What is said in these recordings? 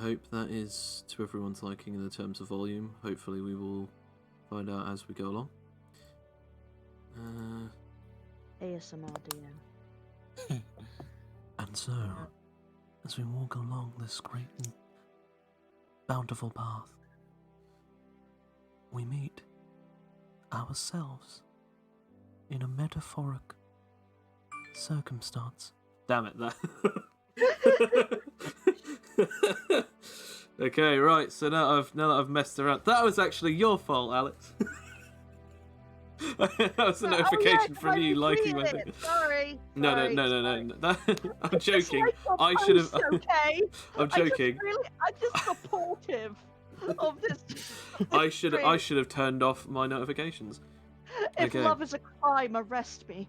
hope that is to everyone's liking in the terms of volume. Hopefully we will find out as we go along. ASMR DM. And so, as we walk along this great and bountiful path, we meet ourselves in a metaphoric circumstance. Damn it, that. Okay, right. So now that I've messed around, that was actually your fault, Alex. That was a notification from you liking my thing. Sorry. No. I'm joking. I should have. Okay. I'm joking. I'm just supportive of this. I should have turned off my notifications. If love is a crime, arrest me.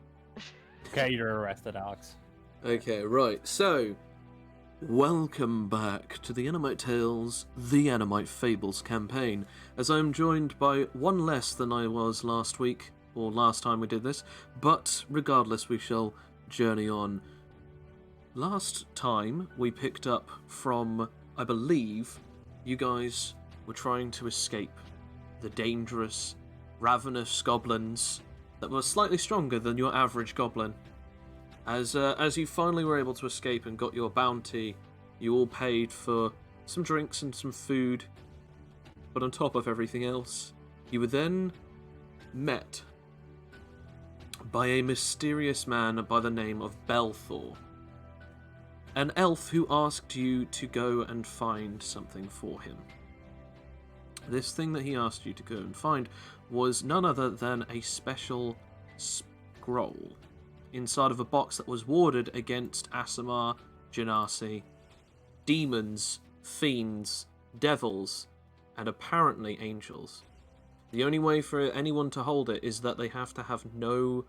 Okay, you're arrested, Alex. Okay, right. So, welcome back to the Animite Tales, the Animite Fables campaign, as I'm joined by one less than I was last week, or last time we did this, but regardless, we shall journey on. Last time, we picked up from, I believe, you guys were trying to escape the dangerous, ravenous goblins that were slightly stronger than your average goblin. As you finally were able to escape and got your bounty, you all paid for some drinks and some food, but on top of everything else, you were then met by a mysterious man by the name of Belthor, an elf who asked you to go and find something for him. This thing that he asked you to go and find was none other than a special scroll inside of a box that was warded against Aasimar, Genasi, demons, fiends, devils, and apparently angels. The only way for anyone to hold it is that they have to have no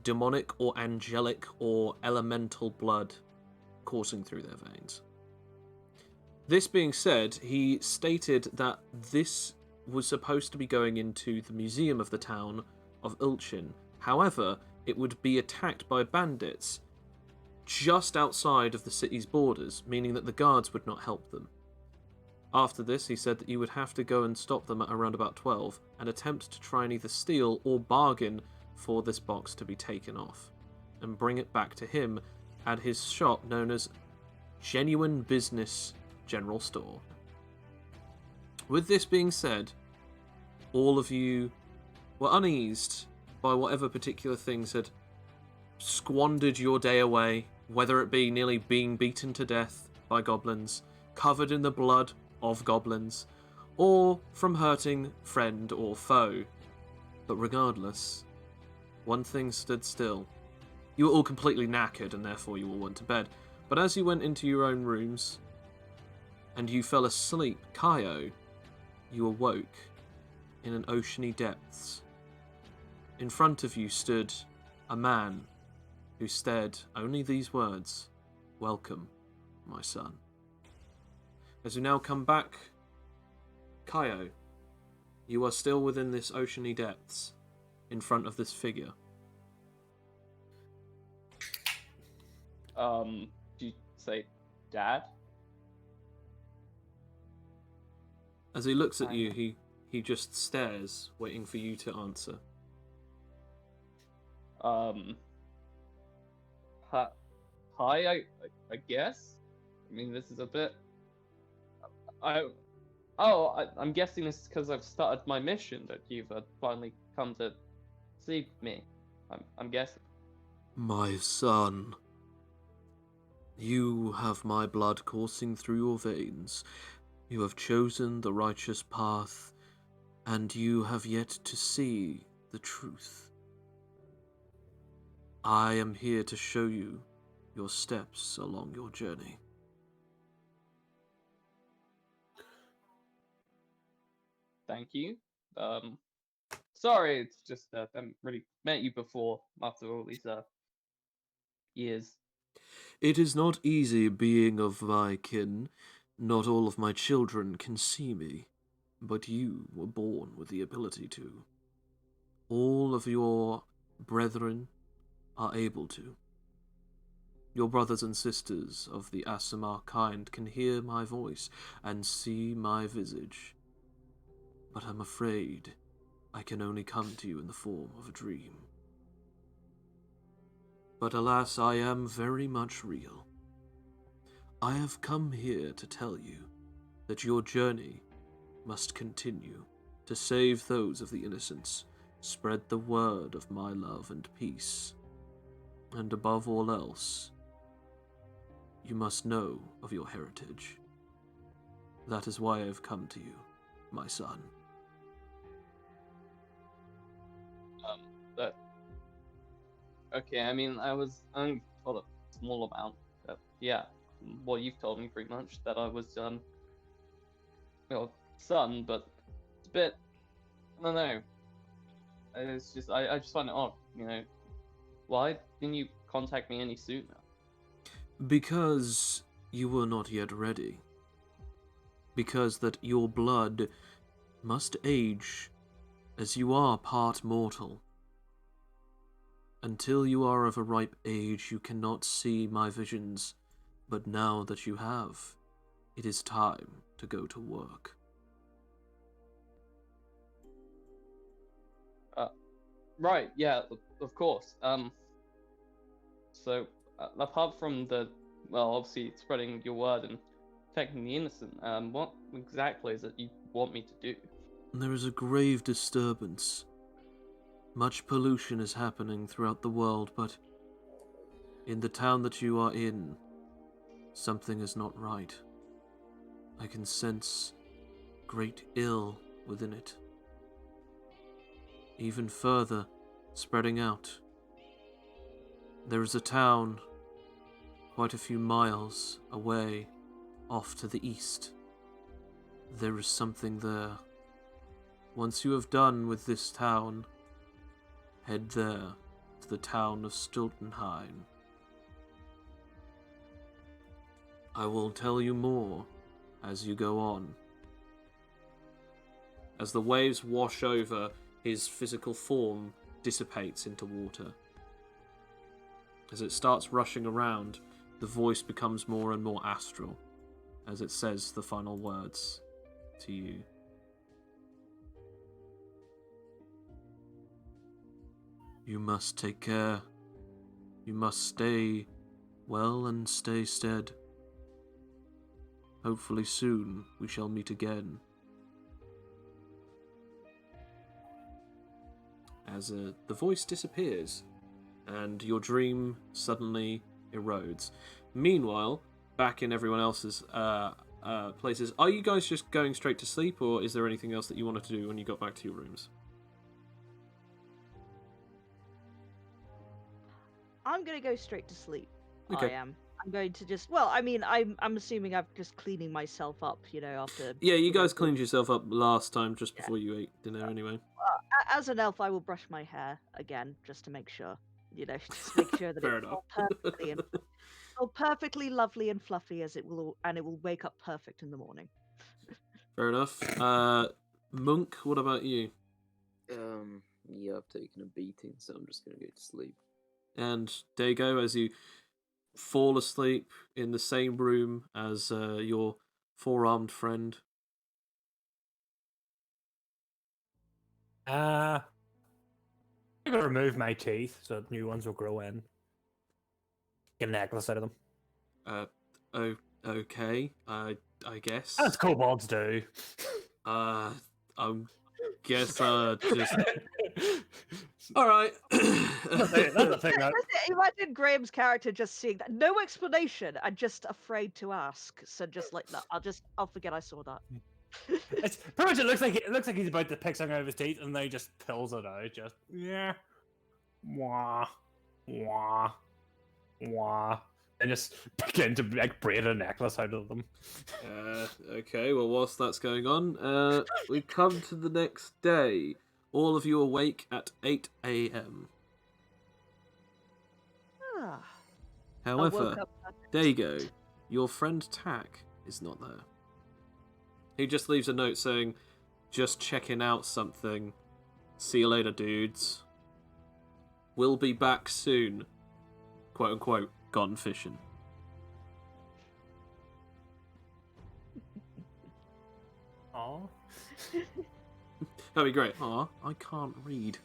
demonic or angelic or elemental blood coursing through their veins. This being said, he stated that this was supposed to be going into the museum of the town of Ulchin. However, it would be attacked by bandits just outside of the city's borders, meaning that the guards would not help them. After this, he said that you would have to go and stop them at around about 12 and attempt to try and either steal or bargain for this box to be taken off and bring it back to him at his shop known as Genuine Business General Store. With this being said, all of you were uneased by whatever particular things had squandered your day away, whether it be nearly being beaten to death by goblins, covered in the blood of goblins, or from hurting friend or foe. But regardless, one thing stood still. You were all completely knackered and therefore you all went to bed. But as you went into your own rooms and you fell asleep, Kaio, you awoke in an oceany depths. In front of you stood a man who stared only these words, "Welcome, my son." As we now come back, Kaio, you are still within this oceany depths, in front of this figure. Do you say Dad? As he looks at you, he just stares, waiting for you to answer. Hi, I guess. I mean, this is a bit. I'm guessing it's because I've started my mission that you've finally come to see me. I'm guessing. My son, you have my blood coursing through your veins. You have chosen the righteous path, and you have yet to see the truth. I am here to show you your steps along your journey. Thank you. Sorry, it's just I haven't really met you before after all these years. It is not easy being of my kin. Not all of my children can see me, but you were born with the ability to. All of your brethren are able to. Your brothers and sisters of the Aasimar kind can hear my voice and see my visage. But I'm afraid I can only come to you in the form of a dream. But alas, I am very much real. I have come here to tell you that your journey must continue to save those of the innocents, spread the word of my love and peace, and above all else, you must know of your heritage. That is why I have come to you, my son. But okay, I mean, I was only told a small amount, but yeah, well, you've told me pretty much that I was well, son, but it's a bit, I don't know. It's just I just find it odd, you know. Why didn't you contact me any sooner? Because you were not yet ready. Because that your blood must age, as you are part mortal. Until you are of a ripe age, you cannot see my visions, but now that you have, it is time to go to work. Right, yeah, of course. So apart from the, well, obviously spreading your word and protecting the innocent, what exactly is it you want me to do? There is a grave disturbance. Much pollution is happening throughout the world, but in the town that you are in, something is not right. I can sense great ill within it. Even further, spreading out. There is a town quite a few miles away, off to the east. There is something there. Once you have done with this town, head there to the town of Stiltenheim. I will tell you more as you go on. As the waves wash over, his physical form dissipates into water. As it starts rushing around, the voice becomes more and more astral, as it says the final words to you. You must take care. You must stay well and stay stead. Hopefully soon we shall meet again. As the voice disappears, and your dream suddenly erodes. Meanwhile, back in everyone else's places, are you guys just going straight to sleep, or is there anything else that you wanted to do when you got back to your rooms? I'm gonna go straight to sleep. Okay. I am. I'm going to just. Well, I mean, I'm assuming I'm just cleaning myself up, you know, after. Yeah, you guys know, cleaned yourself up last time just before you ate dinner anyway. As an elf, I will brush my hair again just to make sure, you know, just make sure that Fair it's enough. all perfectly lovely and fluffy as it will, and it will wake up perfect in the morning. Fair enough. Monk, what about you? Yeah, I've taken a beating, so I'm just gonna go to sleep. And Dago, as you fall asleep in the same room as your four-armed friend. I'm gonna remove my teeth so new ones will grow in. Get a necklace out of them. Okay, I guess. As kobolds do. I guess just. All right. That's the thing. Imagine Graham's character just seeing that, no explanation, and just afraid to ask. So just like, no, I'll forget I saw that. It's pretty much. It looks like he's about to pick something out of his teeth, and then he just pulls it out. Just yeah, wah, wah, wah, and just begin to like braid a necklace out of them. Okay. Well, whilst that's going on, we come to the next day. All of you awake at 8 a.m. Ah, However, Dago, your friend Tack is not there. He just leaves a note saying, "Just checking out something. See you later, dudes. We'll be back soon." Quote unquote. gone fishing. Aw. That'd be great. Aw, I can't read.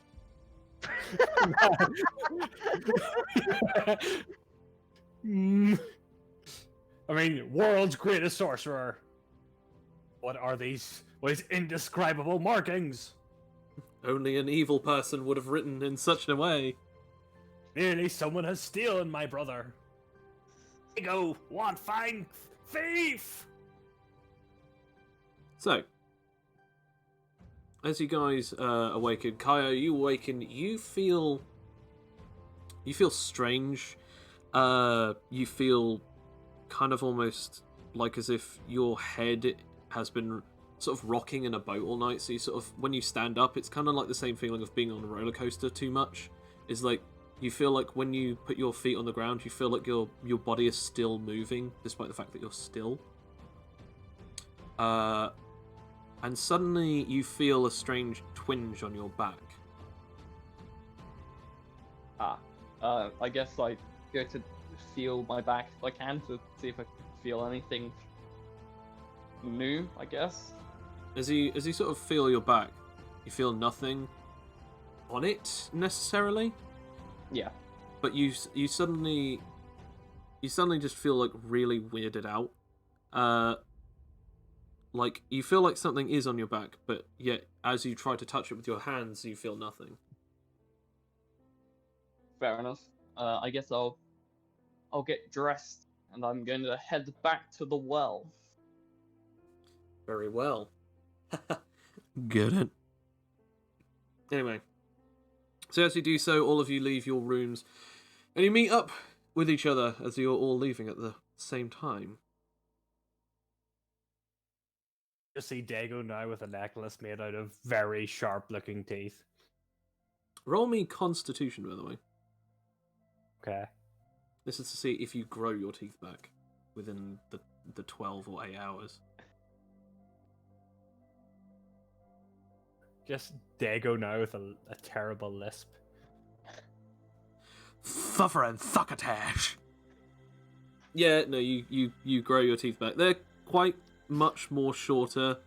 Mm. I mean, world's greatest sorcerer. What are these? What is indescribable markings? Only an evil person would have written in such a way. Nearly someone has stolen my brother. Go, want fine thief! So, as you guys awaken, Kaio, you awaken. You feel strange. You feel kind of almost like as if your head has been sort of rocking in a boat all night. So you sort of, when you stand up, it's kind of like the same feeling of being on a roller coaster too much. It's like you feel like when you put your feet on the ground, you feel like your body is still moving, despite the fact that you're still. And suddenly you feel a strange twinge on your back. I guess I go to feel my back if I can to see if I can feel anything new, I guess. As you sort of feel your back, you feel nothing on it necessarily. Yeah. But you suddenly just feel like really weirded out. Like you feel like something is on your back, but yet as you try to touch it with your hands, you feel nothing. Fair enough. I guess I'll get dressed and I'm going to head back to the well. Very well. Get it. Anyway, so as you do so, all of you leave your rooms, and you meet up with each other as you're all leaving at the same time. You see Dago now with a necklace made out of very sharp-looking teeth. Roll me Constitution, by the way. Okay. This is to see if you grow your teeth back within the 12 or 8 hours. Just Dago now with a terrible lisp. Thuffer and thuckatash. Yeah, no, you grow your teeth back. They're quite much more shorter,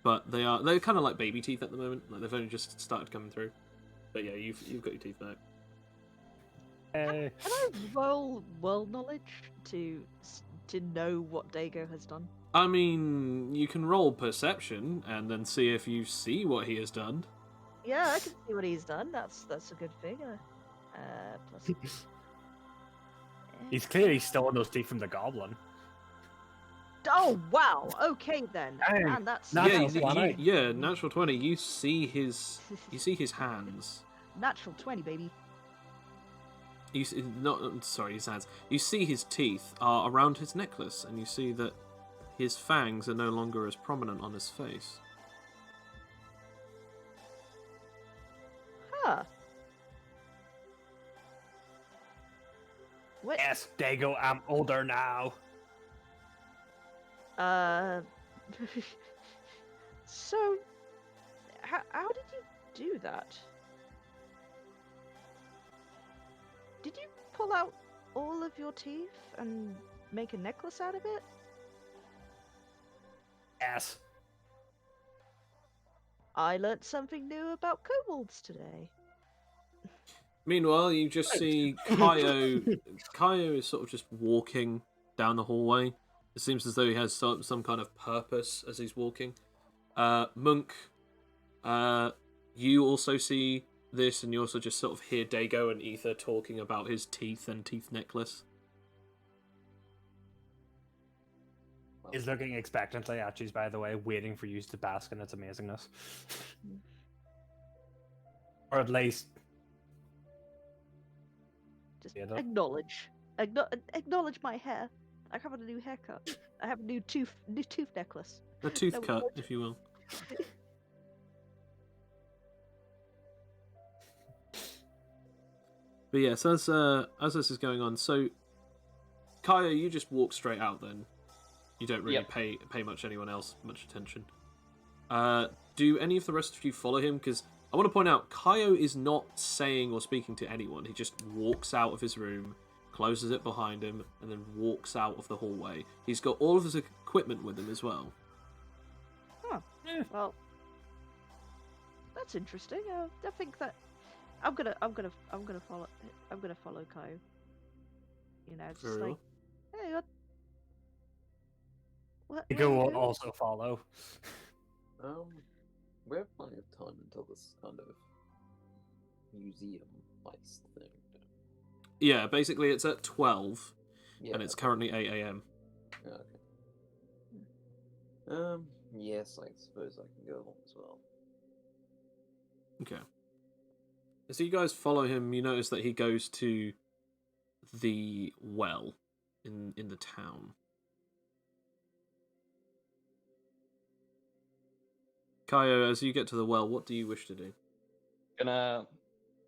but they're kind of like baby teeth at the moment. Like they've only just started coming through. But yeah, you've got your teeth back. Hey. Can I roll world knowledge to know what Dago has done? I mean, you can roll perception and then see if you see what he has done. Yeah, I can see what he's done. That's a good figure. Plus. He's clearly stolen those teeth from the goblin. Oh wow! Okay then, Dang. and that's Natural Yeah, 20. yeah, natural 20. You see his hands. natural 20, baby. You see, not sorry, his hands. You see his teeth are around his necklace, and you see that his fangs are no longer as prominent on his face. Huh. What? Yes, Dago, I'm older now. So, how did you do that? Did you pull out all of your teeth and make a necklace out of it? Yes. I learnt something new about kobolds today. Meanwhile, you just see Kaio. Kaio is sort of just walking down the hallway. It seems as though he has some kind of purpose as he's walking. Monk, you also see this, and you also just sort of hear Dago and Ether talking about his teeth and teeth necklace. He's looking expectantly at you, by the way, waiting for you to bask in its amazingness. Or at least... Just Yeah, that- acknowledge. Acknowledge my hair. I have a new haircut. I have a new tooth necklace. A tooth No, cut, what- if you will. But yes, as this is going on, so Kaio, you just walk straight out then. You don't really Yep. pay much attention. Do any of the rest of you follow him? Because I want to point out, Kaio is not saying or speaking to anyone. He just walks out of his room, closes it behind him, and then walks out of the hallway. He's got all of his equipment with him as well. Huh. Well, that's interesting. I think that I'm gonna follow Kai. You know, just Very like, hey, what Ego are you will doing? also follow. We have plenty of time until this kind of museum heist thing. Yeah, basically it's at 12, Yeah. and it's currently 8 a.m. Okay. Yes, I suppose I can go along as well. Okay. As you guys follow him, you notice that he goes to the well in the town. Kaio, as you get to the well, what do you wish to do? Gonna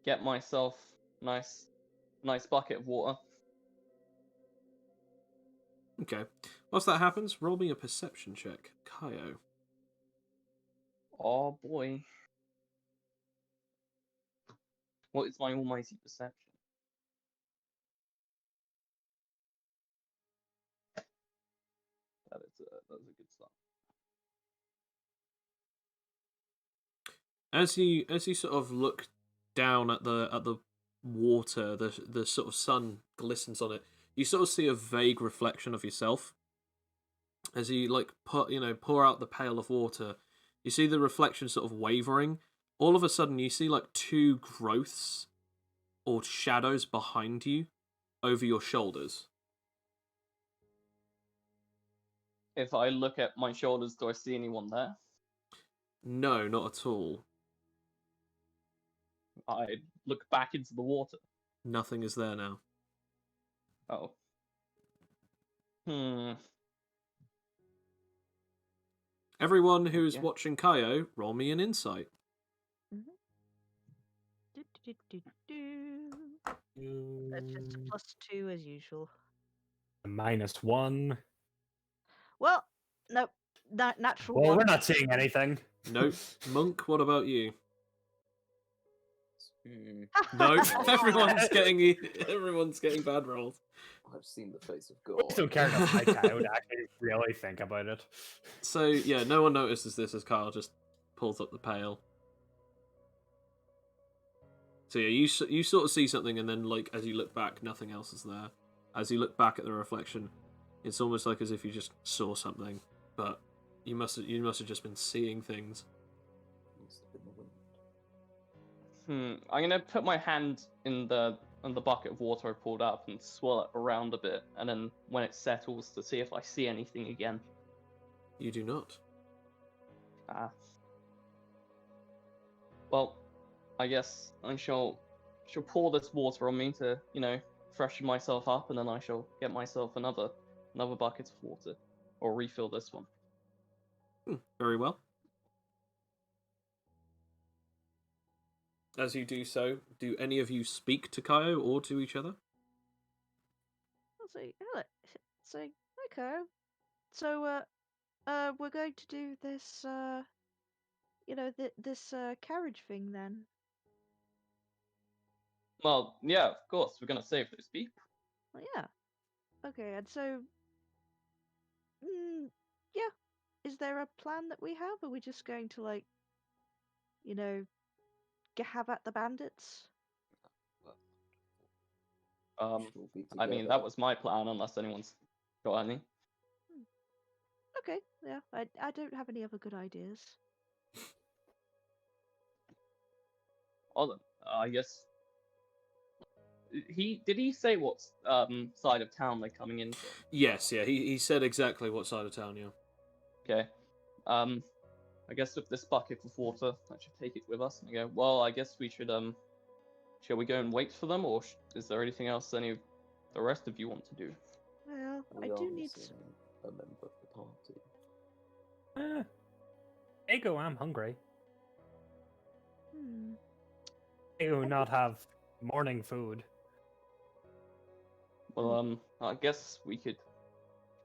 get myself nice bucket of water. Okay. Whilst that happens, roll me a perception check. Kaio. Oh boy. What is my almighty perception? That's a good start. As you sort of look down at the water, the sort of sun glistens on it. You sort of see a vague reflection of yourself. As you pour out the pail of water, you see the reflection sort of wavering. All of a sudden, you see like two growths or shadows behind you, over your shoulders. If I look at my shoulders, do I see anyone there? No, not at all. I look back into the water. Nothing is there now. Oh. Everyone who's Yeah. watching Kaio, roll me an insight. Do, do, do, do. That's just a +2 as usual. -1. Well, nope. Natural Well, one. we're not seeing anything. Nope. Monk, what about you? Hmm. Nope. everyone's getting bad rolls. I've seen the face of I God. don't care enough like I would actually really think about it. So yeah, no one notices this as Kyle just pulls up the pail. So yeah, you sort of see something, and then like as you look back, nothing else is there. As you look back at the reflection, it's almost like as if you just saw something, but you must have just been seeing things. Must have been the wind. I'm gonna put my hand in the bucket of water I pulled up and swirl it around a bit, and then when it settles, to see if I see anything again. You do not. Ah. Well, I guess I shall pour this water on me to, freshen myself up, and then I shall get myself another bucket of water, or refill this one. Very well. As you do so, do any of you speak to Kaio or to each other? I'll say, hello. Say, okay. So, we're going to do this, this carriage thing then. Well, yeah, of course, we're gonna save those people. Well, yeah. Okay, and so, yeah. Is there a plan that we have? Are we just going to have at the bandits? We'll be I mean, together. that was my plan, unless anyone's got any. Okay, yeah. I don't have any other good ideas. Well, then, I guess. Did he say what side of town they're coming in from? Yes, yeah. He said exactly what side of town, yeah. Okay. I guess with this bucket of water, I should take it with us. And I go, well, I guess we should, shall we go and wait for them, or is there anything else any of the rest of you want to do? Well, We I are do need missing a member of the party. Ego, I'm hungry. Hmm. Ego not have morning food. Well, I guess we could.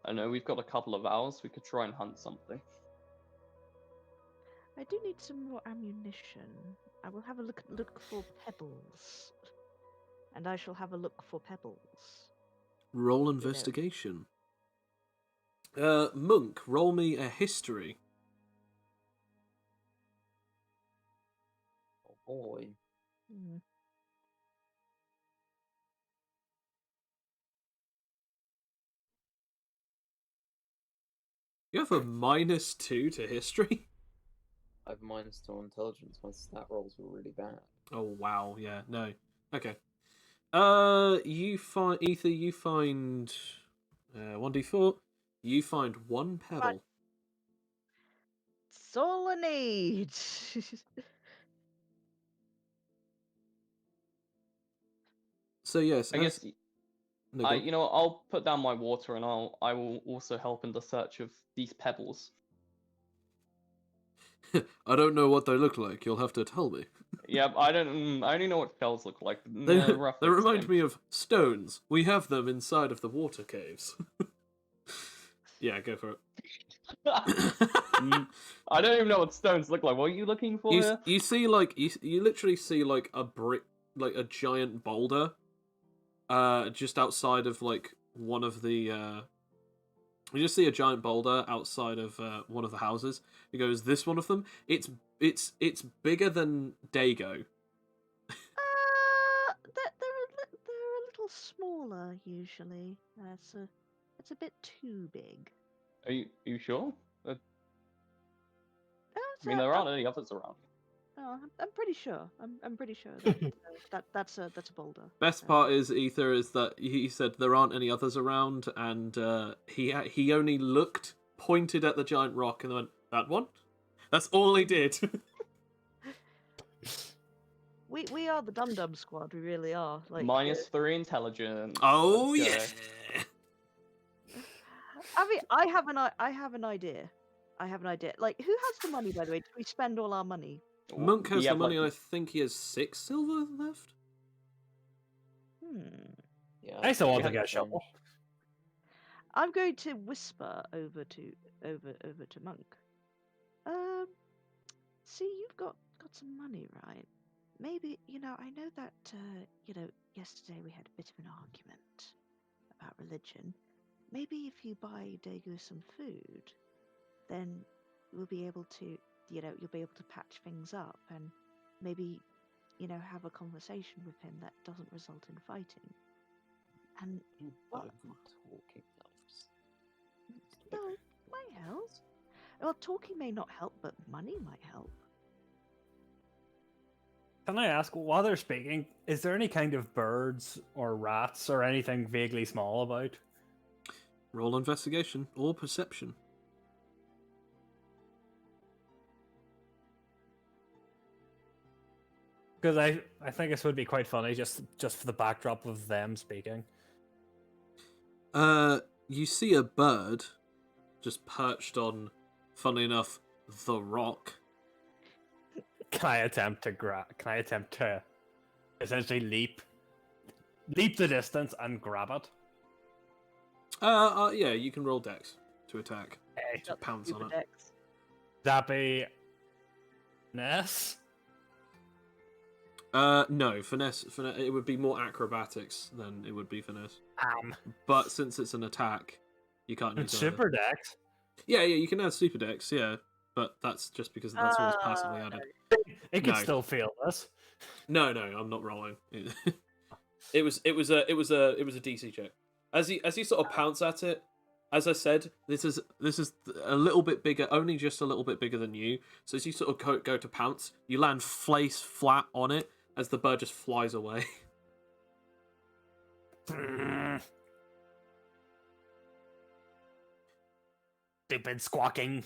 I know we've got a couple of hours. We could try and hunt something. I do need some more ammunition. I will have a look for pebbles. And I shall have a look for pebbles. Roll investigation. Monk, roll me a history. Oh boy. Hmm. You have a -2 to history? I have -2 intelligence. My stat rolls were really bad. Oh, wow, yeah, no. Okay. You find... Ether, you find... 1d4. You find one pebble. That's all I need. So, yes, I guess No, go on. you know, I'll put down my water and I will also help in the search of these pebbles. I don't know what they look like. You'll have to tell me. Yeah, I don't. I only know what shells look like. They, Roughly they remind explain. me of stones. We have them inside of the water caves. Yeah, go for it. I don't even know what stones look like. What are you looking for here? You see like you literally see like a brick, like a giant boulder, just outside of like one of the. You just see a giant boulder outside of one of the houses. He goes, "This one of them. It's bigger than Dago." They're a little smaller usually. It's a bit too big. Are you sure? I That's mean, there aren't any others around. I'm pretty sure. I'm pretty sure that that's a boulder. Best part is Ether is that he said there aren't any others around, and he only looked, pointed at the giant rock, and went, "That one." That's all he did. We are the Dum Dum Squad. We really are. Like -3 intelligence. Oh Let's yeah. go. I mean, I have an idea. I have an idea. Like, who has the money, by the way? Did we spend all our money? Monk has We the have, money, like, and I think he has 6 silver left. Yeah. I still want to had get a the same. shovel. I'm going to whisper over to Monk. See, you've got some money, right? Maybe I know that yesterday we had a bit of an argument about religion. Maybe if you buy Daegu some food, then we'll be able to you'll be able to patch things up and maybe have a conversation with him that doesn't result in fighting. And well, Talking elves. no, it might help. Well, talking may not help, but money might help. Can I ask, while they're speaking, is there any kind of birds or rats or anything vaguely small about? Roll investigation or perception. Because I think this would be quite funny, just for the backdrop of them speaking. You see a bird just perched on, funnily enough, the rock. Can I attempt to essentially leap the distance and grab it? Yeah, you can roll dex to attack. Hey, To pounce on it. Dex. that be Ness? No, finesse. It would be more acrobatics than it would be finesse. But But since it's an attack, you can't use either. super dex. Yeah, you can add super dex, yeah. But that's just because that's always passively added. It could No. still feel this. No, I'm not rolling. It was a DC check. As you sort of pounce at it, as I said, this is a little bit bigger, only just a little bit bigger than you. So as you sort of go to pounce, you land face flat on it as the bird just flies away. Stupid squawking.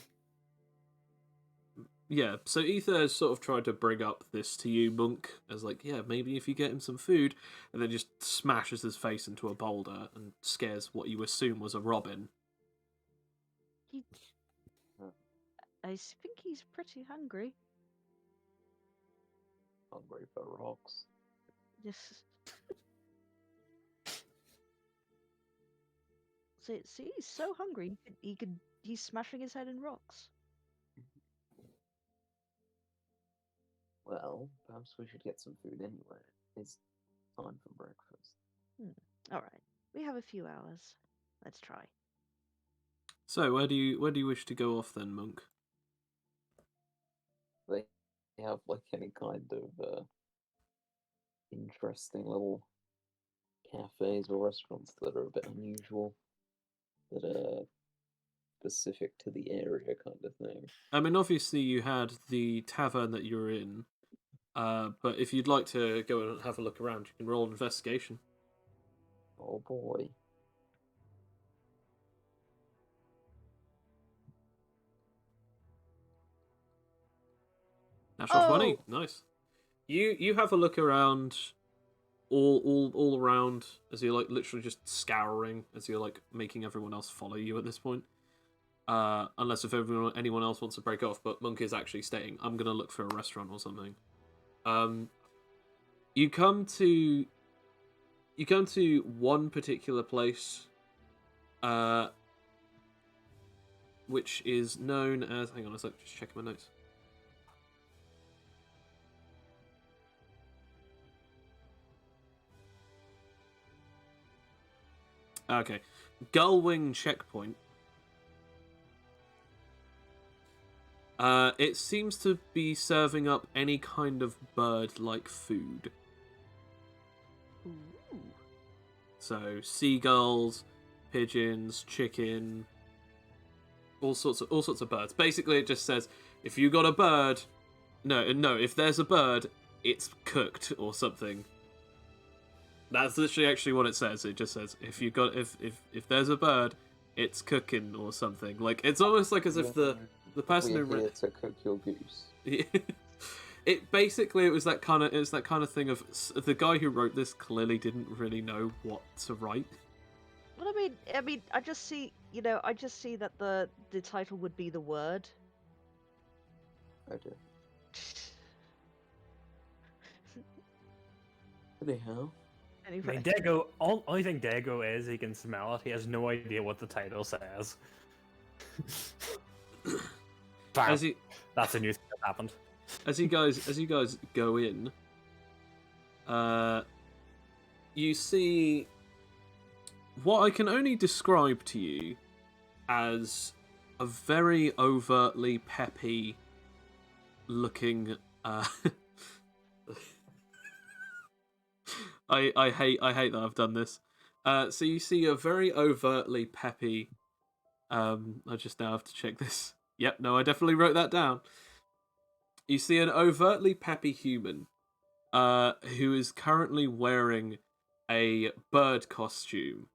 Yeah, so Ether has sort of tried to bring up this to you, Monk, as like, yeah, maybe if you get him some food, and then just smashes his face into a boulder and scares what you assume was a robin. I think he's pretty hungry. Hungry for rocks. Yes. See, he's so hungry. He's smashing his head in rocks. Well, perhaps we should get some food anyway. It's time for breakfast. All right. We have a few hours. Let's try. So, where do you wish to go off then, Monk? They have like any kind of interesting little cafes or restaurants that are a bit unusual, that are specific to the area, kind of thing. I mean, obviously you had the tavern that you're in, but if you'd like to go and have a look around, you can roll investigation. Oh boy. Natural 20, Oh! nice. You have a look around, all around, as you're like literally just scouring, as you're like making everyone else follow you at this point. Unless if anyone else wants to break off, but Monk is actually staying. I'm gonna look for a restaurant or something. You come to one particular place, which is known as. Hang on a sec, just checking my notes. Okay, Gullwing Checkpoint. It seems to be serving up any kind of bird-like food. Ooh. So seagulls, pigeons, chicken, all sorts of birds. Basically, it just says if you got a bird, no, if there's a bird, it's cooked or something. That's literally actually what it says. It just says if there's a bird, it's cooking or something. Like it's almost like as if the person We're who here to cook your goose. it was that kind of thing of the guy who wrote this clearly didn't really know what to write. Well, I mean, I just see that the title would be the word. I do. Anyhow. I mean, Anyway, Dago. Only thing Dago is he can smell it. He has no idea what the title says. As you That's a new thing that happened. as you guys go in, you see what I can only describe to you as a very overtly peppy looking. I hate that I've done this. So you see a very overtly peppy. I just now have to check this. Yep, no, I definitely wrote that down. You see an overtly peppy human, who is currently wearing a bird costume,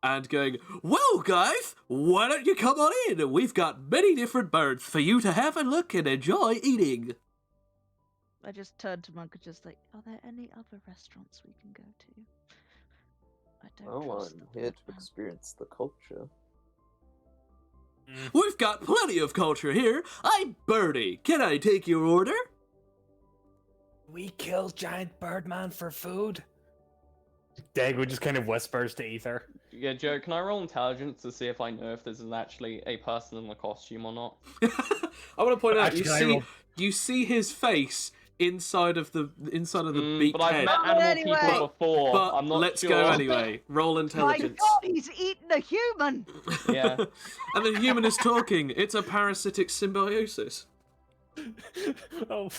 and going, "Well, guys, why don't you come on in? We've got many different birds for you to have a look and enjoy eating." I just turned to Monk and just like, are there any other restaurants we can go to? I don't Well, trust I'm the here to Birdman. experience the culture. We've got plenty of culture here. I'm Birdie. Can I take your order? We killed giant birdman for food. Dago just kind of whispers to Ether. Yeah, Joe, can I roll intelligence to see if I know if this is actually a person in a costume or not? I want to point out Actually, can I roll- you see his face inside of the beaked but I've head. met But animal anyway- people before. But I'm not let's sure. go anyway. Roll My intelligence. God, he's eaten a human. Yeah. And the human is talking. It's a parasitic symbiosis. Oh,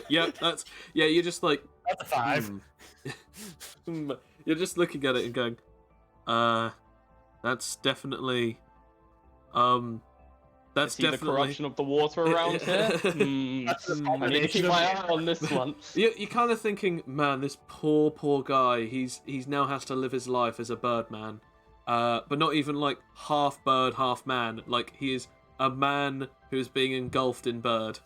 Yep, you're just like, that's a 5. You're just looking at it and going, that's definitely, that's See the definitely. corruption of the water around here? That's the I need to keep my eye on this one. You're kind of thinking, man, this poor guy. He's now has to live his life as a birdman, but not even like half bird, half man. Like he is a man who is being engulfed in bird.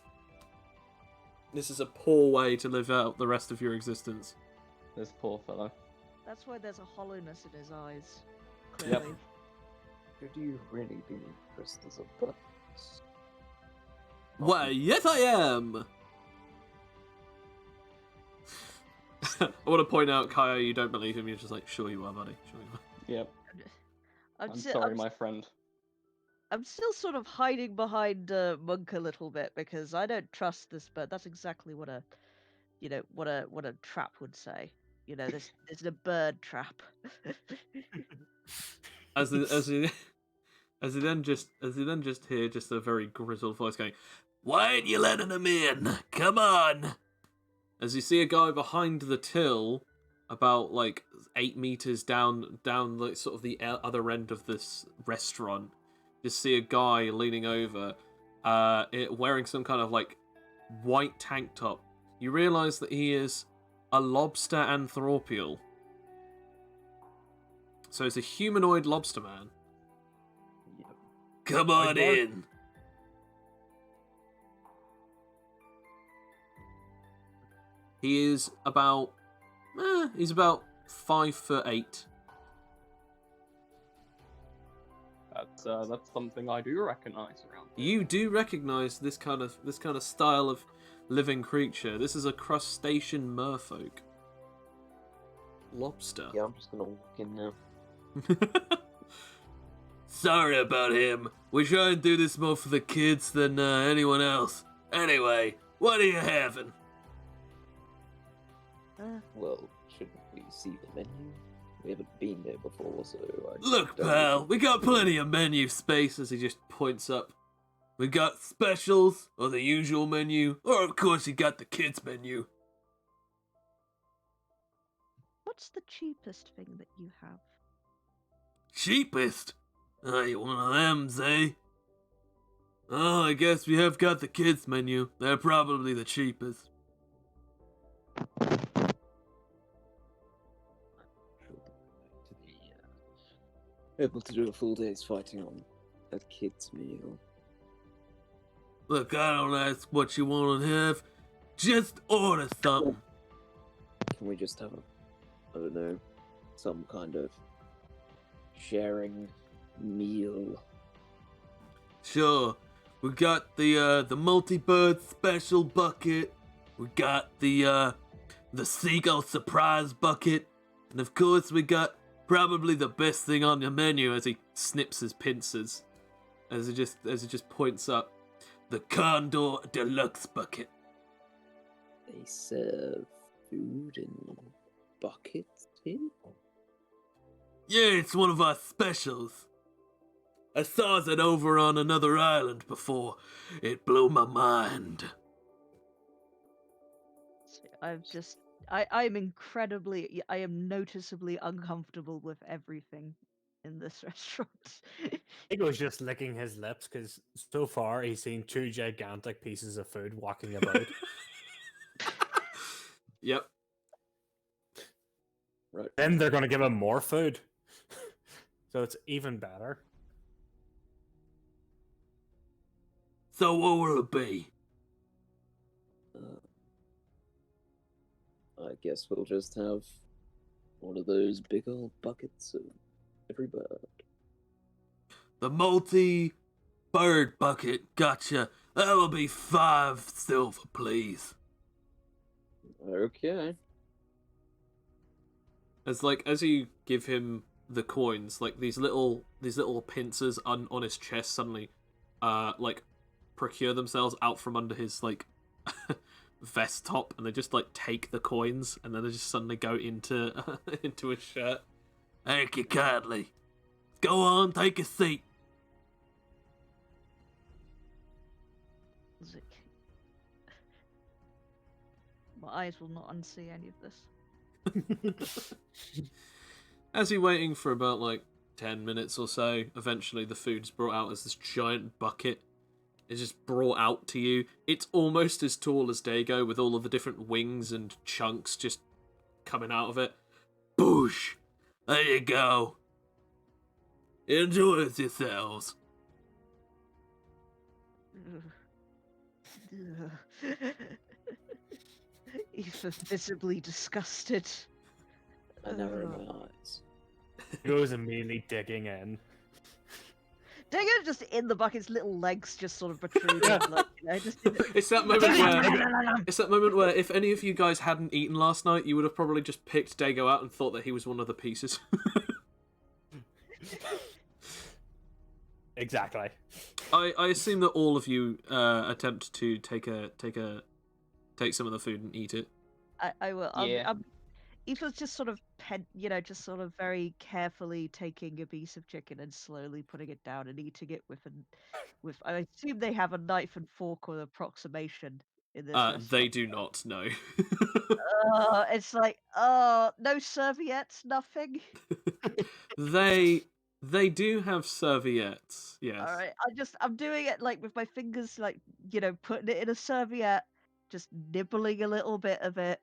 This is a poor way to live out the rest of your existence. This poor fellow. That's why there's a hollowness in his eyes. Yep. Clearly. Should you really be dressed as a bird? Why, yes, I am. I want to point out, Kaya, you don't believe him. You're just like, sure you are, buddy. Sure you are. Yep. I'm sti- sorry, I'm my friend. I'm still sort of hiding behind Monk a little bit because I don't trust this bird. That's exactly what a trap would say. You know, there's a bird trap. As he then just hear just a very grizzled voice going, "Why ain't you letting him in? Come on!" As you see a guy behind the till, about like 8 meters down like sort of the other end of this restaurant, you see a guy leaning over, wearing some kind of like white tank top. You realise that he is a lobster anthropial. So it's a humanoid lobster man. Yep. Come on Like what? in. He is about, he's about 5'8". That's something I do recognize around here. You do recognise this kind of style of living creature. This is a crustacean merfolk. Lobster. Yeah, I'm just gonna walk in now. Sorry about him. We try and do this more for the kids than anyone else. Anyway, what are you having? Well, shouldn't we see the menu? We haven't been there before, so I Look, don't pal, think- we got plenty of menu space, as he just points up. We got specials, or the usual menu, or of course you got the kids menu. What's the cheapest thing that you have? Cheapest? You one of them, eh? Oh, I guess we have got the kids menu. They're probably the cheapest. Able to do a full day's fighting on a kid's meal. Look, I don't ask what you want to have. Just order something. Can we just have I don't know, some kind of sharing meal? Sure. We got the multi-bird special bucket. We got the seagull surprise bucket. And of course we got probably the best thing on the menu, as he snips his pincers. As it just points up. The Condor Deluxe bucket. They serve food in buckets here? Yeah, it's one of our specials. I saw it over on another island before. It blew my mind. I am noticeably uncomfortable with everything in this restaurant. Ego's just licking his lips because so far he's seen 2 gigantic pieces of food walking about. Yep. Right. Then they're going to give him more food. So it's even better. So what will it be? I guess we'll just have one of those big old buckets of every bird. The multi-bird bucket. Gotcha. That will be 5 silver, please. Okay. As you give him the coins, like these little pincers on his chest suddenly, like procure themselves out from under his like vest top, and they just like take the coins, and then they just suddenly go into into his shirt. Thank you kindly. Go on, take a seat. Zik. My eyes will not unsee any of this. As you're waiting for about like 10 minutes or so, eventually the food's brought out as this giant bucket. It's just brought out to you. It's almost as tall as Dago, with all of the different wings and chunks just coming out of it. Boosh! There you go. Enjoy it yourselves. Even visibly disgusted. I never in my eyes. Ego's immediately digging in. Dago just in the bucket's little legs just sort of protruding. Like, you know, just It's that moment where if any of you guys hadn't eaten last night, you would have probably just picked Dago out and thought that he was one of the pieces. Exactly. I assume that all of you attempt to take some of the food and eat it. I will. Yeah. Ethan's just sort of just sort of very carefully taking a piece of chicken and slowly putting it down and eating it with. I assume they have a knife and fork or approximation in this restaurant. They do not, no. It's like, no serviettes, nothing. They do have serviettes, yes. All right, I'm doing it like with my fingers, like putting it in a serviette, just nibbling a little bit of it,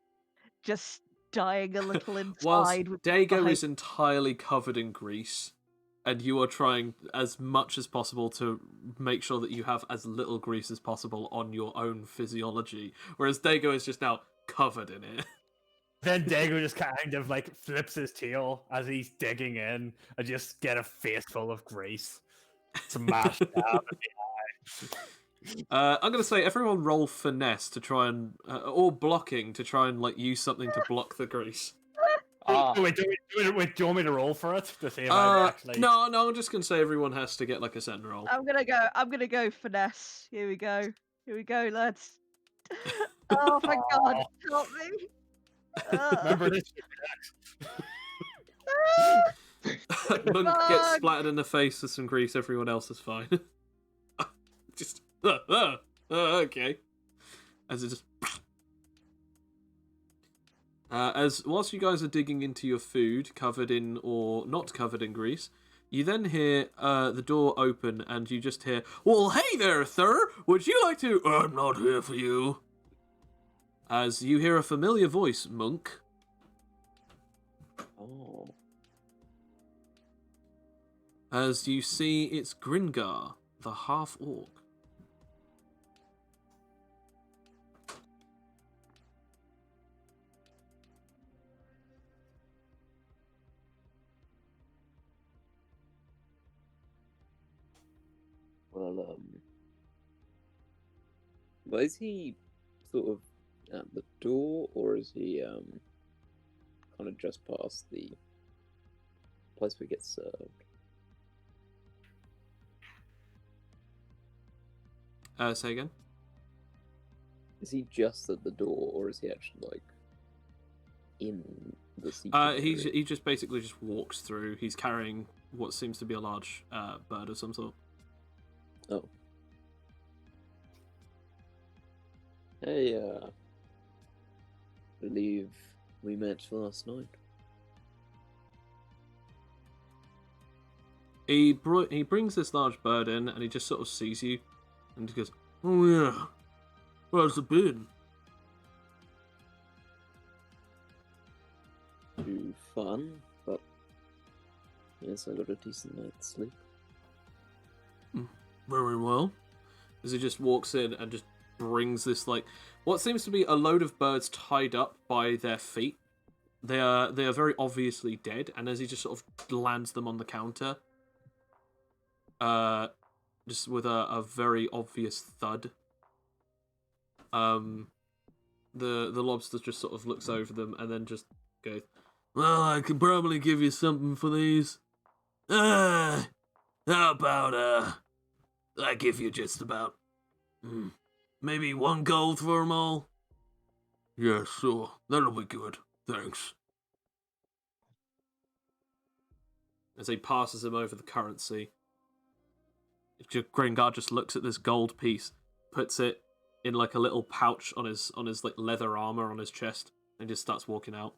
just dying a little Whilst inside. Dago is entirely covered in grease, and you are trying as much as possible to make sure that you have as little grease as possible on your own physiology, whereas Dago is just now covered in it. Then Dago just kind of like flips his tail as he's digging in and just get a face full of grease. Smashed down. I'm gonna say everyone roll finesse to try and or blocking to try and like use something to block the grease. Wait, do you want me to roll for it to see if I actually? No, I'm just gonna say everyone has to get like a certain roll. I'm gonna go finesse. Here we go, lads. Oh, thank God, help me. Remember this. Monk gets splattered in the face with some grease. Everyone else is fine. Just okay. As it just as whilst you guys are digging into your food, covered in or not covered in grease, you then hear the door open, and you just hear, "Well, hey there, sir. Would you like to?" "I'm not here for you." As you hear a familiar voice, Monk. Oh. As you see, it's Gringar, the half-orc. Well, is he sort of at the door, or is he kind of just past the place we get served? Say again? Is he just at the door, or is he actually like in the seat? He just basically just walks through. He's carrying what seems to be a large bird of some sort. Oh. Hey, believe we met last night. He brings this large bird in, and he just sort of sees you, and he goes, "Oh yeah, how's it been?" Too fun, but yes, I got a decent night's sleep. Very well. As he just walks in and just brings this, like, what seems to be a load of birds tied up by their feet. They are very obviously dead, and as he just sort of lands them on the counter, just with a very obvious thud, the lobster just sort of looks over them and then just goes, "Well, I could probably give you something for these. How about I give you just about maybe 1 gold for them all?" "Yeah, sure. That'll be good. Thanks." As he passes him over the currency, Gringar just looks at this gold piece, puts it in like a little pouch on his like leather armor on his chest, and just starts walking out.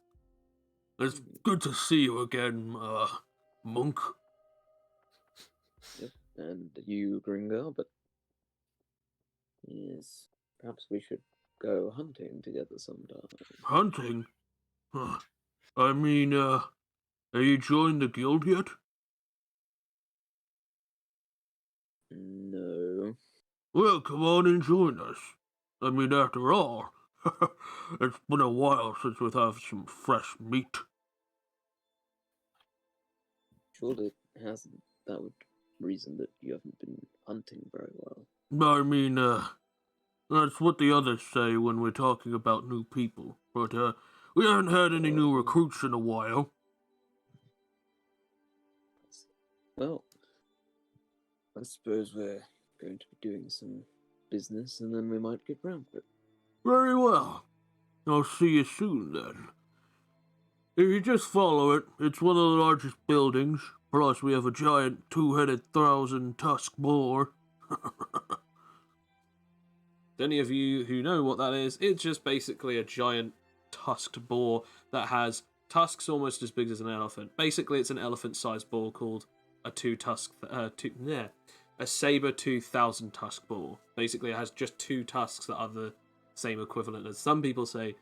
"It's good to see you again, Monk." Yep, and you, Gringar, but yes, perhaps we should go hunting together sometime. "Hunting? I mean, have you joined the guild yet?" No. "Well, come on and join us. I mean, after all, it's been a while since we've had some fresh meat." Surely it hasn't. That would reason that you haven't been hunting very well. I mean, that's what the others say when we're talking about new people, but, we haven't had any new recruits in a while. Well, I suppose we're going to be doing some business, and then we might get round to it. Very well. I'll see you soon, then. If you just follow it, it's one of the largest buildings. Plus, we have a giant two-headed thousand-tusk boar. Any of you who know what that is, it's just basically a giant tusked boar that has tusks almost as big as an elephant. Basically, it's an elephant-sized boar called a a saber-toothed thousand-tusk boar. Basically, it has just two tusks that are the same equivalent as some people say.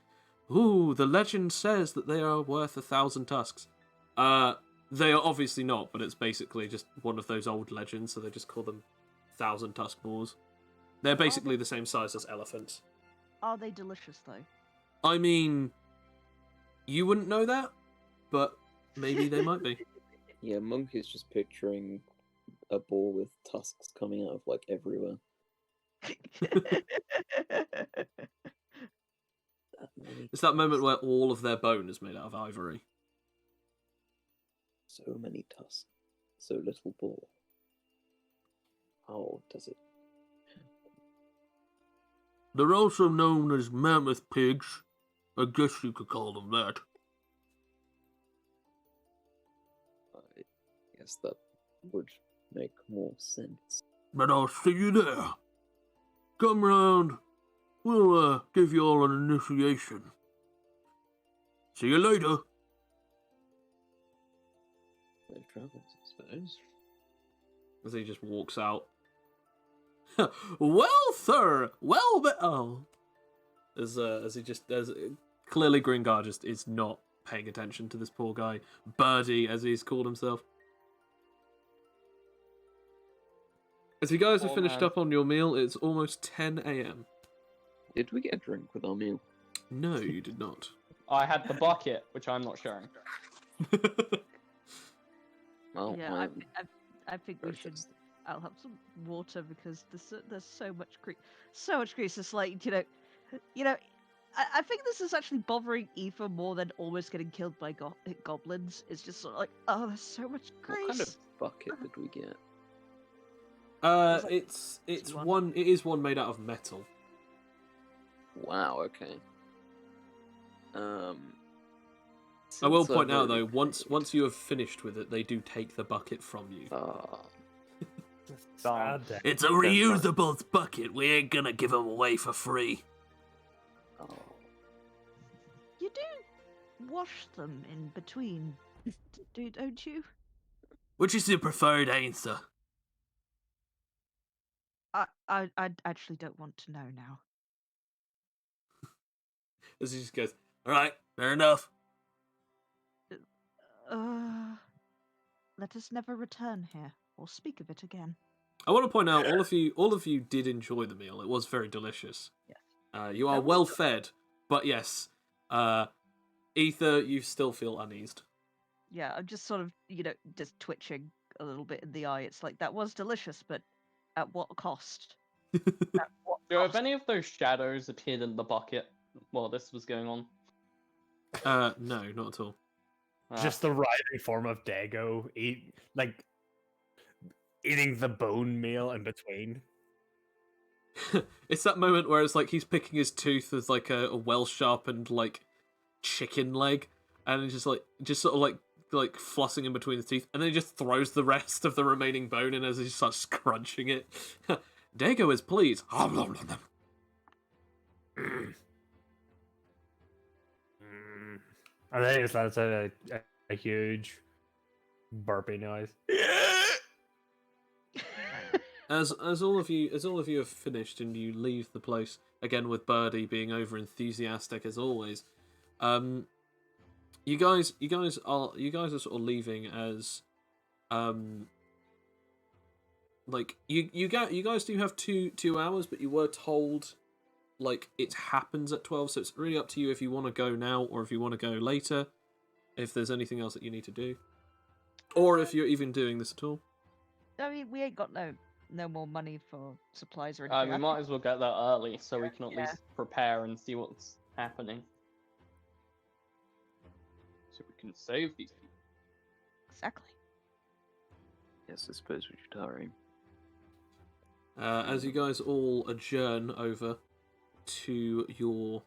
Ooh, the legend says that they are worth 1,000 tusks. They are obviously not, but it's basically just one of those old legends, so they just call them 1,000 tusk boars. They're basically the same size as elephants. Are they delicious, though? I mean, you wouldn't know that, but maybe they might be. Yeah, Monk is just picturing a boar with tusks coming out of like everywhere. It's that moment where all of their bone is made out of ivory. So many tusks, so little boar. How does it? They're also known as mammoth pigs. I guess you could call them that. I guess that would make more sense. But I'll see you there. Come round. We'll give you all an initiation. See you later. Safe travels, I suppose. As he just walks out. Well, sir. Well, as he just clearly Gringar just is not paying attention to this poor guy, Birdie, as he's called himself. As you guys have finished up on your meal, it's almost 10 a.m. Did we get a drink with our meal? No, you did not. I had the bucket, which I'm not sharing. Well, Yeah, I think we very should. thirsty. I'll have some water because there's so much grease. It's like I think this is actually bothering Aoife more than almost getting killed by goblins. It's just sort of like, oh, there's so much grease. What kind of bucket did we get? It's one. It is one made out of metal. Wow. Okay. I will since I've point out though, already once paid- you have finished with it, they do take the bucket from you. Sad day. It's a reusable bucket. We ain't gonna give them away for free. Oh. You do wash them in between, don't you? Which is your preferred answer? I actually don't want to know now. As he just goes, all right, fair enough. Let us never return here or speak of it again. I want to point out, all of you did enjoy the meal. It was very delicious. Yes. You are That was well good. fed, but yes, Ether, you still feel uneased. Yeah, I'm just sort of, just twitching a little bit in the eye. It's like, that was delicious, but at what cost? At what So have cost? any of those shadows appeared in the bucket while this was going on? No, not at all. Just the writhing form of Dago eating the bone meal in between. It's that moment where it's like he's picking his tooth with like a well sharpened like chicken leg, and it's just sort of like flossing in between his teeth, and then he just throws the rest of the remaining bone in as he starts crunching it. Dago is pleased. I think that's a huge burpy noise. As all of you have finished and you leave the place again with Birdie being over enthusiastic as always, you guys are sort of leaving as like you guys do have two hours, but you were told like it happens at 12, so it's really up to you if you want to go now or if you want to go later, if there's anything else that you need to do, or if you're even doing this at all. I mean, we ain't got no more money for supplies or anything. We I might think- as well get there early so we can at Yeah. least prepare and see what's happening. So we can save these people. Exactly. Yes, I suppose we should hurry. As you guys all adjourn over to your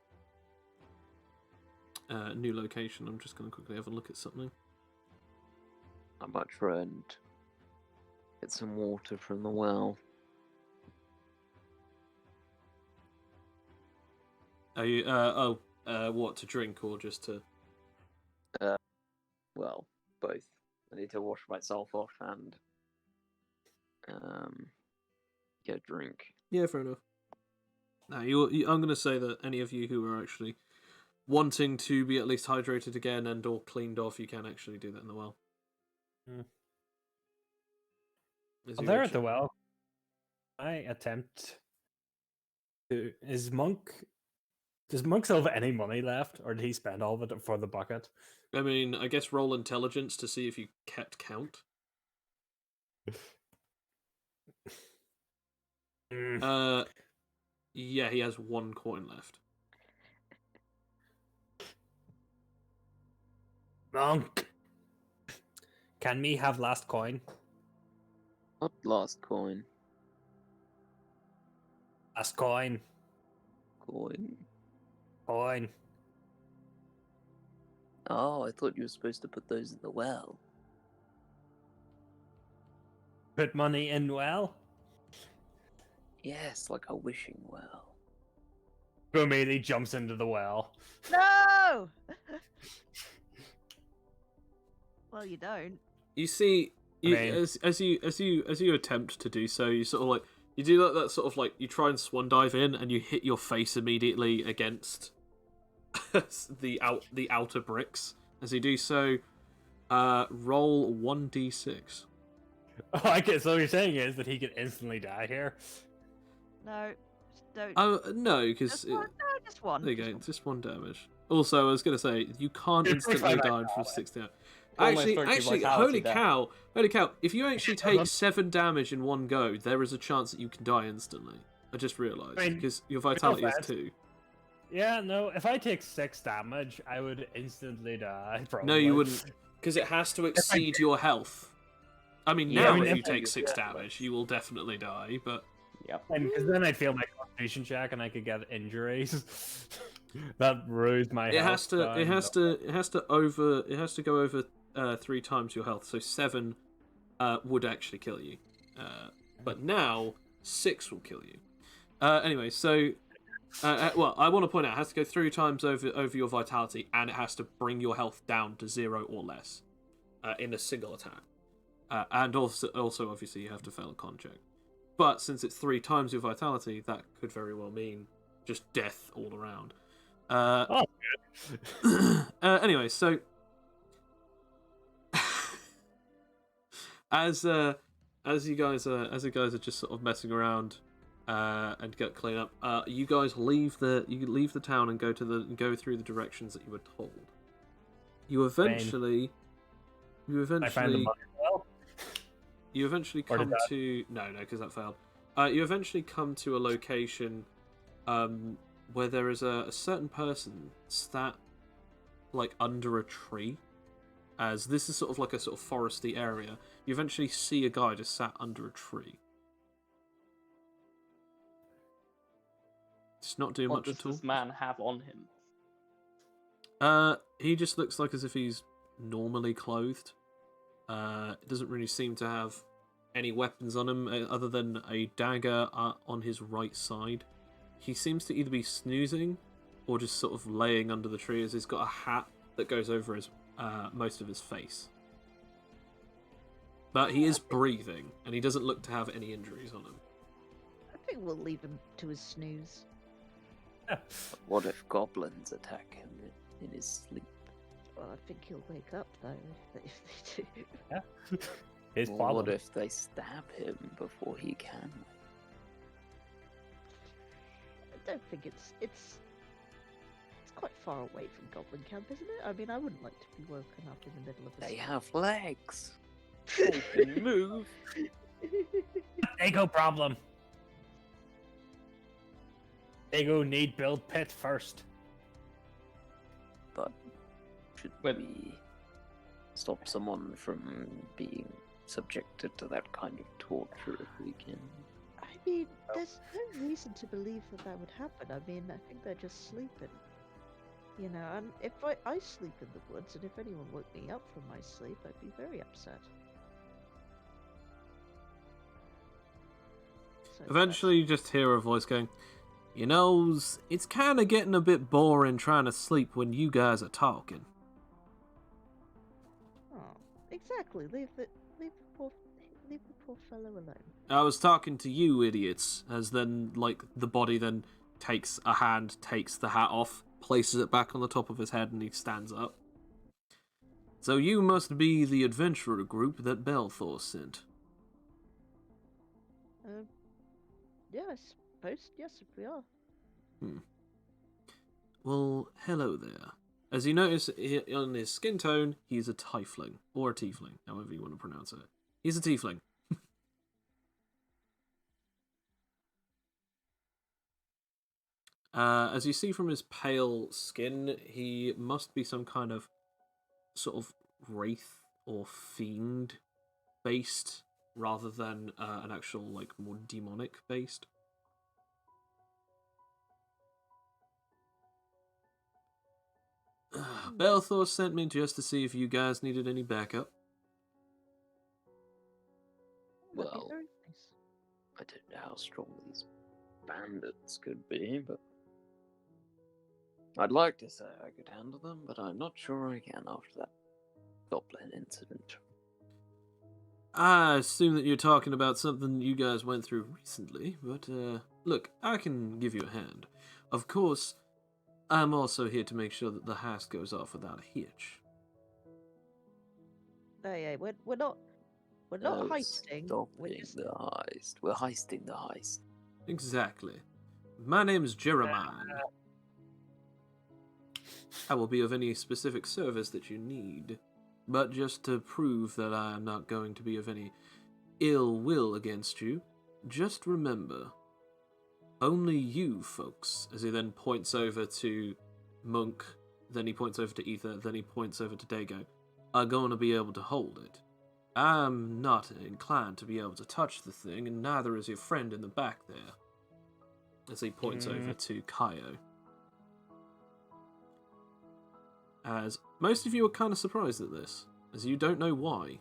new location. I'm just going to quickly have a look at something. I might try and get some water from the well. Are you? What to drink or just to? Well, both. I need to wash myself off and get a drink. Yeah, fair enough. Now, I'm going to say that any of you who are actually wanting to be at least hydrated again and or cleaned off, you can actually do that in the well. Is Well, you there at actually- the well, I attempt to. Does Monk still have any money left, or did he spend all of it for the bucket? I mean, I guess roll intelligence to see if you kept count. Yeah, he has 1 coin left. Monk, can me have last coin? What last coin? Last coin. Coin. Coin. Oh, I thought you were supposed to put those in the well. Put money in well. Yes, like a wishing well. Who immediately jumps into the well. No! Well, you don't. You see, mean- as you attempt to do so, you sort of like you do like that sort of like you try and swan dive in and you hit your face immediately against the outer bricks. As you do so, roll 1d6. Oh, I get. So what you're saying is that he could instantly die here. No, don't. Oh no, because just one. No, just one. there you just go, one. just 1 damage. Also, I was gonna say you can't You're instantly 25 die from now, 6 damage. Almost Actually, broke your holy vitality there. cow! If you actually take 7 damage in one go, there is a chance that you can die instantly. I just realised I mean, because your vitality is offense. 2. Yeah, no. If I take 6 damage, I would instantly die. Probably. No, you wouldn't, because it has to exceed your health. I mean, Yeah, now I mean, if if you I take do 6 that, damage, you will definitely die. But Yep. And because then I'd fail my constitution check and I could get injuries. That ruins my it health. has to, it has to, it has to go over 3 times your health. So 7 would actually kill you, but now 6 will kill you. Anyway, so well, I want to point out it has to go 3 times over your vitality, and it has to bring your health down to 0 or less in a single attack. And also obviously you have to fail a con check. But since it's 3 times your vitality, that could very well mean just death all around. Anyway, so as you guys are just sort of messing around and get clean up, you guys leave the town and go through the directions that you were told. You eventually I found the money well. You eventually Or did come that- to no, because that failed. You eventually come to a location where there is a certain person sat like under a tree. As this is sort of like a sort of foresty area, you eventually see a guy just sat under a tree. Just not doing What much does at all. this man have on him? He just looks like as if he's normally clothed. It doesn't really seem to have any weapons on him other than a dagger on his right side. He seems to either be snoozing or just sort of laying under the tree, as he's got a hat that goes over his most of his face. But he is breathing, and he doesn't look to have any injuries on him. I think we'll leave him to his snooze. What if goblins attack him in his sleep? Well, I think he'll wake up though if they do. His Or problem. what if they stab him before he can? I don't think it's quite far away from Goblin Camp, isn't it? I mean, I wouldn't like to be woken up in the middle of a They storm. have legs. They can move. Ego problem. Ego need build pit first. But should Wait. we stop someone from being subjected to that kind of torture if we can? I mean, there's no reason to believe that would happen. I mean, I think they're just sleeping. You know, and if I sleep in the woods, and if anyone woke me up from my sleep, I'd be very upset. So Eventually, you just hear a voice going, "You know, it's kind of getting a bit boring trying to sleep when you guys are talking." oh, exactly. Leave the poor fellow alone. I was talking to you idiots, as then, like, the body then takes a hand, takes the hat off, places it back on the top of his head, and he stands up. So you must be the adventurer group that Belthor sent. Yeah, I suppose. Yes, we are. Well, hello there. As you notice on his skin tone, he's a tiefling, or a tiefling, however you want to pronounce it. He's a tiefling. As you see from his pale skin, he must be some kind of sort of wraith or fiend based, rather than an actual, like, more demonic based. Belthor sent me just to see if you guys needed any backup. That'd be Well, very nice. I don't know how strong these bandits could be, but I'd like to say I could handle them, but I'm not sure I can after that goblin incident. I assume that you're talking about something you guys went through recently, but look, I can give you a hand. Of course, I'm also here to make sure that the heist goes off without a hitch. Hey, we're not No heisting. We're stopping just the heist. We're heisting the heist. Exactly. My name's Jeremiah. I will be of any specific service that you need, but just to prove that I am not going to be of any ill will against you, just remember, only you folks, as he then points over to Monk, then he points over to Ether, then he points over to Dago, are going to be able to hold it. I'm not inclined to be able to touch the thing, and neither is your friend in the back there. As he points over to Kaio. As most of you are kind of surprised at this, as you don't know why.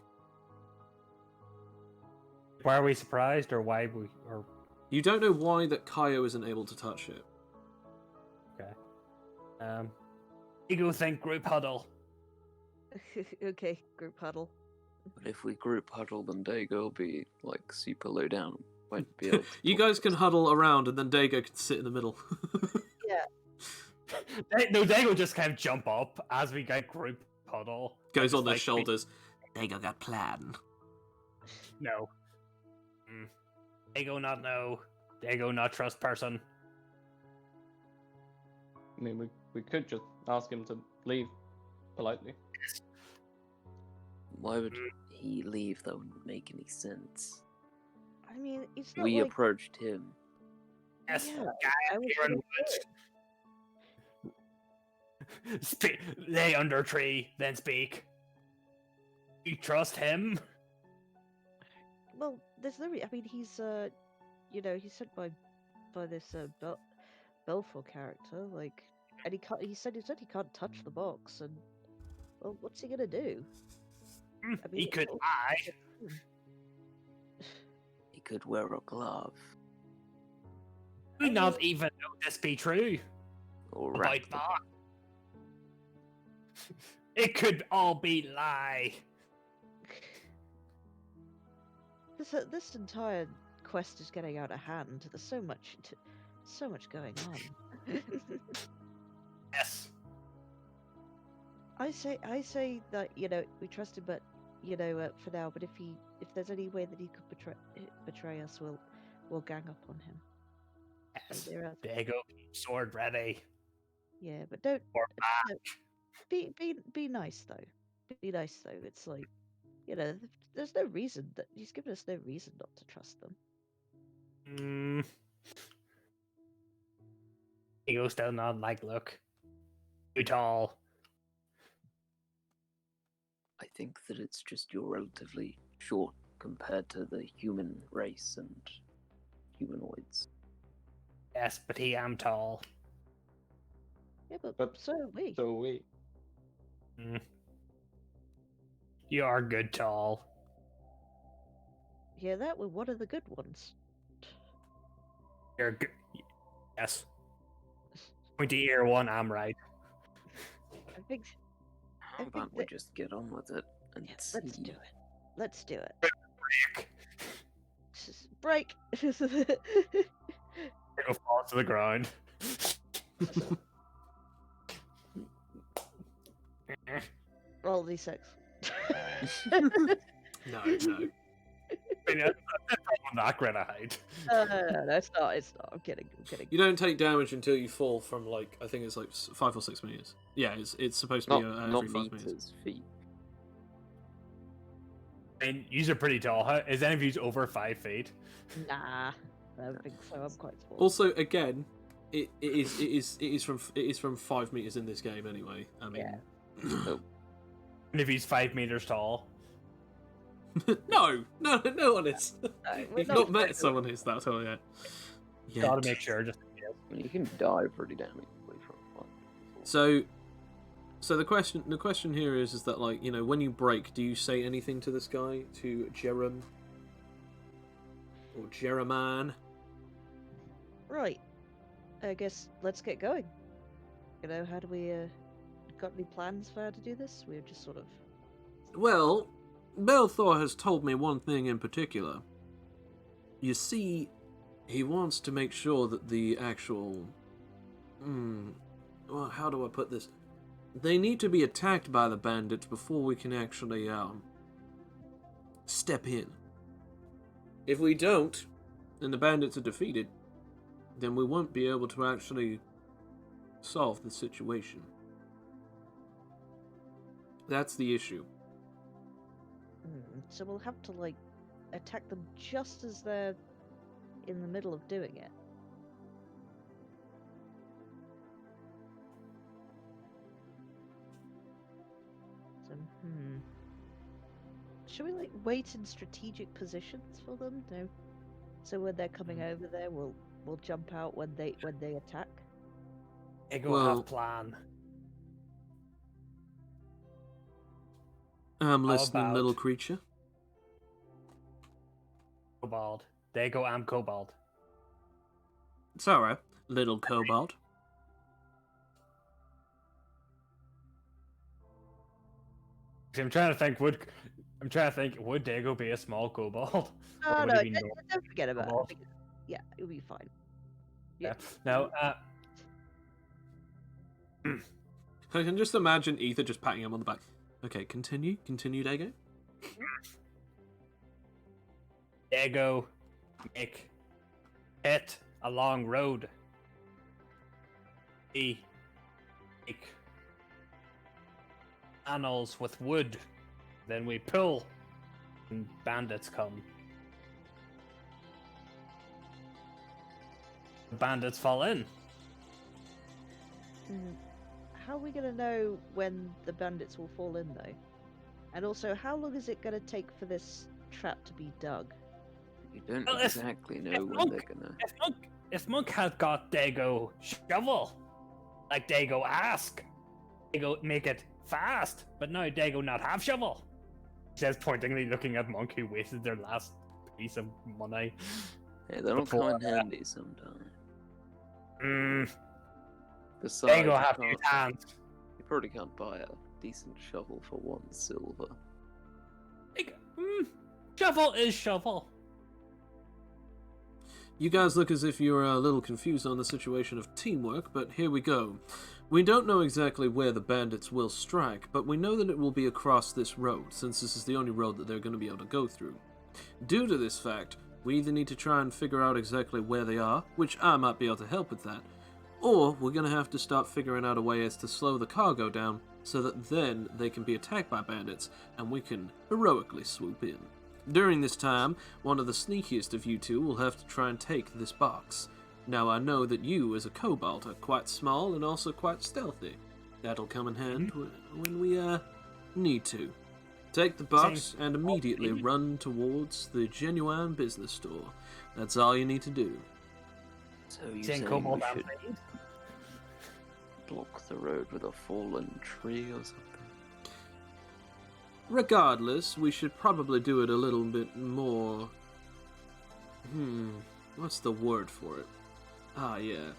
Why are we surprised, or why we or You don't know why that Kaio isn't able to touch it. okay? Ego think group huddle. okay. Group huddle. But if we group huddle, then Dago will be like super low down. Won't be able to You talk guys to can us. huddle around, and then Dago can sit in the middle. Yeah. No, they will just kind of jump up as we get group huddle. Goes Just on their like, shoulders. Dago got plan. No. Dago not know. Dago not trust person. I mean, we could just ask him to leave politely. Why would he leave? That wouldn't make any sense. I mean, it's not We like approached him. Yes, Yeah, guy I was here in woods. Lay under tree, then speak. You trust him? well, there's no. I mean, he's he's sent by this Belfour character, like, and he can't. He said he can't touch the box, and well, what's he gonna do? I mean, He it's could not- lie. He could wear a glove We not even know this be true. or About wrap them. that. It could all be lie. This entire quest is getting out of hand. There's so much going on. Yes. I say that we trust him, but for now. But if there's any way that he could betray us, we'll gang up on him. Yes. There are- There you go. Sword ready. Yeah, but don't Or no, be nice though. Be nice though. It's like there's no reason that he's given us no reason not to trust them. Ego still not like look. Too tall. I think that it's just you're relatively short compared to the human race and humanoids. Yes, but he am tall. Yeah, but But so are we. So we. Mm. You are good, tall. Hear that? We're one of the good ones. You're good. Yes. Pointy ear one, I'm right. I think. How think about we that- just get on with it and Yeah, see? let's do it. Let's do it. Break. Just break. Go fall to the ground. Roll d6. No. I mean, that's not great at height. No, it's not. It's not. I'm kidding. I'm kidding. You don't take damage until you fall from like I think it's like 5 or 6 meters. Yeah, it's supposed to be Not every 5 meters. meters, feet. I mean, yous are pretty tall. Is any of yous over 5 feet? Nah, I don't think so. I'm quite small. Also, again, it is from 5 meters in this game anyway. I mean, And if he's 5 meters tall, no one is. No, we're You've not met quite- someone who's that tall yet. gotta make sure. Just I mean, you can die pretty damn easily from one. So the question here is that like when you break, do you say anything to this guy, to Jerem or Jereman? Right. I guess let's get going. How do we? Got any plans for how to do this? We're just sort of. Well, Belthor has told me one thing in particular. You see, he wants to make sure that the actual... well, how do I put this? They need to be attacked by the bandits before we can actually, step in. If we don't, and the bandits are defeated, then we won't be able to actually solve the situation. That's the issue. So we'll have to attack them just as they're in the middle of doing it. So, should we wait in strategic positions for them? No. So when they're coming over there, we'll jump out when they attack. they go Well- have plan. I'm listening, about- little creature. Cobalt. They go am Cobalt. It's alright, little cobalt. I'm trying to think. Would Dago be a small Cobalt? No, Or would no, he be don't forget about Cobalt? it. Yeah, it'll be fine. Yeah. Now, I can just imagine Ether just patting him on the back. Okay, continue, Dago. Dago make it a long road. We make panels with wood. Then we pull, and bandits come. The bandits fall in. How are we going to know when the bandits will fall in, though? And also, how long is it going to take for this trap to be dug? You don't Well, if- exactly know if when Monk- they're gonna. If Monk had got Dago shovel, like Dago ask, Dago make it fast, but now Dago not have shovel. He says pointingly looking at Monk who wasted their last piece of money. Yeah, that'll before come in handy sometime. Besides, Dago you have can't- two hands. you probably can't buy a decent shovel for 1 silver. Like, shovel is shovel. You guys look as if you're a little confused on the situation of teamwork, but here we go. We don't know exactly where the bandits will strike, but we know that it will be across this road, since this is the only road that they're going to be able to go through. Due to this fact, we either need to try and figure out exactly where they are, which I might be able to help with that, or we're going to have to start figuring out a way as to slow the cargo down, so that then they can be attacked by bandits, and we can heroically swoop in. During this time, one of the sneakiest of you two will have to try and take this box. Now I know that you, as a kobold, are quite small and also quite stealthy. That'll come in hand when we, need to. Take the box and immediately run towards the genuine business store. That's all you need to do. So you Saying saying Cobalt we and should, Blade? block the road with a fallen tree or something? Regardless, we should probably do it a little bit more... what's the word for it? Ah, yeah.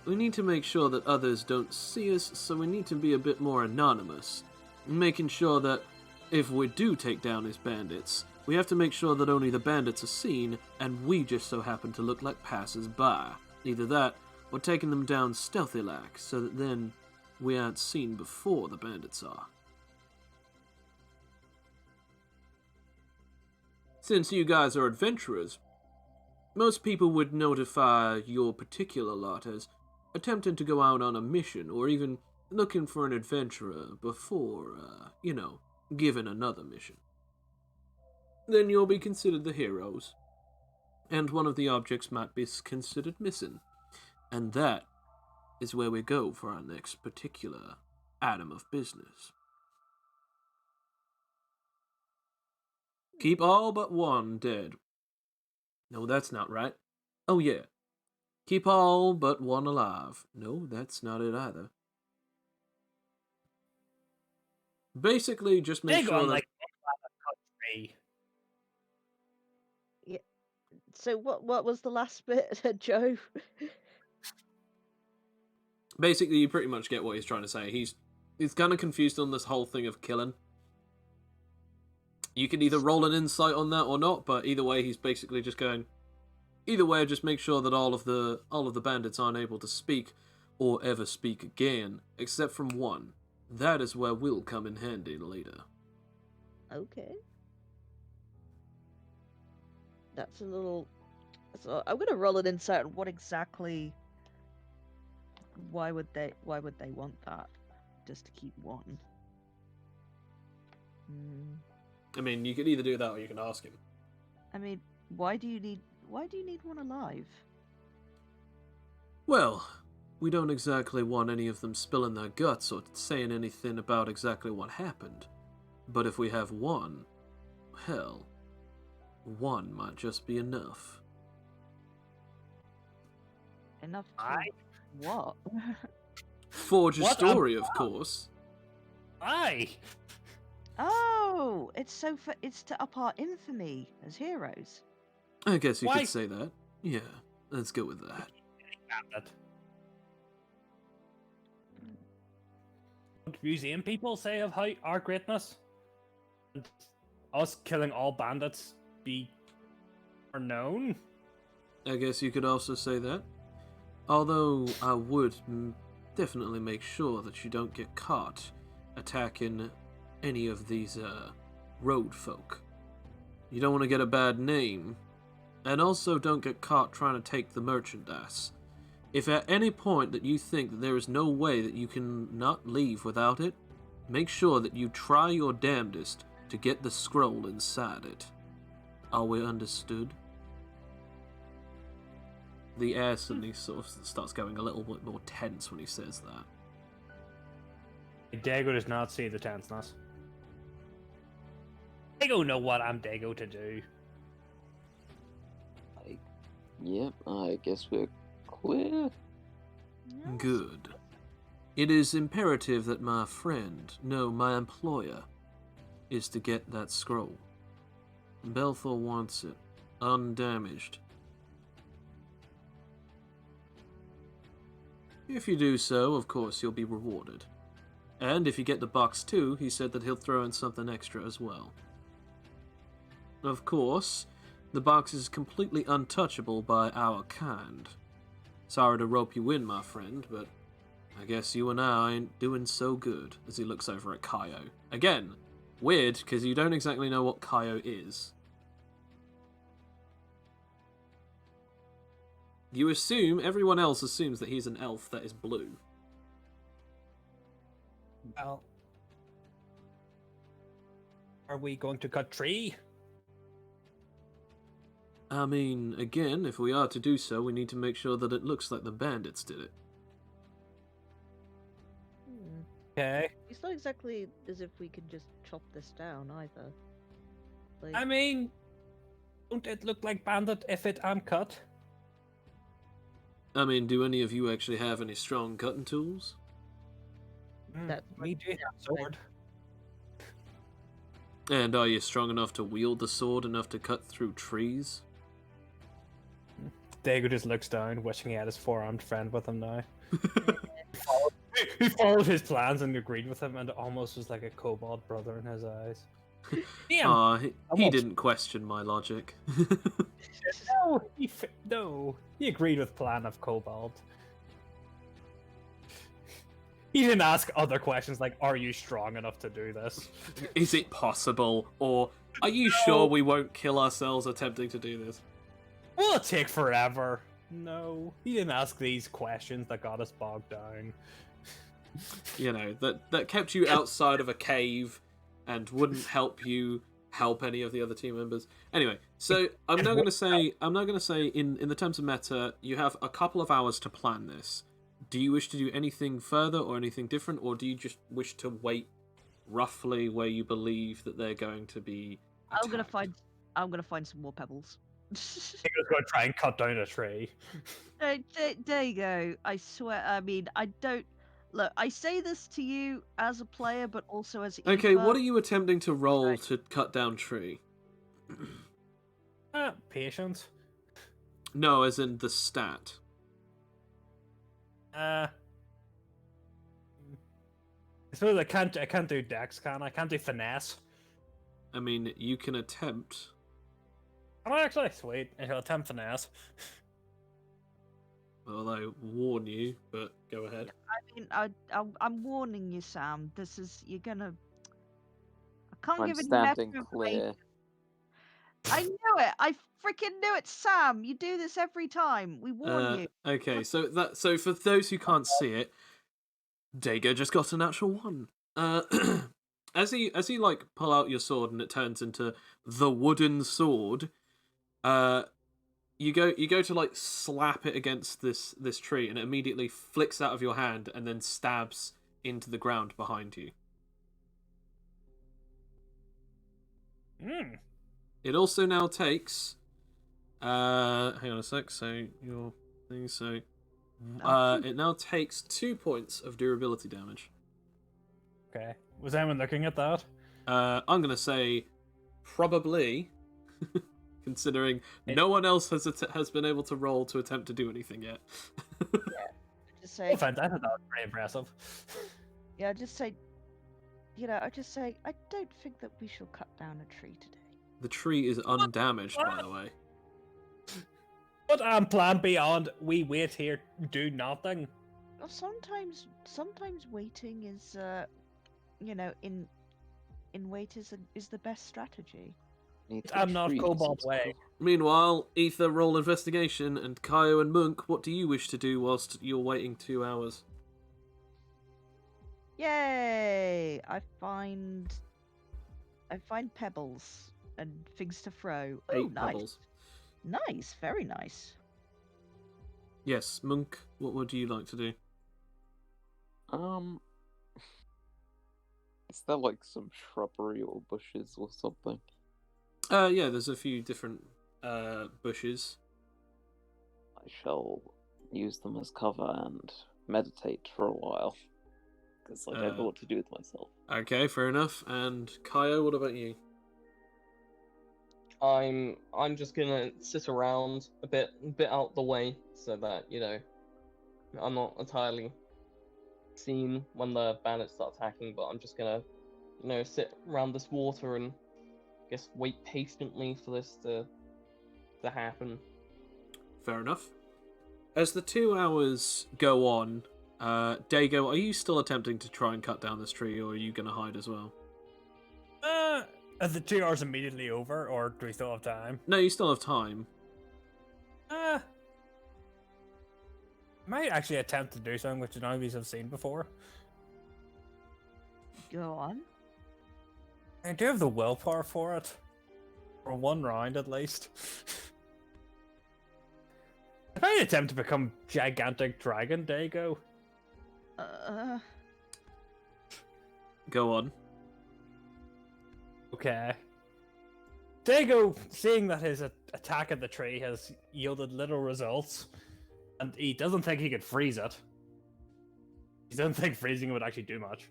We need to make sure that others don't see us, so we need to be a bit more anonymous. Making sure that if we do take down these bandits, we have to make sure that only the bandits are seen, and we just so happen to look like passers-by. Either that, or taking them down stealthy-like, so that then we aren't seen before the bandits are. Since you guys are adventurers, most people would notify your particular lot as attempting to go out on a mission, or even looking for an adventurer before, given another mission. Then you'll be considered the heroes, and one of the objects might be considered missing. And that is where we go for our next particular item of business. Keep all but one dead. No, that's not right. Oh yeah. Keep all but one alive. No, that's not it either. Basically, just make Big sure on that... like country. Yeah. So what was the last bit, Joe? Basically, you pretty much get what he's trying to say. He's kind of confused on this whole thing of killing. You can either roll an insight on that or not, but either way, he's basically just going... Either way, just make sure that all of the bandits aren't able to speak or ever speak again, except from one. That is where we'll come in handy later. Okay. That's a little... So I'm gonna roll an insight on what exactly... Why would they want that? Just to keep one? I mean, you could either do that or you can ask him. I mean, why do you need one alive? Well, we don't exactly want any of them spilling their guts or saying anything about exactly what happened. But if we have one, hell, one might just be enough. Enough to what? Forge a What story, of course. Aye. Oh, it's to up our infamy as heroes. I guess you Why- could say that. Yeah, let's go with that. What museum people say of how our greatness and us killing all bandits be known? I guess you could also say that. Although I would definitely make sure that you don't get caught attacking any of these road folk. You don't want to get a bad name, and also don't get caught trying to take the merchandise. If at any point that you think that there is no way that you can not leave without it, make sure that you try your damnedest to get the scroll inside it. Are we understood? The air suddenly sort of starts going a little bit more tense when he says that. Dago does not see the tenseness. Dago know what I'm Dago to do. Yep, I guess we're clear. Yes. Good. It is imperative that my friend, no, my employer, is to get that scroll. Belthor wants it, undamaged. If you do so, of course, you'll be rewarded. And if you get the box too, he said that he'll throw in something extra as well. Of course, the box is completely untouchable by our kind. Sorry to rope you in, my friend, but I guess you and I ain't doing so good, as he looks over at Kaio. Again, weird, because you don't exactly know what Kaio is. You assume, everyone else assumes that he's an elf that is blue. Well, are we going to cut tree? I mean, again, if we are to do so, we need to make sure that it looks like the bandits did it. Okay. It's not exactly as if we can just chop this down either. Like, I mean, don't it look like bandit if it am cut? I mean, do any of you actually have any strong cutting tools? That's what- Me do have a sword. And are you strong enough to wield the sword enough to cut through trees? Dago just looks down, wishing he had his four-armed friend with him now. He followed his plans and agreed with him, and almost was like a kobold brother in his eyes. Damn! Ah, he Almost. didn't question my logic. No, he agreed with plan of kobold. He didn't ask other questions like, "Are you strong enough to do this?" Is it possible? Or are you sure we won't kill ourselves attempting to do this? Will it take forever? No, he didn't ask these questions that got us bogged down. You know, that kept you outside of a cave and wouldn't help you help any of the other team members. Anyway, so I'm now going to say in the terms of meta, you have a couple of hours to plan this. Do you wish to do anything further or anything different, or do you just wish to wait roughly where you believe that they're going to be attacked? I'm gonna find some more pebbles. He was going to try and cut down a tree. There you go. I swear. I mean, I don't look. I say this to you as a player, but also as Okay, Eva. what are you attempting to roll to cut down tree? Patience. No, as in the stat. I suppose I can't do dex, can I? Can't do finesse. I mean, you can attempt. Can I actually? Sweet. I'll attempt finesse. Well, I warn you, but go ahead. I mean, I'm warning you, Sam. This is you're gonna. I can't I'm give any standing meta clear. information. I knew it. I freaking knew it, Sam. You do this every time. We warn you. Okay, so for those who can't see it, Dago just got a natural one. As he like pull out your sword and it turns into the wooden sword, you go to like slap it against this tree and it immediately flicks out of your hand and then stabs into the ground behind you. It also now takes hang on a sec, so your thing, so it now takes 2 points of durability damage. Okay. Was anyone looking at that? I'm gonna say probably, considering no one else has been able to roll to attempt to do anything yet. Just say, Fantastic. That was pretty impressive. yeah, just say, I just say, I don't think that we shall cut down a tree today. The tree is undamaged, by the way. But plan beyond we wait here, do nothing. Well, sometimes waiting is, in wait is the best strategy. Need the I'm not trees Cobalt as Way. well. Meanwhile, Ether, roll investigation, and Kaio and Monk, what do you wish to do whilst you're waiting 2 hours? Yay! I find pebbles and things to throw. Oh, 8 nice. pebbles. Nice, very nice. Yes, Monk, what would you like to do? Is there like some shrubbery or bushes or something? Yeah, there's a few different bushes. I shall use them as cover and meditate for a while. Because I don't know what to do with myself. Okay, fair enough. And Kaio, what about you? I'm just gonna sit around a bit out the way so that I'm not entirely seen when the bandits start attacking. But I'm just gonna sit around this water and wait patiently for this to happen. Fair enough. As the 2 hours go on, Dago, are you still attempting to try and cut down this tree, or are you going to hide as well? Are the 2 hours immediately over, or do we still have time? No, you still have time. I might actually attempt to do something which none of you have seen before. Go on. I do have the willpower for it. For 1 round at least. I might attempt to become gigantic dragon, Dago. Go on. Okay. Dago, seeing that his attack at the tree has yielded little results, and he doesn't think he could freeze it. He doesn't think freezing it would actually do much.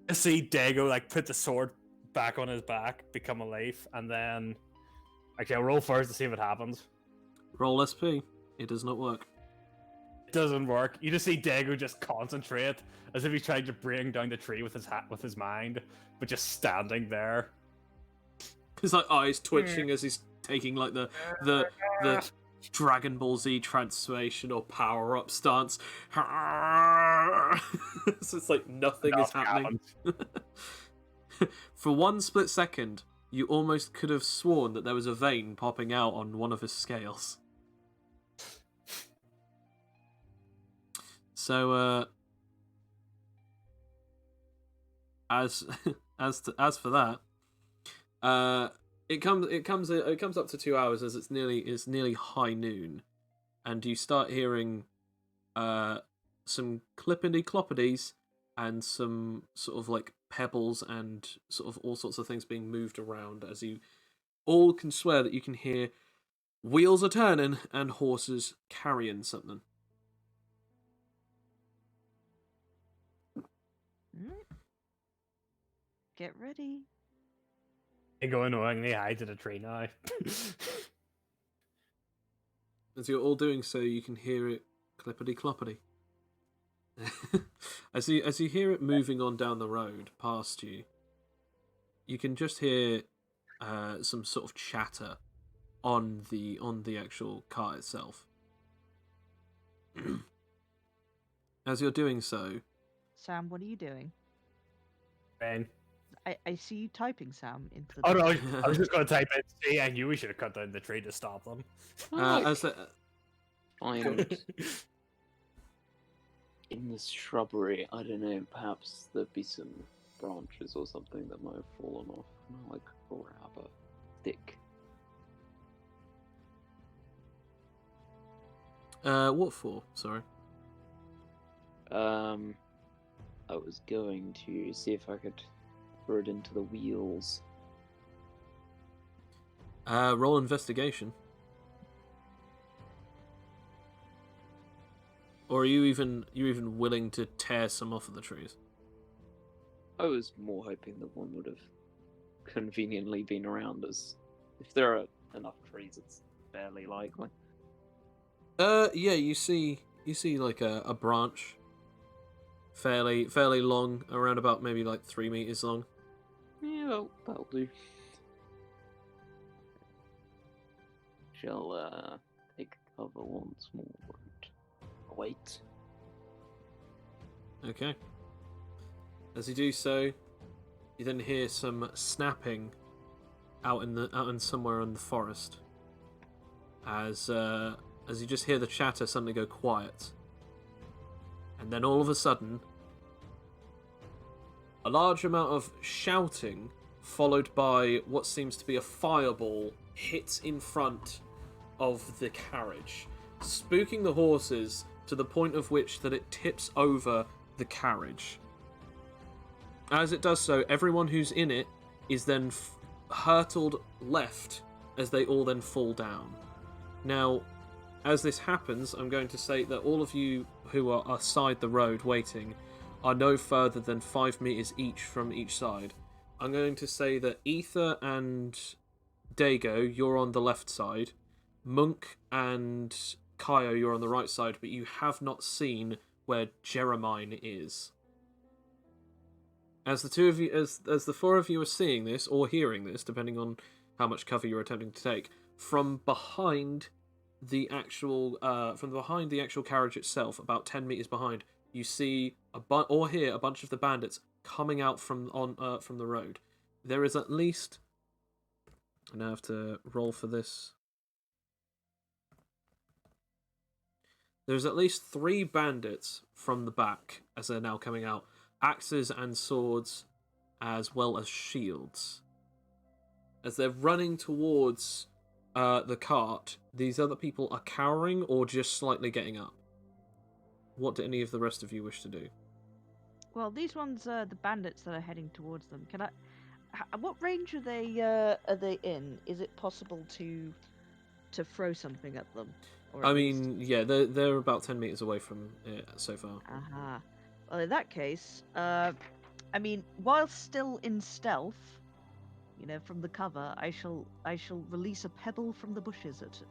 You see Dago like put the sword back on his back, become a leaf, and then actually I'll roll first to see what happens. Roll SP. It does not work. It doesn't work. You just see Dago just concentrate as if he's trying to bring down the tree with his mind, but just standing there. His like eyes twitching as he's taking like the Dragon Ball Z transformation or power up stance. So it's like nothing is happening. For one split second, you almost could have sworn that there was a vein popping out on one of his scales. So, as for that, it comes up to 2 hours as it's nearly high noon, and you start hearing some clippity cloppities and some sort of like pebbles and sort of all sorts of things being moved around as you all can swear that you can hear wheels are turning and horses carrying something. Get ready. They go annoyingly hides in a tree now. As you're all doing so, you can hear it clippity cloppity. as you hear it moving on down the road past you, you can just hear some sort of chatter on the actual car itself. As you're doing so, Sam, what are you doing? Ben. I see you typing, Sam, into the... Oh no, I was just going to type in C. I knew we should have cut down the tree to stop them. Find in the shrubbery, I don't know, perhaps there'd be some branches or something that might have fallen off. Like grab a stick. What for? Sorry. I was going to see if I could throw it into the wheels. Roll investigation. Or are you even willing to tear some off of the trees? I was more hoping that one would have conveniently been around us. If there are enough trees, it's fairly likely. Yeah, you see like a branch, fairly long, around about maybe like 3 meters long. Yeah, that'll do. Shall take cover once more and wait. Okay. As you do so, you then hear some snapping out in somewhere in the forest. As you just hear the chatter suddenly go quiet, and then all of a sudden, a large amount of shouting, followed by what seems to be a fireball, hits in front of the carriage, spooking the horses to the point of which that it tips over the carriage. As it does so, everyone who's in it is then hurtled left as they all then fall down. Now, as this happens, I'm going to say that all of you who are aside the road waiting are no further than 5 meters each from each side. I'm going to say that Ether and Dago, you're on the left side. Monk and Kaio, you're on the right side, but you have not seen where Jeremine is. As the two of you, as the four of you are seeing this or hearing this, depending on how much cover you're attempting to take, from behind the actual carriage itself, about 10 meters behind, you see or hear a bunch of the bandits coming out from the road. There is at least, I now have to roll for this. There's at least 3 bandits from the back as they're now coming out. Axes and swords, as well as shields. As they're running towards the cart, these other people are cowering or just slightly getting up. What do any of the rest of you wish to do? Well, these ones are the bandits that are heading towards them. Can I? What range are they in? Is it possible to throw something at them? Or I mean, yeah, they're about 10 meters away from it so far. Well, in that case, I mean, while still in stealth, from the cover, I shall release a pebble from the bushes at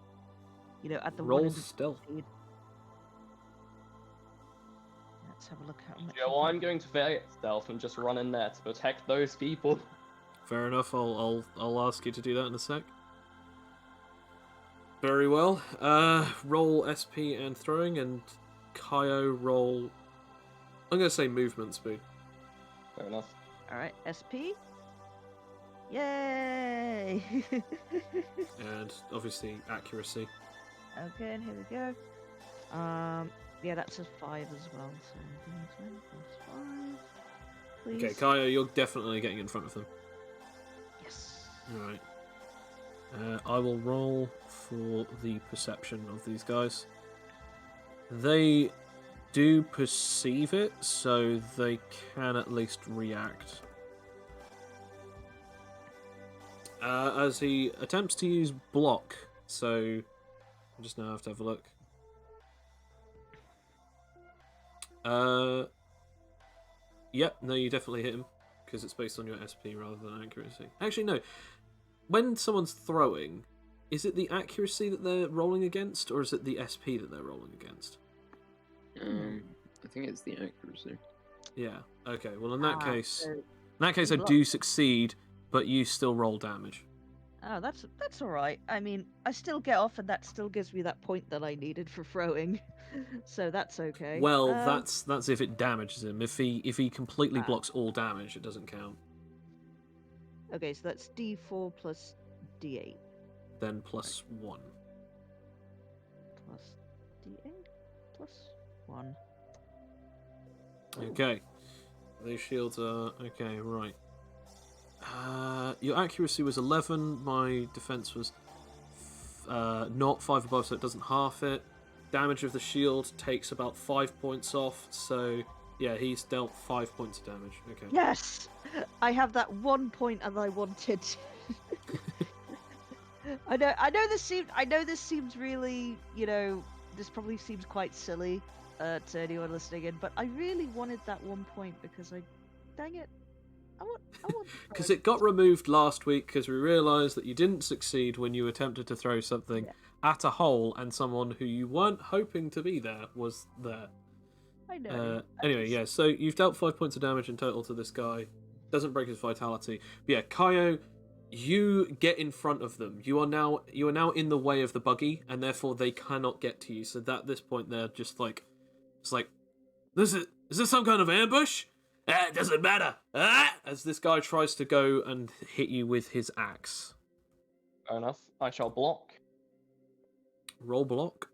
the Roll one stealth. speed. Let's have a look how much. Joe, I'm going to forget stealth and just run in there to protect those people. Fair enough. I'll ask you to do that in a sec. Very well. Roll SP and throwing, and Kaio roll. I'm gonna say movement speed. Fair enough. All right, SP. Yay! And obviously accuracy. Okay, and here we go. Yeah, that's a 5 as well. So 10 plus 5. Please. Okay, Kaio, you're definitely getting in front of them. Yes. Alright. I will roll for the perception of these guys. They do perceive it, so they can at least react. As he attempts to use block, so I just now have to have a look. Yep, no, you definitely hit him, because it's based on your SP rather than accuracy. Actually, no. When someone's throwing, is it the accuracy that they're rolling against, or is it the SP that they're rolling against? I think it's the accuracy. Yeah. Okay. Well, in that case, So, I do succeed, but you still roll damage. oh, that's all right. I mean, I still get off, and that still gives me that point that I needed for throwing, so that's okay. Well, that's if it damages him. If he completely blocks all damage, it doesn't count. Okay, so that's D4 plus D8 Then plus 1. plus D8 plus 1. Okay. These shields are okay. Right. Your accuracy was 11. My defense was not 5 above, so it doesn't half it. Damage of the shield takes about 5 points off. So yeah, he's dealt 5 points of damage. Okay. Yes, I have that 1 point as I wanted. I know this seems really, this probably seems quite silly to anyone listening in, but I really wanted that 1 point because dang it, I want. Because it got removed last week because we realised that you didn't succeed when you attempted to throw something at a hole and someone who you weren't hoping to be there was there. I know. Anyway, yeah, so you've dealt 5 points of damage in total to this guy. Doesn't break his vitality. But yeah, Kaio, you get in front of them. You are now in the way of the buggy, and therefore they cannot get to you. So at this point they're just like, is this some kind of ambush? It doesn't matter. As this guy tries to go and hit you with his axe. Fair enough. I shall block. Roll block.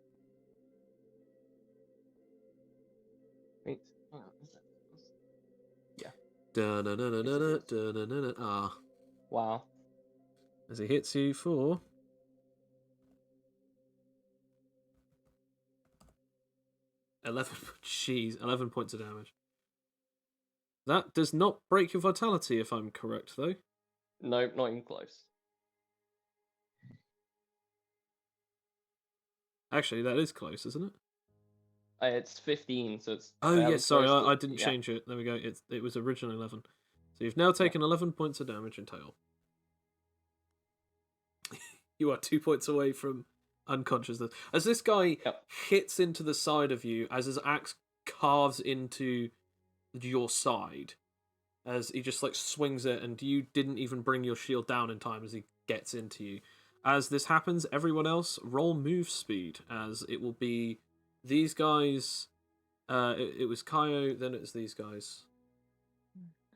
Wait. Hang on, is it? Da-na-na-na-na-na-na-na-na. Ah. Wow. As he hits you for 11 points of damage. That does not break your vitality, if I'm correct, though. Nope, not even close. Actually, that is close, isn't it? It's 15, so it's. Oh, yes, sorry, close to- I didn't change it. There we go. It was originally 11. So you've now taken 11 points of damage in total. You are 2 points away from unconsciousness. As this guy hits into the side of you, as his axe carves into your side, as he just swings it, and you didn't even bring your shield down in time as he gets into you. As this happens, everyone else roll move speed, as it will be these guys. It was Kaio, then it's these guys.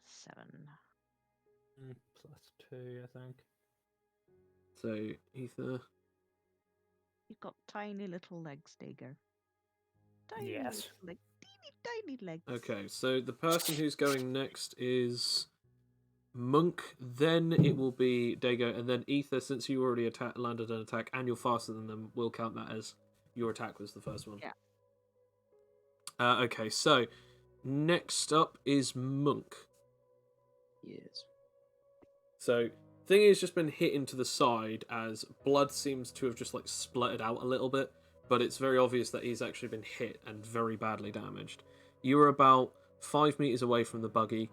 7. Plus 2, I think. So Ether. You've got tiny little legs, Dago. Tiny Yes. little legs. Tiny legs. Okay, so the person who's going next is Monk, then it will be Dago, and then Ether, since you already landed an attack and you're faster than them, we'll count that as your attack was the first one. Yeah. Okay, so next up is Monk. Yes. So thing is just been hit into the side as blood seems to have just spluttered out a little bit, but it's very obvious that he's actually been hit and very badly damaged. You were about 5 meters away from the buggy.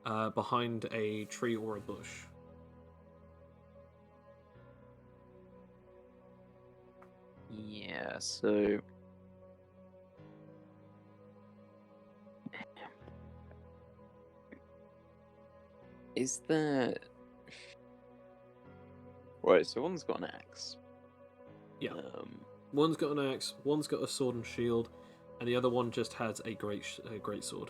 behind a tree or a bush. Yeah, so is there right? So one's got an axe. Yeah. One's got an axe, one's got a sword and shield, and the other one just has a great sword.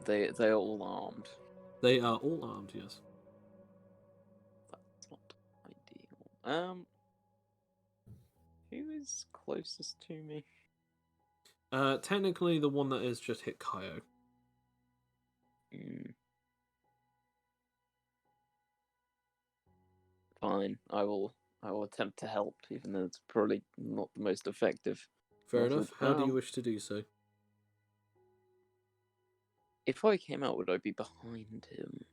They're all armed. They are all armed, yes. That's not ideal. Who is closest to me? Technically, the one that is just hit Kaio. Fine. I will attempt to help, even though it's probably not the most effective. Fair method. enough. How do you wish to do so? If I came out, would I be behind him?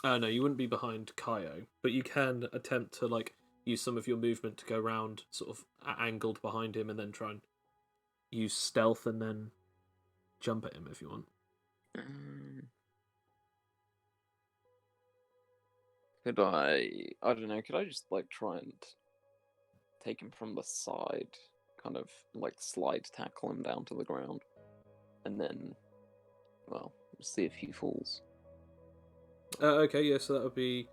No, you wouldn't be behind Kaio, but you can attempt to use some of your movement to go round, sort of angled behind him, and then try and use stealth and then jump at him if you want. Could I don't know, could I just try and take him from the side, kind of slide tackle him down to the ground, and then, well, see if he falls. Okay, yeah, so that would be.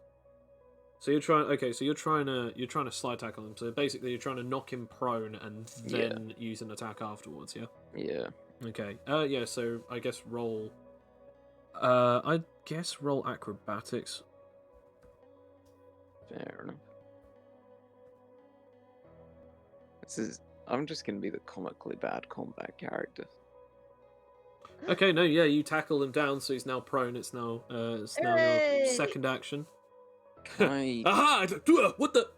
So you're trying. Okay, so you're trying to slide tackle him. So basically, you're trying to knock him prone and then use an attack afterwards. Yeah. Yeah. Okay. Yeah. So I guess roll. I guess roll acrobatics. Fair enough. I'm just gonna be the comically bad combat character. Okay, no, yeah, you tackle him down, so he's now prone. It's now your second action. Can I... Aha! What the?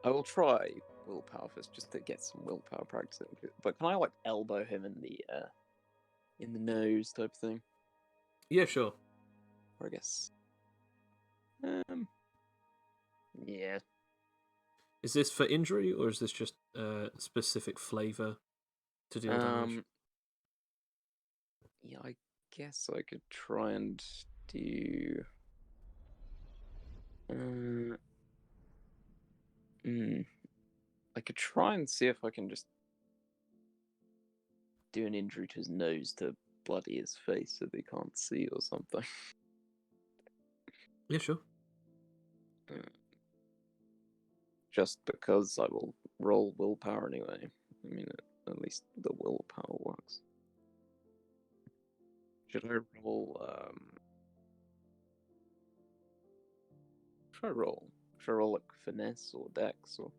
I will try willpower first, just to get some willpower practice. But can I elbow him in the nose type thing? Yeah, sure. Or I guess. Yeah. Is this for injury, or is this just specific flavor to deal damage? Yeah, I guess I could try and do. I could try and see if I can just do an injury to his nose to bloody his face so they can't see or something. Yeah, sure. Just because I will roll willpower anyway. I mean, at least the willpower works. Should I roll? Should I roll? Should I roll finesse or dex or?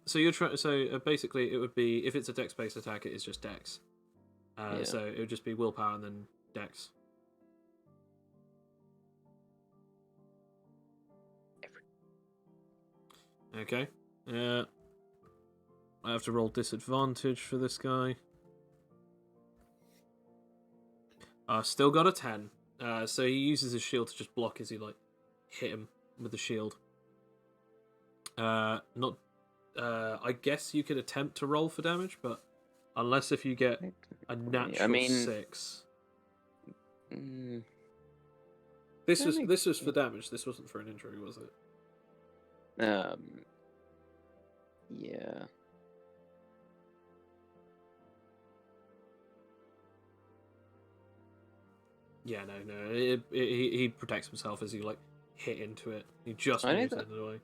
So you're trying. So basically, it would be, if it's a dex-based attack, it is just dex. Yeah. So it would just be willpower and then dex. Okay. I have to roll disadvantage for this guy. Still got a 10. So he uses his shield to just block as he hit him with the shield. Not. I guess you could attempt to roll for damage, but unless if you get a natural 6. This was for damage. This wasn't for an injury, was it? Yeah. Yeah, no. He protects himself as he hit into it. He just moves it away.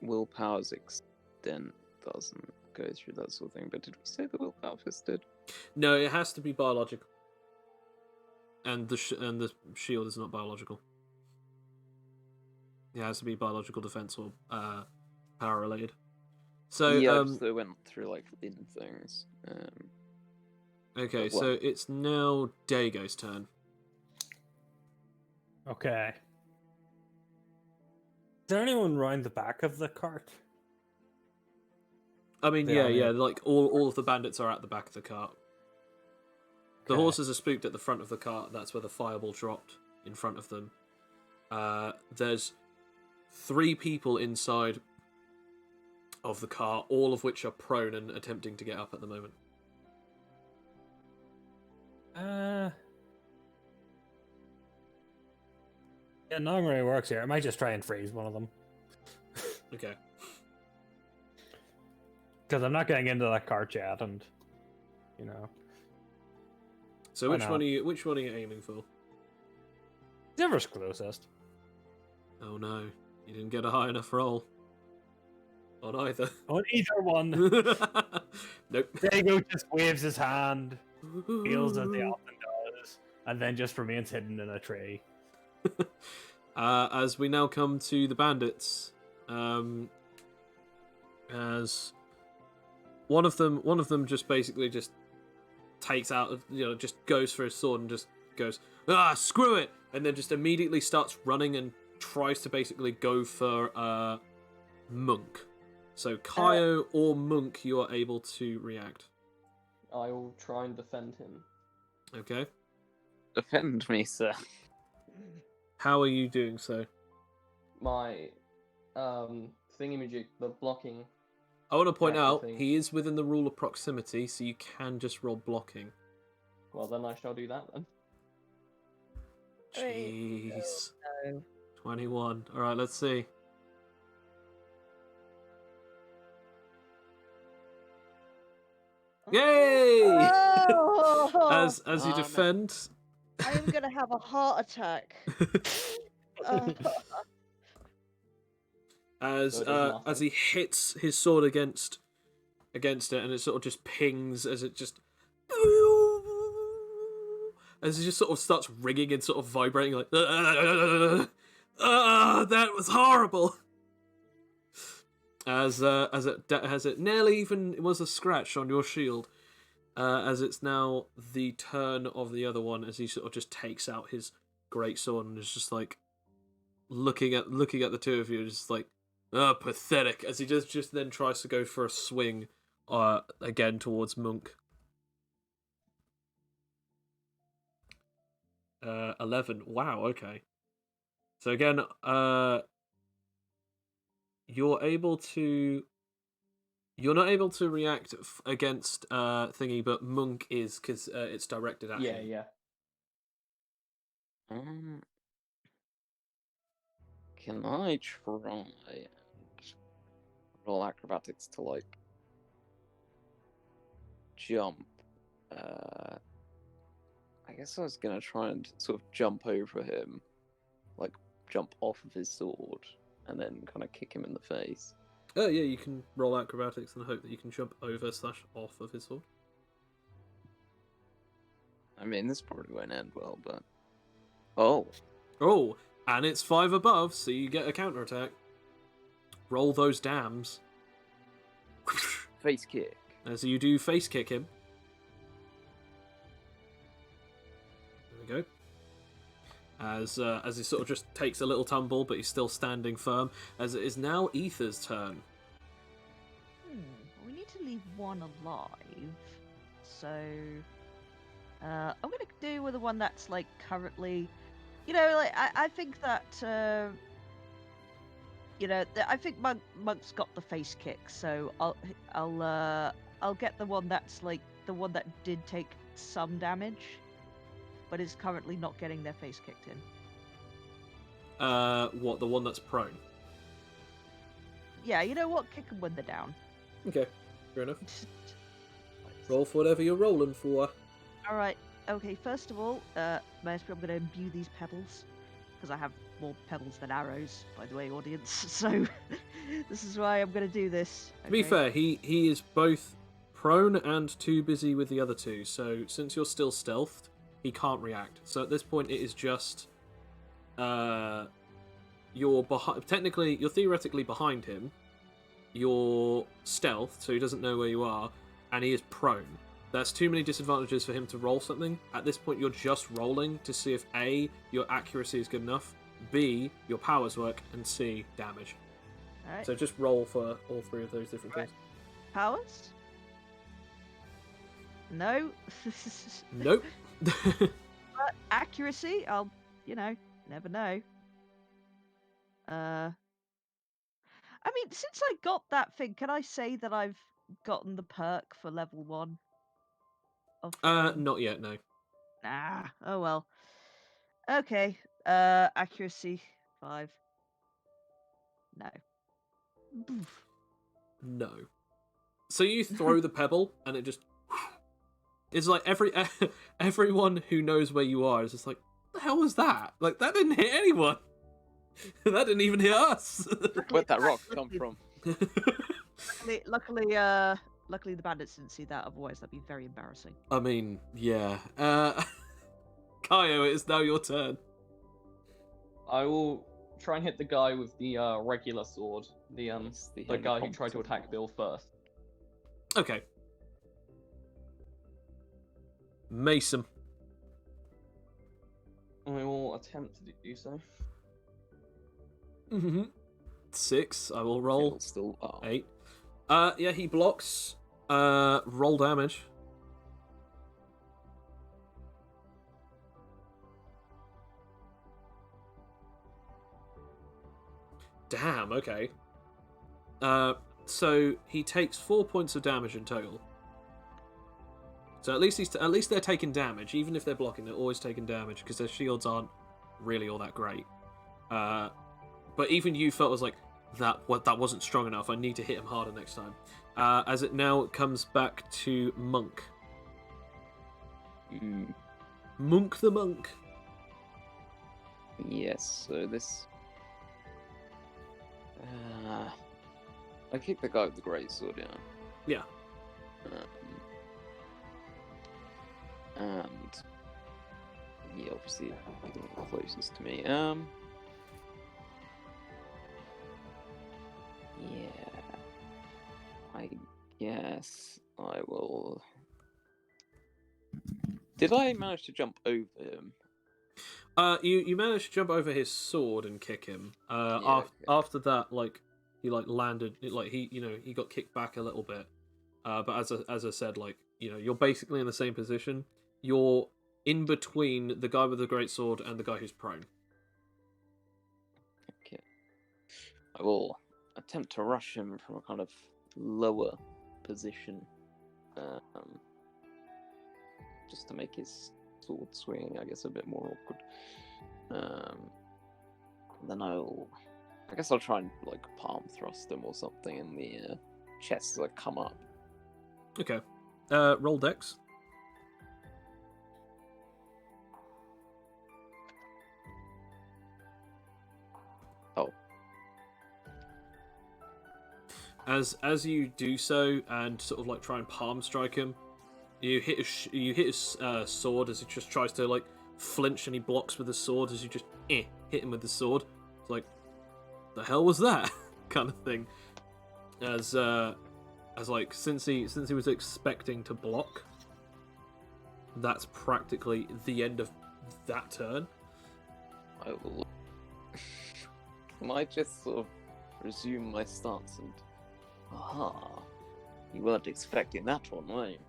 Willpower's extent doesn't go through that sort of thing, but did we say the willpower fist did? No, it has to be biological. And the shield is not biological. It has to be biological defense or power related. So yeah, so it went through thin things. Okay, so it's now Dago's turn. Okay. Is there anyone round the back of the cart? I mean, yeah. All of the bandits are at the back of the cart. The horses are spooked at the front of the cart. That's where the fireball dropped in front of them. There's 3 people inside of the car, all of which are prone and attempting to get up at the moment. Yeah, nothing really works here. I might just try and freeze one of them. Okay. Because I'm not getting into that cart yet, and you know. So Why which not? one are you aiming for? Whoever's closest. Oh no, you didn't get a high enough roll. On either. On either one. Nope. Dago just waves his hand, feels as he often does, and then just remains hidden in a tree. As we now come to the bandits, as one of them just basically just takes out, just goes for his sword and just goes, screw it, and then just immediately starts running and tries to basically go for Monk. So Kaio or Monk, you are able to react. I will try and defend him. Okay. Defend me, sir. How are you doing so? My thingamajig, the blocking. I want to point Reactor out, thing. he is within the rule of proximity, so you can just roll blocking. Well, then I shall do that then. Jeez. No. 21. Alright, let's see. Yay! Oh! As you no. defend, I am gonna have a heart attack. as So it does as nothing. he hits his sword against it, and it sort of just pings as it just as it just sort of starts ringing and sort of vibrating like that was horrible. As it nearly even was a scratch on your shield. As it's now the turn of the other one, as he sort of just takes out his great sword and is just like looking at the two of you, just like, pathetic. As he just then tries to go for a swing, again towards Monk. 11. Wow. Okay. So again, You're not able to react against thingy, but Monk is, because it's directed at him. Yeah. Can I try and roll acrobatics to like jump? I guess I was gonna try and sort of jump over him, like jump off of his sword, and then kind of kick him in the face. Oh yeah, you can roll acrobatics and hope that you can jump over / off of his sword. I mean, this probably won't end well, but oh, And it's 5 above, so you get a counterattack. Roll those dams. face kick. As you do face kick him. There we go. As he sort of just takes a little tumble, but he's still standing firm. As it is now Ether's turn. We need to leave one alive. So I'm gonna do with the one that's like currently, I think that I think Monk's got the face kick, so I'll get the one that's like the one that did take some damage, but is currently not getting their face kicked in. What, the one that's prone? Yeah, you know what? Kick them when they're down. Okay, fair enough. Roll for whatever you're rolling for. All right. Okay. First of all, Maestro, I'm going to imbue these pebbles because I have more pebbles than arrows. By the way, audience. So this is why I'm going to do this. To be fair, he is both prone and too busy with the other two. So since you're still stealthed, he can't react. So at this point, it is just you're behind. Technically, you're theoretically behind him. You're stealthed, so he doesn't know where you are, and he is prone. That's too many disadvantages for him to roll something. At this point, you're just rolling to see if A, your accuracy is good enough, B, your powers work, and C, damage. All right. So just roll for all 3 of those different things. Powers? No. Nope. But accuracy, never know. I mean, since I got that thing, can I say that I've gotten the perk for level 1 of Not yet, no. Nah. Oh well. Okay. Accuracy 5. No. Boof. No. So you throw the pebble, and it just... It's like everyone who knows where you are is just like, what the hell was that? Like, that didn't hit anyone. That didn't even hit us. Where'd that rock come from? Luckily, luckily the bandits didn't see that. Otherwise, that'd be very embarrassing. I mean, yeah. Kaio, it is now your turn. I will try and hit the guy with the regular sword. The It's the guy who tried to incompetent attack one. Bill first. Okay. Mason. I will attempt to do so. 6. I will roll. It'll still. Oh. 8. Yeah, he blocks. Roll damage. Damn, okay. So he takes 4 points of damage in total. So at least they're taking damage, even if they're blocking. They're always taking damage because their shields aren't really all that great. But even you felt was like that wasn't strong enough. I need to hit him harder next time. As it now comes back to Monk. Monk the monk. Yes. So this. I kicked the guy with the great sword, Yeah. And he obviously being the closest to me. Yeah. I guess I will. Did I manage to jump over him? You managed to jump over his sword and kick him. okay. After that, like he like landed, like he got kicked back a little bit. But as I said, like you're basically in the same position. You're in between the guy with the great sword and the guy who's prone. Okay. I will attempt to rush him from a kind of lower position, just to make his sword swinging, I guess, a bit more awkward. Then I guess I'll try and like palm thrust him or something in the chest as I come up. Okay. Roll dex. Oh. As you do so and sort of like try and palm strike him, you hit his sword as he just tries to like flinch, and he blocks with his sword as you just hit him with the sword. It's like, the hell was that? Kind of thing. As like since he was expecting to block, that's practically the end of that turn. I will. Can I just sort of resume my stance and. Aha! You weren't expecting that one, were you?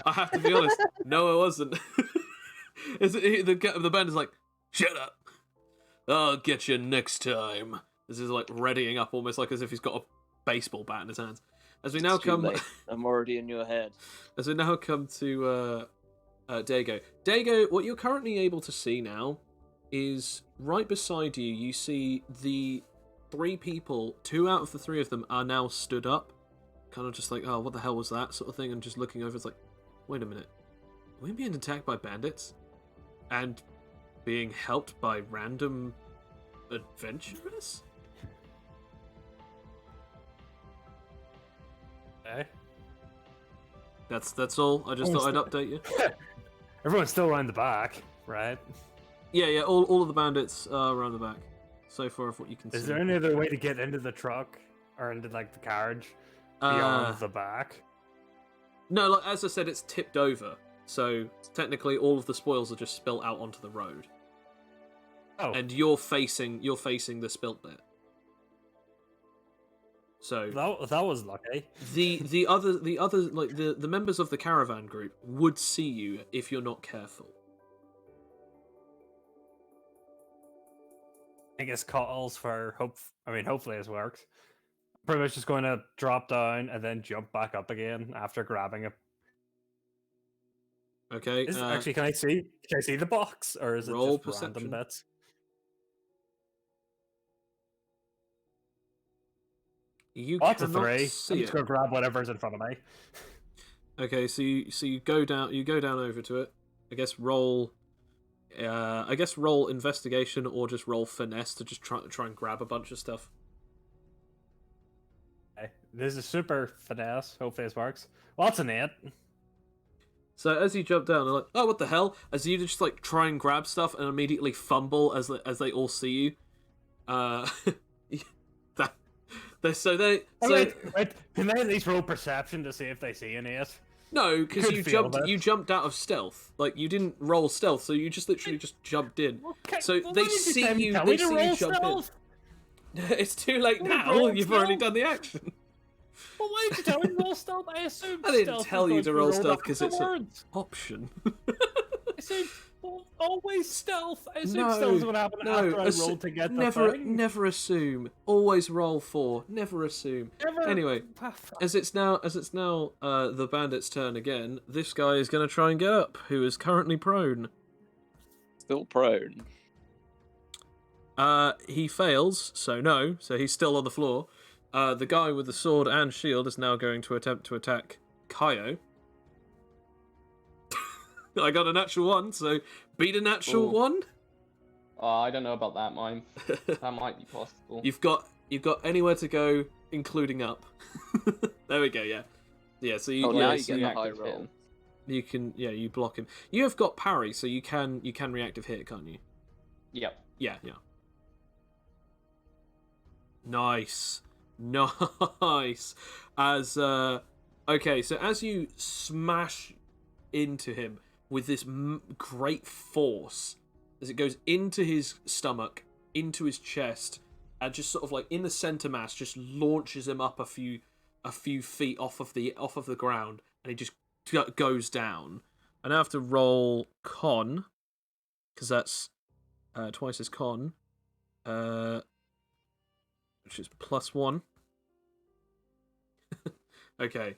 I have to be honest. No, I wasn't. The band is like, shut up. I'll get you next time. This is like readying up, almost like as if he's got a baseball bat in his hands. As we now It's too come, late. I'm already in your head. as we now come to Dago. Dago, what you're currently able to see now is right beside you. You see the 3 people. 2 out of the 3 of them are now stood up, kind of just like, oh, what the hell was that, sort of thing, and just looking over. It's like, wait a minute, are we being attacked by bandits and being helped by random adventurers? Okay. That's all. I just thought I'd update you. Everyone's still around the back, right? Yeah. All of the bandits are around the back, so far of what you can see. Is there any other way to get into the truck or into like the carriage beyond the back? No, like as I said, it's tipped over, so technically all of the spoils are just spilt out onto the road. Oh, And you're facing the spilt bit. So that was lucky. the other like the members of the caravan group would see you if you're not careful. I guess calls for hope. I mean, hopefully this works. pretty much just going to drop down and then jump back up again after grabbing it. Okay. Actually, can I see? Can I see the box, or is it roll just random perception. bits? You Oh, that's a cannot 3. see I'm just it. gonna grab whatever's in front of me. Okay, so you go down over to it. I guess roll investigation or just roll finesse to just try and grab a bunch of stuff. Okay. This is super finesse. Hopefully this works. Well, that's an 8. So as you jump down, they're like, "Oh, what the hell?" As you just like try and grab stuff and immediately fumble as they all see you. Wait, can they at least roll perception to see if they see an 8? No, because Could you feel jumped. that. You jumped out of stealth. Like you didn't roll stealth, so you just literally just jumped in. Okay, So well, they why did see tell me you. to They roll see you jump stealth? in. It's too late We now. rolled You've already stealth. done the action. Well, why did you tell me to roll stealth? I assumed I didn't stealth tell was you going to be roll rolled stealth because it's an afterwards. option. I said, well, always stealth. I assumed No, stealth was going to happen after I rolled to get the thing. never assume. Always roll 4. Never assume. Never- Anyway, as it's now the bandit's turn again. This guy is going to try and get up, who is currently prone. Still prone. He fails, so no. So he's still on the floor. The guy with the sword and shield is now going to attempt to attack Kaio. I got a natural 1, so beat a natural Ooh. 1. I don't know about that, mine. That might be possible. You've got anywhere to go, including up. There we go. Yeah. So you, Oh, yeah, now you so get you, the high reactive hit. roll. you can you block him. You have got parry, so you can reactive hit, can't you? Yep. Yeah. Nice. As okay, so as you smash into him with this great force, as it goes into his stomach, into his chest, and just sort of like in the center mass, just launches him up a few feet off of the ground, and he just goes down. And I have to roll con, because that's twice as con, which is +1. Okay.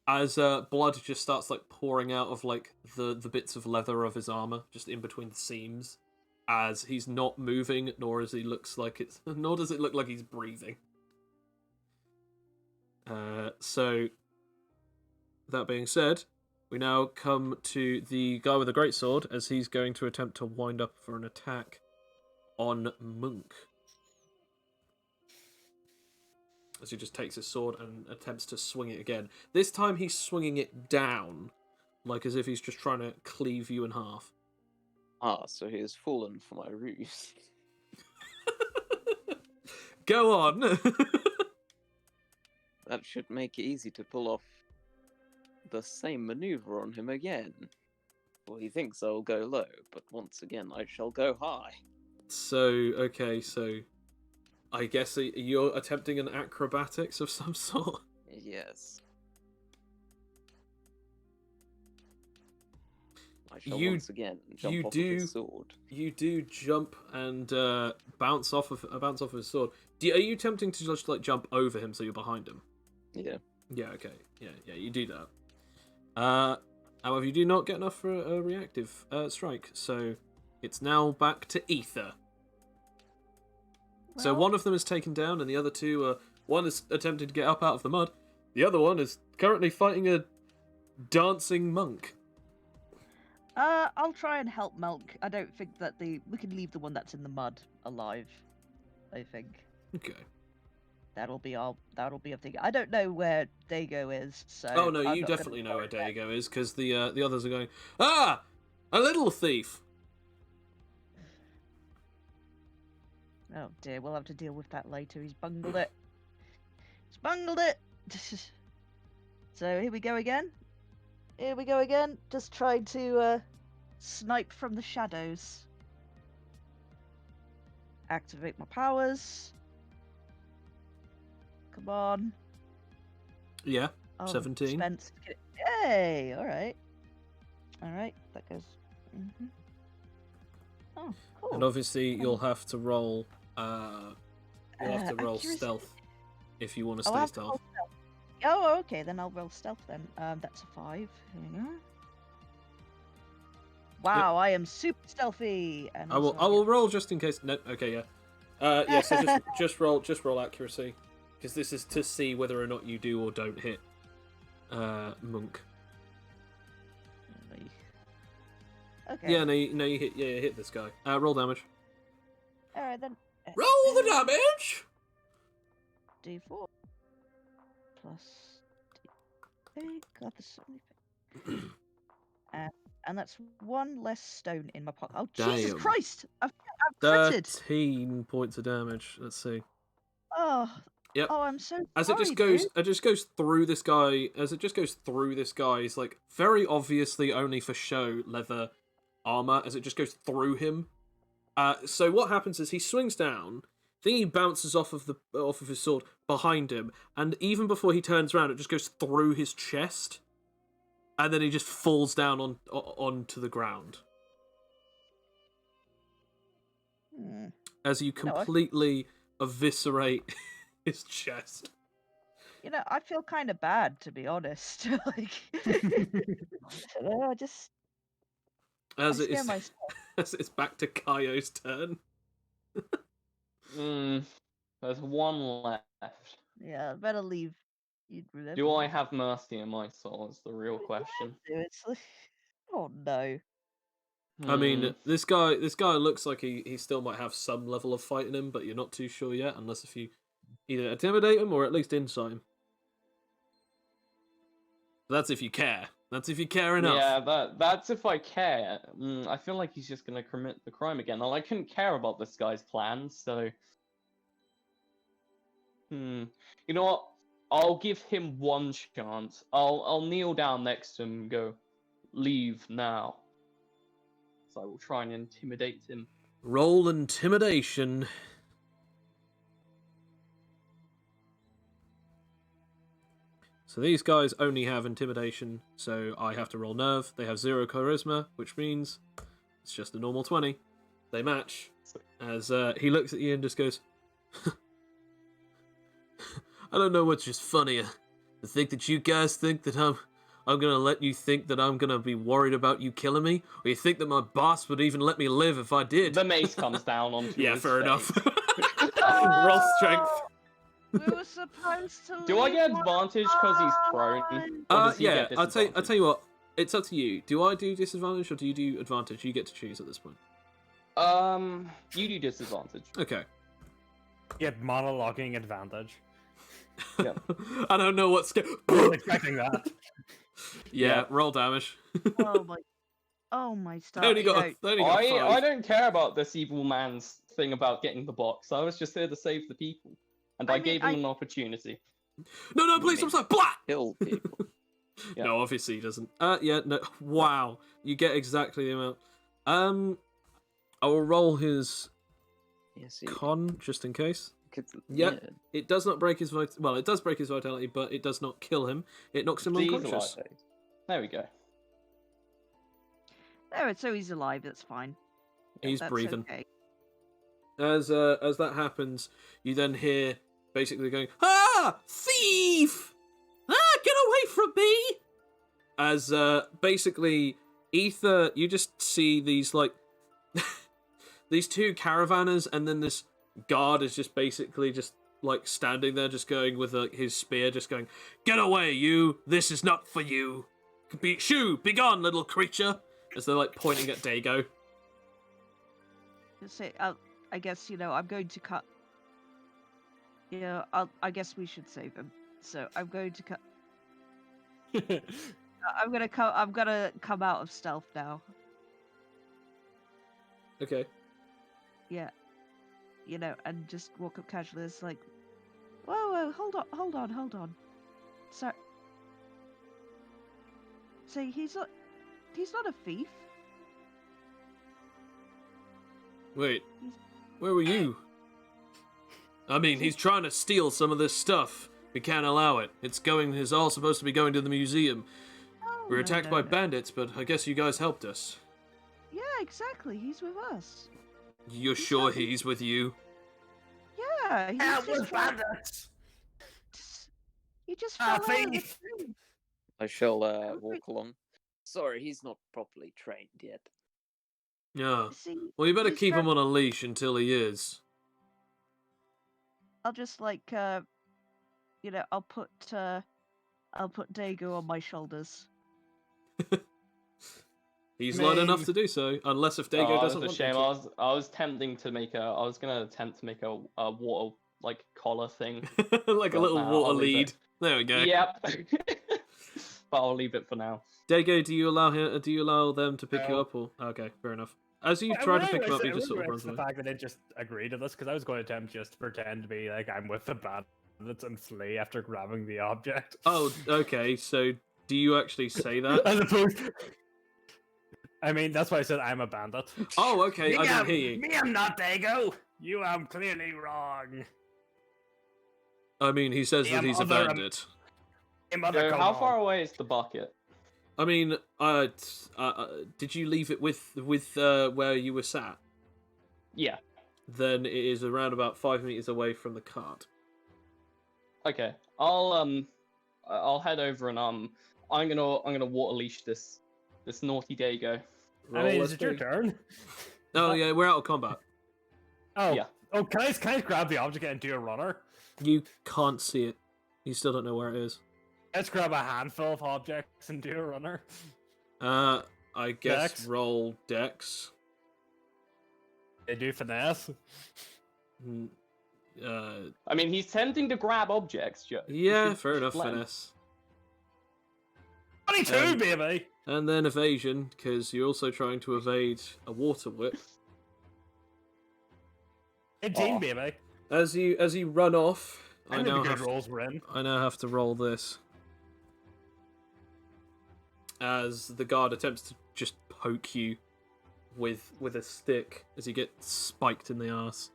As blood just starts like pouring out of like the bits of leather of his armor, just in between the seams, as he's not moving, nor does it look like he's breathing. So that being said, we now come to the guy with the greatsword, as he's going to attempt to wind up for an attack on Monk. As he just takes his sword and attempts to swing it again. This time he's swinging it down, like as if he's just trying to cleave you in half. Ah, so he has fallen for my ruse. Go on! That should make it easy to pull off the same maneuver on him again. Well, he thinks I'll go low, but once again I shall go high. So I guess you're attempting an acrobatics of some sort? Yes. I shall You- once again jump you off do- of his sword. You do jump and bounce off of his sword. Are you attempting to just like jump over him so you're behind him? Yeah. Yeah, okay. Yeah, you do that. However, you do not get enough for a reactive strike, so it's now back to Ether. So Well- one of them is taken down, and the other two one is attempting to get up out of the mud. The other one is currently fighting a dancing monk. I'll try and help Milk. I don't think that we can leave the one that's in the mud alive. I think Okay. that'll be our thing. I don't know where Dago is, so. Oh no, I'm you not gonna definitely know where worry about- Dago is, because the others are going, "Ah! A little thief!" Oh dear, we'll have to deal with that later. He's bungled it. He's bungled it. So here we go again. Just trying to snipe from the shadows. Activate my powers. Come on. Yeah, Oh, 17. Spence. Yay! All right. That goes. Oh, cool. And obviously you'll have to roll. You'll have to roll Accuracy. stealth. if you want to I'll stay have to stealth. roll stealth. Oh, okay, then I'll roll stealth then. That's a 5. Here we go. Wow, I am super stealthy. And I will. also I will roll just in case. No. Okay. Yeah. Yeah. So just roll accuracy, because this is to see whether or not you do or don't hit. Monk. Okay. Yeah. No. You hit. Yeah. You hit this guy. Roll damage. All right then. Roll the damage. D4 plus D8. God, there's so many things. And that's 1 less stone in my pocket. Oh, Jesus Damn. Christ! I've critted. 13 points of damage. Let's see. Oh. Yep. Oh, I'm so As sorry, it just goes, dude. it just goes through this guy. As it just goes through this guy's, like, very obviously only for show leather armor. As it just goes through him. So what happens is he swings down. Then he bounces off of his sword behind him, and even before he turns around, it just goes through his chest, and then he just falls down onto the ground. As you completely eviscerate his chest. You know, I feel kind of bad, to be honest. Like, I just As I it scare is, myself. as it's back to Kaio's turn. There's one left. Yeah, I better leave. Do I have mercy in my soul? Is the real question. It's like, oh no. I mean, this guy looks like he still might have some level of fight in him, but you're not too sure yet, unless if you either intimidate him or at least insight him. That's if you care. That's if you care enough. Yeah, that's if I care. I feel like he's just gonna commit the crime again. And I couldn't care about this guy's plans, so. You know what? I'll give him one chance. I'll kneel down next to him and go, leave now. So I will try and intimidate him. Roll intimidation. So these guys only have intimidation, so I have to roll nerve. They have 0 charisma, which means it's just a normal 20. They match. As he looks at you and just goes, I don't know what's just funnier. The think that you guys think that I'm gonna let you think that I'm gonna be worried about you killing me? Or you think that my boss would even let me live if I did? The mace comes down onto Yeah, his fair face. enough. Roll strength. We were supposed to. Do I leave get one advantage because he's prone? Or does he Yeah, get I'll tell disadvantage? you what. It's up to you. Do I do disadvantage or do you do advantage? You get to choose at this point. You do disadvantage. Okay. Get monologuing advantage. Yeah. I don't know what's. I was expecting that. Yeah, roll damage. Oh my stuff. They only got 5. I don't care about this evil man's thing about getting the box. I was just here to save the people. And I gave him an opportunity. No, please, I'm sorry. Blah! Kill people. Yeah. No, obviously he doesn't. Yeah, no. Wow. You get exactly the amount. I will roll his Yes, con, just in case. yeah. It does not break his vitality. Well, it does break his vitality, but it does not kill him. It knocks him He's unconscious. alive. There we go. There, so he's alive. That's fine. He's That's breathing. Okay. As that happens, you then hear basically going, "Ah, thief! Ah, get away from me!" As basically Ether, you just see these like these 2 caravanners, and then this guard is just basically just like standing there, just going with his spear, just going, "Get away, you! This is not for you! Be gone, little creature!" As they're like pointing at Dago. Say, I guess I'm going to cut. Yeah, I guess we should save him. So I'm going to cut. I'm gonna come out of stealth now. Okay. Yeah. And just walk up casually. It's like, whoa, hold on. Sorry. Say he's not a thief. Wait, where were you? I mean, he's trying to steal some of this stuff. We can't allow it. It's all supposed to be going to the museum. Oh, We were no, attacked no, by no. bandits, but I guess you guys helped us. Yeah, exactly. He's with us. You're sure he's with you? Yeah, he's just trying- bandits! He just Ah, fell out of the thief! tree. I shall walk along. Sorry, he's not properly trained yet. Yeah. See, Well, you better he's keep him very- on a leash until he is. I'll just like I'll put Dago on my shoulders. He's I light enough mean- to do so, unless if Oh, Dago that's doesn't a want shame. him to. I was tempting to make a. I was gonna attempt to make a water like collar thing. Like a But little nah, water I'll leave lead. it. There we go. Yep. But I'll leave it for now. Dago, do you allow them to pick you No. up, or okay, fair enough. As you I try to really pick him wish- up, he I just really sort of wish runs the away. fact that they just agreed to this, because I was going to attempt just to pretend to be like I'm with the bandits and flee after grabbing the object. Oh, okay. So, do you actually say that? As opposed. I mean, that's why I said I'm a bandit. Oh, okay. I didn't hear you. Me, I'm not Dago. You are clearly wrong. I mean, he says Yeah, that he's a other, bandit. So how far away is the bucket? I mean, did you leave it with where you were sat? Yeah. Then it is around about 5 meters away from the cart. Okay. I'll head over and I'm gonna water leash this naughty Dago. I mean, is Roll it your SP. turn? Oh yeah, we're out of combat. Oh, Yeah. Oh, can I grab the object and do a runner? You can't see it. You still don't know where it is. Let's grab a handful of objects and do a runner. I guess Dex? roll Dex. They do finesse. Mm, I mean, he's tending to grab objects, Joe. yeah, fair enough, let him. finesse. 22, baby! And then evasion, because you're also trying to evade a water whip. 18, Aw. baby. As you run off, I I know now the have good rolls we're in. I now have to roll this. As the guard attempts to just poke you with a stick as you get spiked in the arse.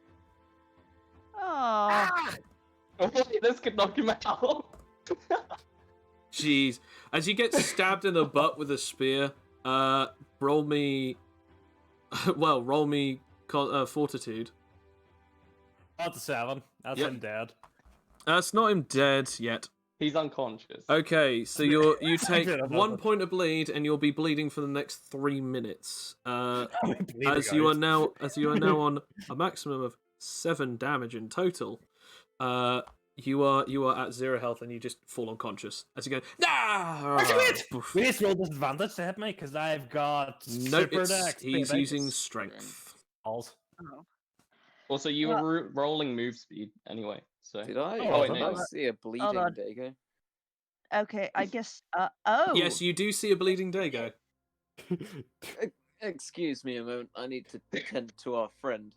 Oh, Oh, this could knock him out. Jeez. As you get stabbed in the butt with a spear, roll me fortitude. That's a 7. That's Yep. him dead. It's not him dead yet. He's unconscious. Okay, so you take Good, I love 1 it. point of bleed, and you'll be bleeding for the next 3 minutes. Bleeding As you are out. now on a maximum of 7 damage in total. You are at 0 health, and you just fall unconscious as you go. Ah! Poof. We need to roll disadvantage to hit me, because I've got No, super dex. he's baby. using strength. Balls. oh. Also, you Well- were rolling move speed anyway, so. Did I? Oh, I wait, thought no. I see a bleeding on. Dago. Okay, I guess. Oh. Yes, you do see a bleeding Dago. Excuse me a moment. I need to tend to our friend.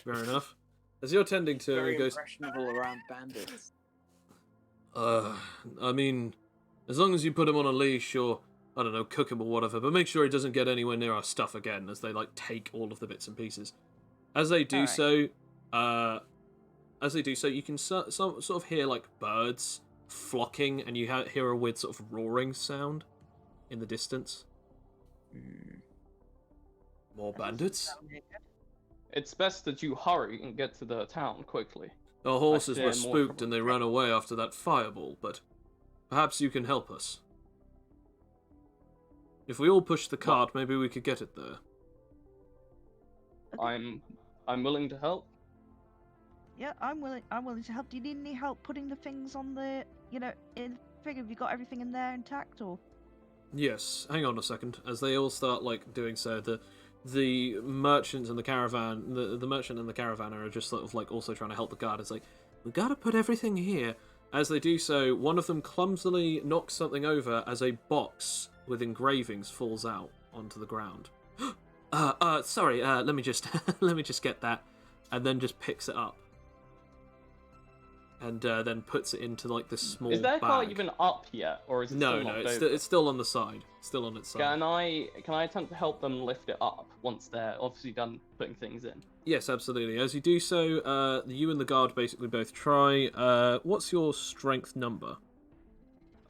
Fair enough. As you're tending to him, Very he goes, impressionable around bandits. I mean, as long as you put him on a leash or, I don't know, cook him or whatever, but make sure he doesn't get anywhere near our stuff again as they, like, take all of the bits and pieces. As they do Alright. so, you can sort of hear, like, birds flocking, and you hear a weird sort of roaring sound in the distance. More bandits? It's best that you hurry and get to the town quickly. Our horses fear were more spooked trouble. and they ran away after that fireball, but perhaps you can help us. If we all push the cart, maybe we could get it there. I'm willing to help. Yeah, I'm willing. I'm willing to help. Do you need any help putting the things on the, in thing? Have you got everything in there intact, or? Yes, hang on a second. As they all start like doing so, the merchants and the caravan, the merchant and the caravaner are just sort of like also trying to help the guard. It's like, we gotta put everything here. As they do so, one of them clumsily knocks something over as a box with engravings falls out onto the ground. Sorry, let me just let me just get that, and then just picks it up. And then puts it into like this small Is that car bag. even up yet, or is it No, still no, knocked it's, over? it's still on the side. Still on its side. Can I attempt to help them lift it up once they're obviously done putting things in? Yes, absolutely. As you do so, you and the guard basically both try. What's your strength number?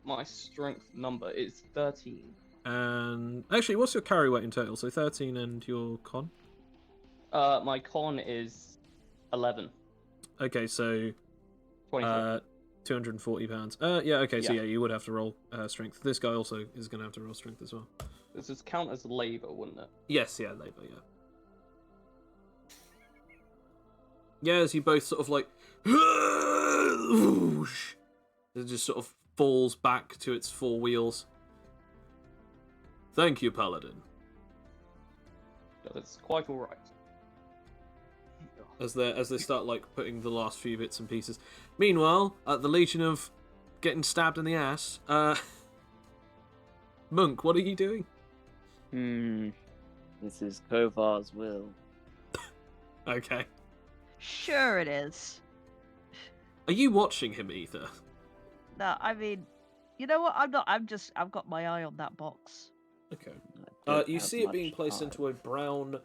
My strength number is 13. And actually, what's your carry weight in total? So 13 and your con? My con is 11. Okay, so 24. £240. Yeah, okay, so Yeah. yeah, you would have to roll strength. This guy also is going to have to roll strength as well. This would count as labor, wouldn't it? Yes, yeah, labour, yeah. Yeah, as you both sort of like... whoosh, it just sort of falls back to its four wheels. Thank you, Paladin. That's quite alright. As they start like putting the last few bits and pieces. Meanwhile, at the Legion of getting stabbed in the ass, Monk, what are you doing? This is Kovar's will. Okay. Sure it is. Are you watching him either? No, I mean, you know what? I'm not. I've got my eye on that box. Okay. I don't You have see it being much placed time. into a brown,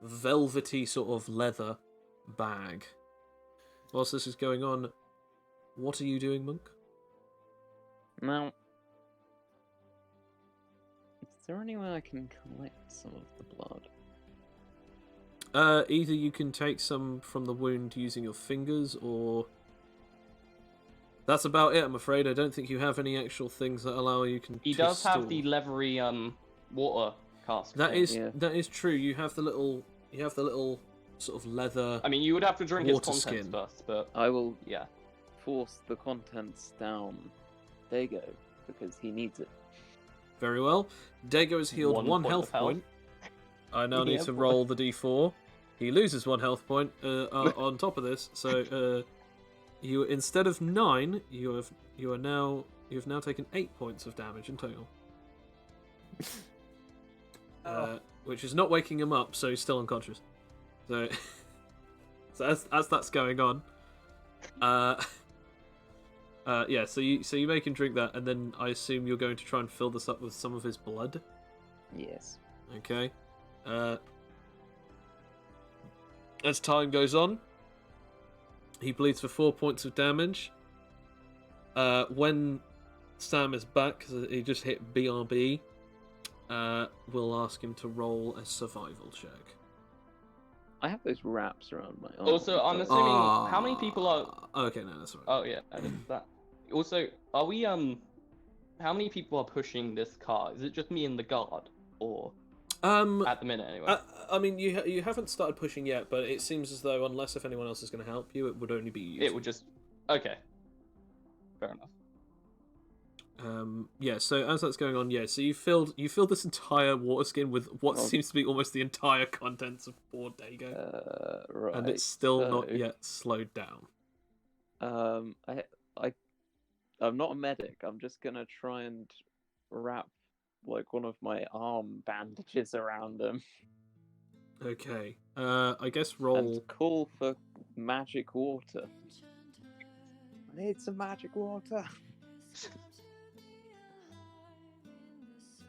velvety sort of leather bag. Whilst this is going on, what are you doing, Monk? Now, is there any way I can collect some of the blood? Either you can take some from the wound using your fingers, or... That's about it, I'm afraid. I don't think you have any actual things that allow you can He to does have store. the leathery water cask. That thing. is that is true. You have the little sort of leather. I mean, you would have to drink its water contents skin. first, but I will yeah. force the contents down Dago because he needs it. Very well. Dago has healed One one point health of health. point. I now need Yeah, to boy. roll the d4. He loses one health point on top of this. So you instead of 9, you have now taken 8 points of damage in total. Which is not waking him up, so he's still unconscious. So, so as that's going on, yeah. So you make him drink that, and then I assume you're going to try and fill this up with some of his blood. Yes. Okay. As time goes on, he bleeds for 4 points of damage. When Sam is back, 'cause he just hit BRB, we'll ask him to roll a survival check. I have those wraps around my arm. Also, I'm assuming how many people are? Okay, no, that's all right. Oh yeah, I did that. Also, are we how many people are pushing this car? Is it just me and the guard, or at the minute anyway? I mean, you haven't started pushing yet, but it seems as though unless if anyone else is going to help you, it would only be you. It would just okay. Fair enough. Yeah. So as that's going on, yeah. So you filled this entire water skin with what Oh. seems to be almost the entire contents of poor Dago, Right. and it's still so, not yet slowed down. I'm not a medic. I'm just gonna try and wrap like one of my arm bandages around him Okay. I guess roll. and call for magic water. I need some magic water.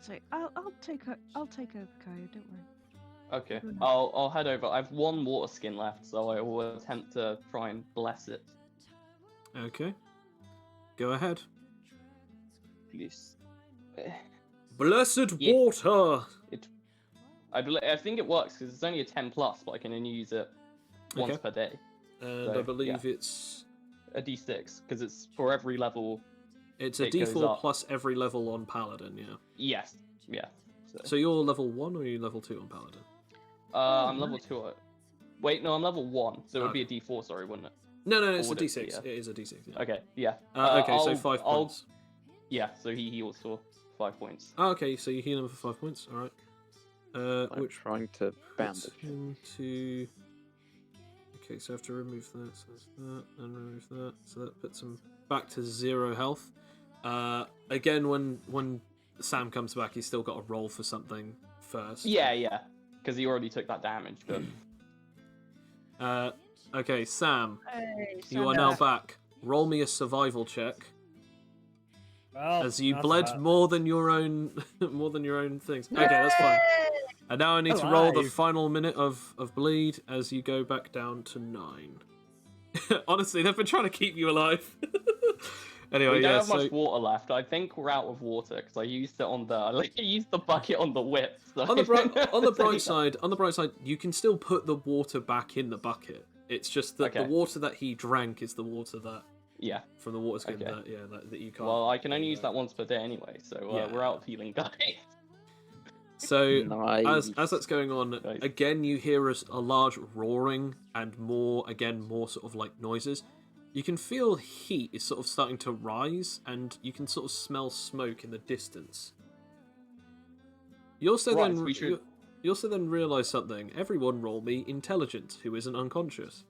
So I'll take over, Kaya. Don't worry. Okay, Mhm. I'll head over. I have one water skin left, so I will attempt to try and bless it. Okay. Go ahead. Please. Blessed Yeah. water. I think it works because it's only a 10 plus, but I can only use it once Okay. per day. And So, I believe it's A d6 because it's for every level. a It goes D4 up. plus every level on Paladin. Yeah. Yes. Yeah. So you're level 1 or are you level 2 on Paladin? I'm level 2. Wait, no, I'm level 1, so it would be a Okay. d4. Sorry, wouldn't it? No, it's a would it be, D6. yeah? It is a D6. Yeah. Okay. Yeah. Okay, so I'll- 5 I'll- points. Yeah. So he heals for 5 points. Oh, okay, so you heal him for 5 points. All right. I'm Which trying to puts bandage. him to. Okay, so I have to remove that. So that's that, and remove that. So that puts him back to 0 health. Again, when Sam comes back, he's still got to roll for something first. Yeah. Because he already took that damage. But Okay, Sam, Hey, you are now back. Roll me a survival check. Well, As you that's bled bad. more than your own things. Okay, that's fine. And now I need to roll the Alive. final minute of bleed as you go back down to 9. Honestly, they've been trying to keep you alive. Anyway, we don't yeah. have So much water left. I think we're out of water because I used it on the I used the bucket on the whip. So on the bright It's only- side, you can still put the water back in the bucket. It's just that the Okay. water that he drank is the water that Yeah. from the water skin Okay. that you can't. Well, I can only do use that once per day anyway, so Yeah. we're out of healing, guys. So Nice. as that's going on, Nice. again you hear a large roaring and more sort of like noises. You can feel heat is sort of starting to rise, and you can sort of smell smoke in the distance. You also Right, then we should- you also then realise something. Everyone roll me intelligent who isn't unconscious.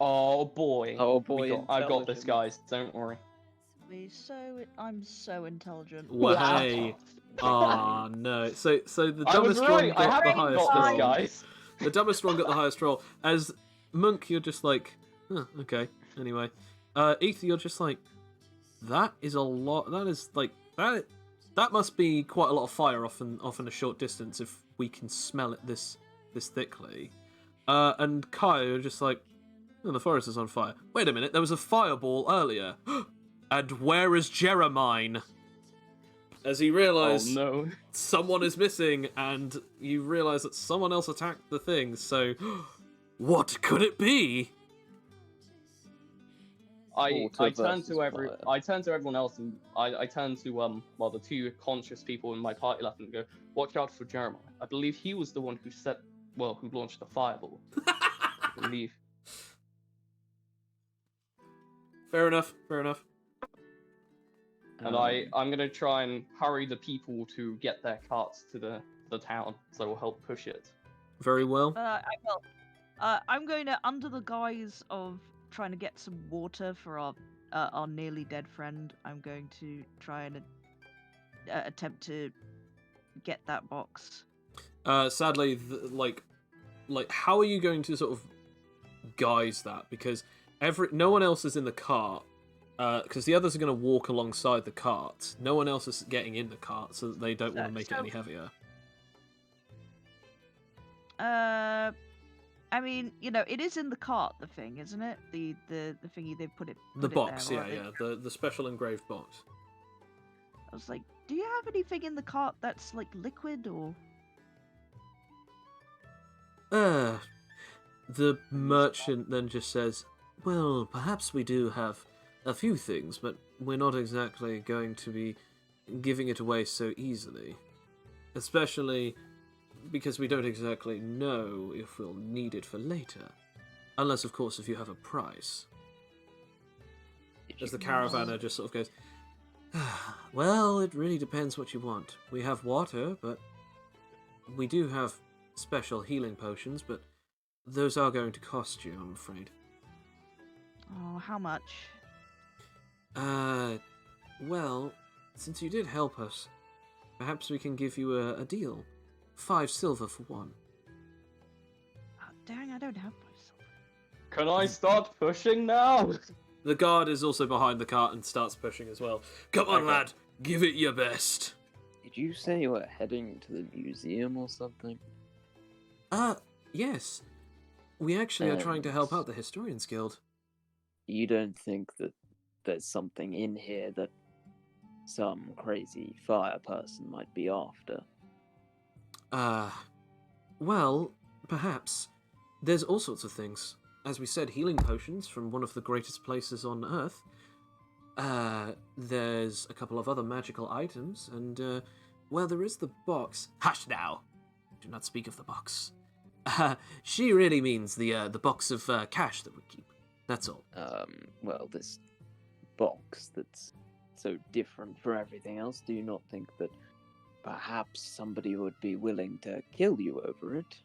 Oh boy. Oh boy, I've got this, intelligence. guys. Don't worry. I'm so intelligent. Well, Wow. hey. Ah, no. So the I was dumbest one right. I got the haven't highest got this, roll. guys. The dumbest one got the highest roll. As Monk, you're just like, huh, okay. Anyway, Ether, you're just like, that is a lot. That is like that. That must be quite a lot of fire off in a short distance if we can smell it this thickly. And Kai, you're just like, oh, the forest is on fire. Wait a minute, there was a fireball earlier. And where is Jeremine? As he Oh realised no. someone is missing, and you realise that someone else attacked the thing, so what could it be? I Water turn versus to fire. I turn to everyone else, and I turn to the two conscious people in my party left and go, watch out for Jeremiah. I believe he was the one who who launched the fireball. I believe. Fair enough. And I'm gonna try and hurry the people to get their carts to the town, so it will help push it. Very well. I will. I'm going to, under the guise of trying to get some water for our nearly dead friend, I'm going to try and attempt to get that box. Sadly, like, how are you going to sort of guise that? Because no one else is in the cart. Because the others are going to walk alongside the cart. No one else is getting in the cart, so that they don't want to make it any heavier. I mean, it is in the cart, the thing, isn't it? The thingy they put it. The put box, it there, yeah. The special engraved box. I was like, do you have anything in the cart that's like liquid or? The merchant then just says, well, perhaps we do have a few things, but we're not exactly going to be giving it away so easily. Especially because we don't exactly know if we'll need it for later. Unless, of course, if you have a price. As the caravaner just sort of goes, well, it really depends what you want. We have water, but we do have special healing potions, but those are going to cost you, I'm afraid. Oh, how much? Well, since you did help us, perhaps we can give you a deal. 5 silver for one. Oh, dang, I don't have myself. Can I start pushing now? The guard is also behind the cart and starts pushing as well. Come on, Okay. lad, give it your best. Did you say you were heading to the museum or something? Yes. We actually are trying to help out the Historians Guild. You don't think that there's something in here that some crazy fire person might be after? Well, perhaps. There's all sorts of things. As we said, healing potions from one of the greatest places on Earth. There's a couple of other magical items, and, well, there is the box. Hush now! Do not speak of the box. She really means the box of cash that we keep. That's all. Well, this box that's so different from everything else, do you not think that perhaps somebody would be willing to kill you over it?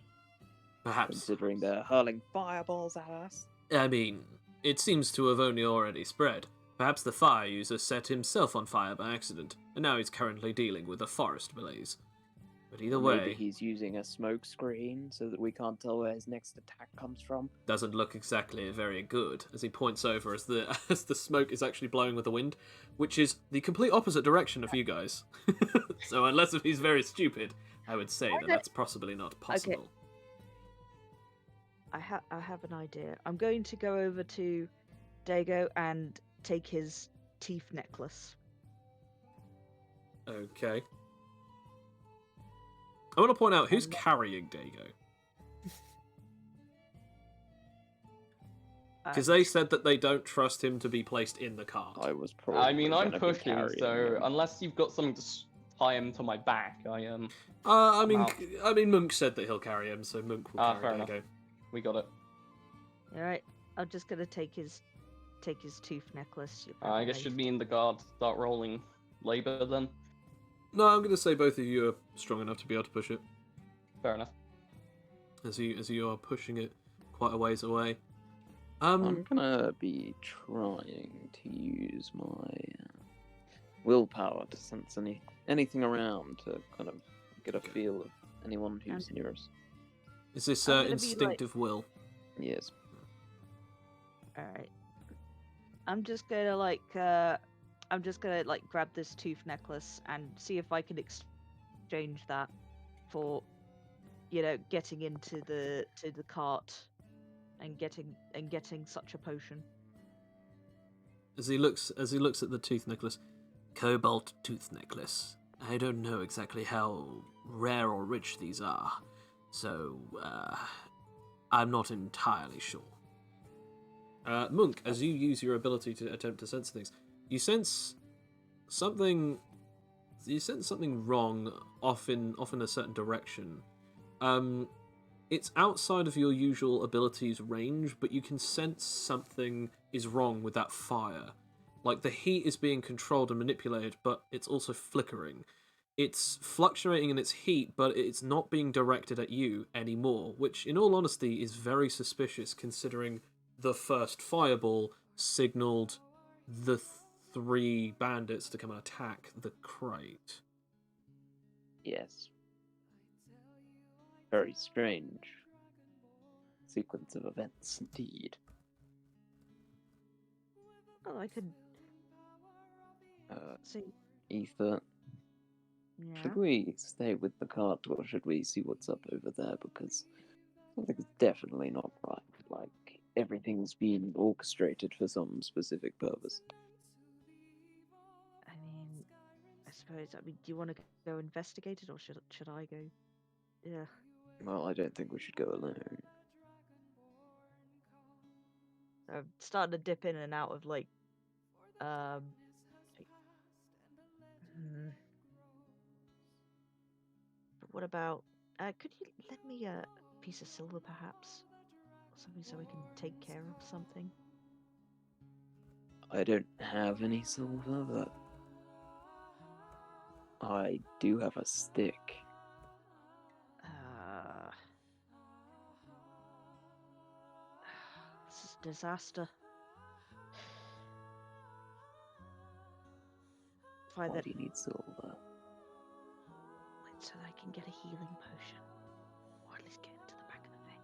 Perhaps. Considering they're hurling fireballs at us? I mean, it seems to have only already spread. Perhaps the fire user set himself on fire by accident, and now he's currently dealing with a forest blaze. But either Or way, maybe he's using a smoke screen so that we can't tell where his next attack comes from. doesn't look exactly very good, as he points over as the as the smoke is actually blowing with the wind, which is the complete opposite direction of you guys. So unless if he's very stupid, I would say that that's possibly not possible. I have an idea. I'm going to go over to Dago and take his teeth necklace. Okay. I want to point out who's carrying Dago. Because they said that they don't trust him to be placed in the cart. I was probably. I mean, I'm gonna be pushing, carrying so him. unless you've got something to tie him to my back, I am. I out. mean, Monk said that he'll carry him, so Monk will carry Fair enough. Dago. We got it. All right, I'm just gonna take his tooth necklace. I guess should be in the guard. Start rolling labor then. No, I'm going to say both of you are strong enough to be able to push it. Fair enough. As you are pushing it quite a ways away. I'm gonna be trying to use my willpower to sense anything around to kind of get a feel of anyone who's near us. Is this I'm gonna be, instinctive will? Yes. All right. I'm just gonna grab this tooth necklace and see if I can exchange that for, getting into the cart and getting such a potion. As he looks at the tooth necklace, cobalt tooth necklace. I don't know exactly how rare or rich these are, so I'm not entirely sure. Monk, as you use your ability to attempt to sense things, you sense something wrong off in a certain direction. It's outside of your usual abilities range, but you can sense something is wrong with that fire. Like the heat is being controlled and manipulated, but it's also flickering. It's fluctuating in its heat, but it's not being directed at you anymore, which in all honesty is very suspicious considering the first fireball signaled the 3 bandits to come and attack the crate. Yes. Very strange sequence of events, indeed. Oh, I could see. Ether, Yeah. should we stay with the cart or should we see what's up over there? Because something's definitely not right. Like, everything's been orchestrated for some specific purpose. I mean, I suppose. I mean, do you want to go investigate it, or should I go? Yeah. Well, I don't think we should go alone. I'm starting to dip in and out of But what about? Could you lend me a piece of silver, perhaps, or something, so I can take care of something? I don't have any silver, but I do have a stick. This is a disaster. Why do you need silver? So that I can get a healing potion, or at least get into the back of the thing.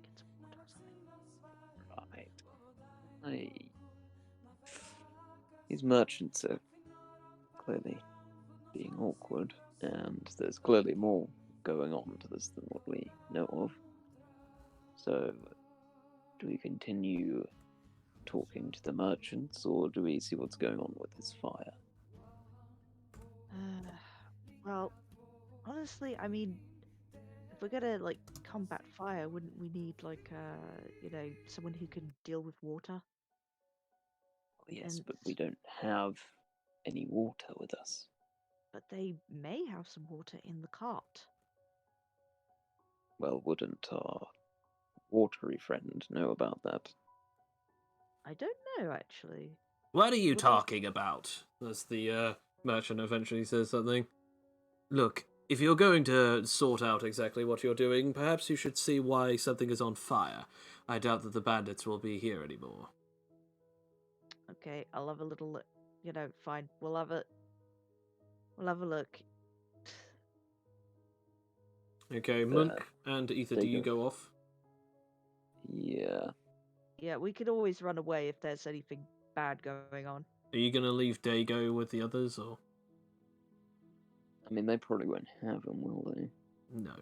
Get some water or something. Right. These merchants are clearly being awkward, and there's clearly more going on to this than what we know of. So, do we continue talking to the merchants, or do we see what's going on with this fire? Well, honestly, I mean, if we're gonna combat fire, wouldn't we need someone who can deal with water? Yes, And but we don't have any water with us. But they may have some water in the cart. Well, wouldn't our watery friend know about that? I don't know, actually. What are you talking about? As the merchant eventually says something. Look, if you're going to sort out exactly what you're doing, perhaps you should see why something is on fire. I doubt that the bandits will be here anymore. Okay, I'll have a little look. Fine. We'll have a look. Okay, Monk and Ether, do you go off? Yeah. Yeah, we could always run away if there's anything bad going on. Are you going to leave Dago with the others, or? I mean, they probably won't have him, will they? No.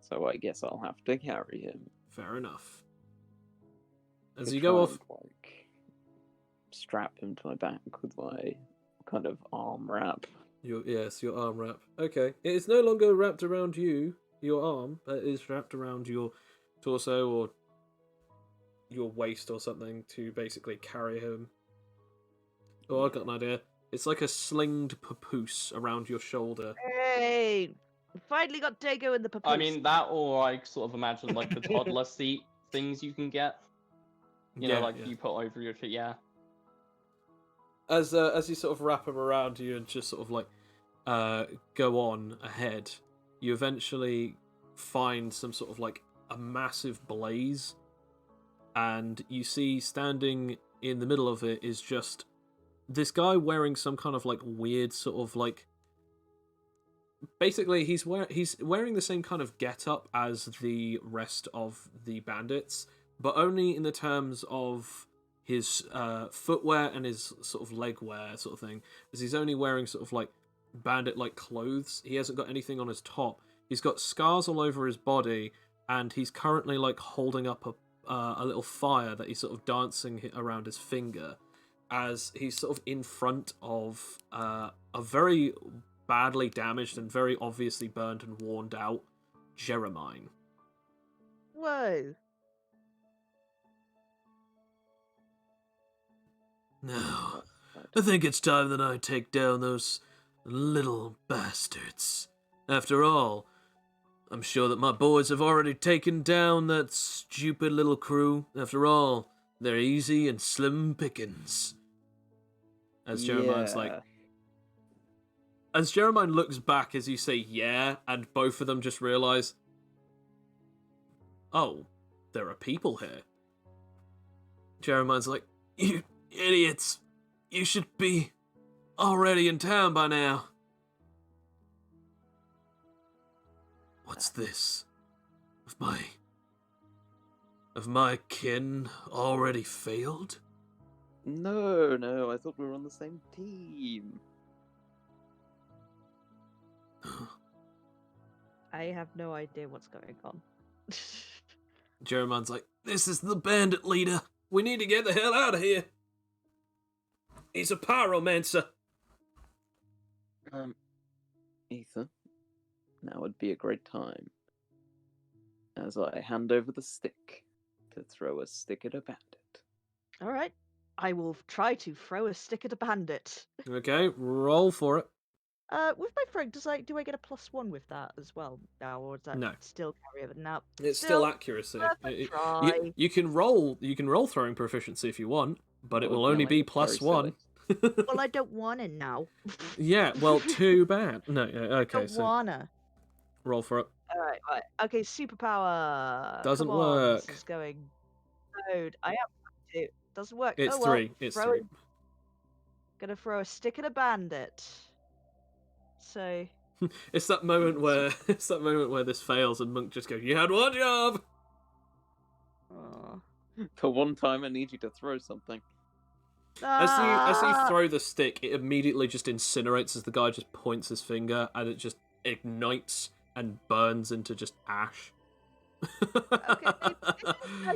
So I guess I'll have to carry him. Fair enough. As you go off... strap him to my back with my kind of arm wrap. Your arm wrap. Okay. It is no longer wrapped around you, your arm, but it is wrapped around your torso or your waist or something to basically carry him. Oh, I got an idea. It's like a slinged papoose around your shoulder. Hey, we finally got Dago in the papoose. I mean, that or I sort of imagine like the toddler seat things you can get. You know, like you put over your feet, yeah. As you sort of wrap him around you and just sort of like go on ahead, you eventually find some sort of like a massive blaze, and you see standing in the middle of it is just this guy wearing some kind of like weird sort of like. Basically, he's wearing the same kind of get-up as the rest of the bandits, but only in the terms of his footwear and his sort of leg wear sort of thing, as he's only wearing sort of like bandit-like clothes. He hasn't got anything on his top. He's got scars all over his body, and he's currently like holding up a little fire that he's sort of dancing around his finger, as he's sort of in front of a very badly damaged and very obviously burned and worn out Jeremiah. Whoa. Now, I think it's time that I take down those little bastards. After all, I'm sure that my boys have already taken down that stupid little crew. After all, they're easy and slim pickings. As Jeremiah's like... As Jeremiah looks back as you say yeah, and both of them just realise, oh, there are people here. Jeremiah's like, you idiots, you should be already in town by now. What's this? Have my kin already failed? No, I thought we were on the same team. I have no idea what's going on. Jeremiah's like, this is the bandit leader. We need to get the hell out of here. He's a pyromancer. Ether, now would be a great time as I hand over the stick to throw a stick at a bandit. All right, I will try to throw a stick at a bandit. Okay, roll for it. With my throwing, do I get a +1 with that as well now, or does that No. still carry over? No, It's still accuracy. try. You can roll throwing proficiency if you want, but it will only be +1. Well, I don't wanna now. Yeah, well, too bad. No, okay, Don't so wanna. roll for it. All right. Okay, superpower. Doesn't Come on, work. This is going. Code. I am to. Doesn't work. It's oh, well, 3. It's 3. Gonna throw a stick at a bandit. So. It's that moment where this fails and Monk just goes, "You had one job." Aw. For one time, I need you to throw something. As you throw the stick, it immediately just incinerates as the guy just points his finger, and it just ignites and burns into just ash.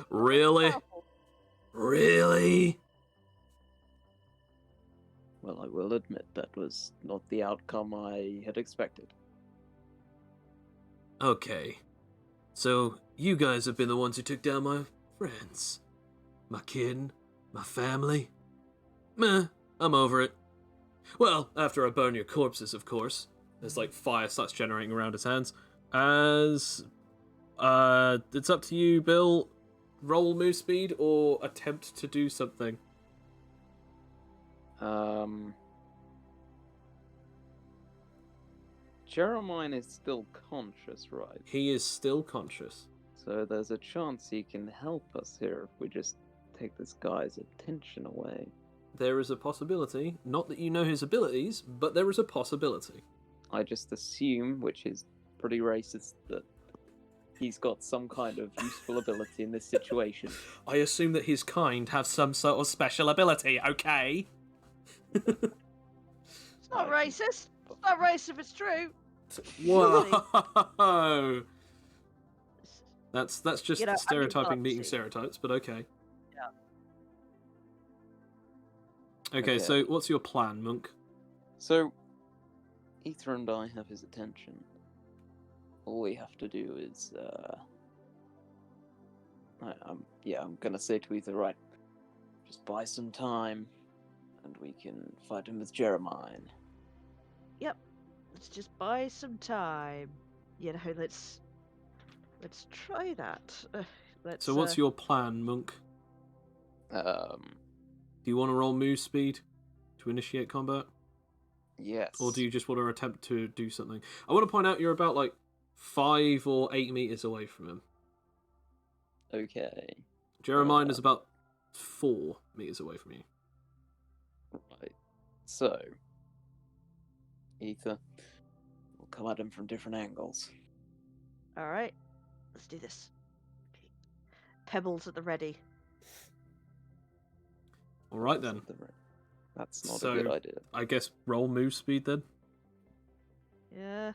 Really? Really? Well, I will admit that was not the outcome I had expected. Okay. So, you guys have been the ones who took down my friends. My kin. My family. Meh, I'm over it. Well, after I burn your corpses, of course. As, like, fire starts generating around his hands. As... it's up to you, Bill. Roll move speed or attempt to do something. Jeremiah is still conscious, right? He is still conscious. So there's a chance he can help us here if we just take this guy's attention away. There is a possibility. Not that you know his abilities, but there is a possibility. I just assume, which is pretty racist, that he's got some kind of useful ability in this situation. I assume that his kind have some sort of special ability, okay? It's not racist. It's not racist if it's true. Whoa! That's just You know, stereotyping meeting Nazi. stereotypes, but okay. Yeah. Okay, so what's your plan, Monk? So, Ether and I have his attention. All we have to do is I'm gonna say to Ether, right, just buy some time, and we can fight him with Jeremiah. Yep. Let's just buy some time. You know, let's try that. Let's. So what's your plan, Monk? Do you want to roll move speed to initiate combat? Yes. Or do you just want to attempt to do something? I want to point out you're about like 5 or 8 meters away from him. Okay. Jeremiah is about 4 meters away from you. Right. So, Ether, we'll come at him from different angles. All right. Let's do this. Pebbles at the ready. All right then. That's not So, a good idea. I guess roll move speed then. Yeah.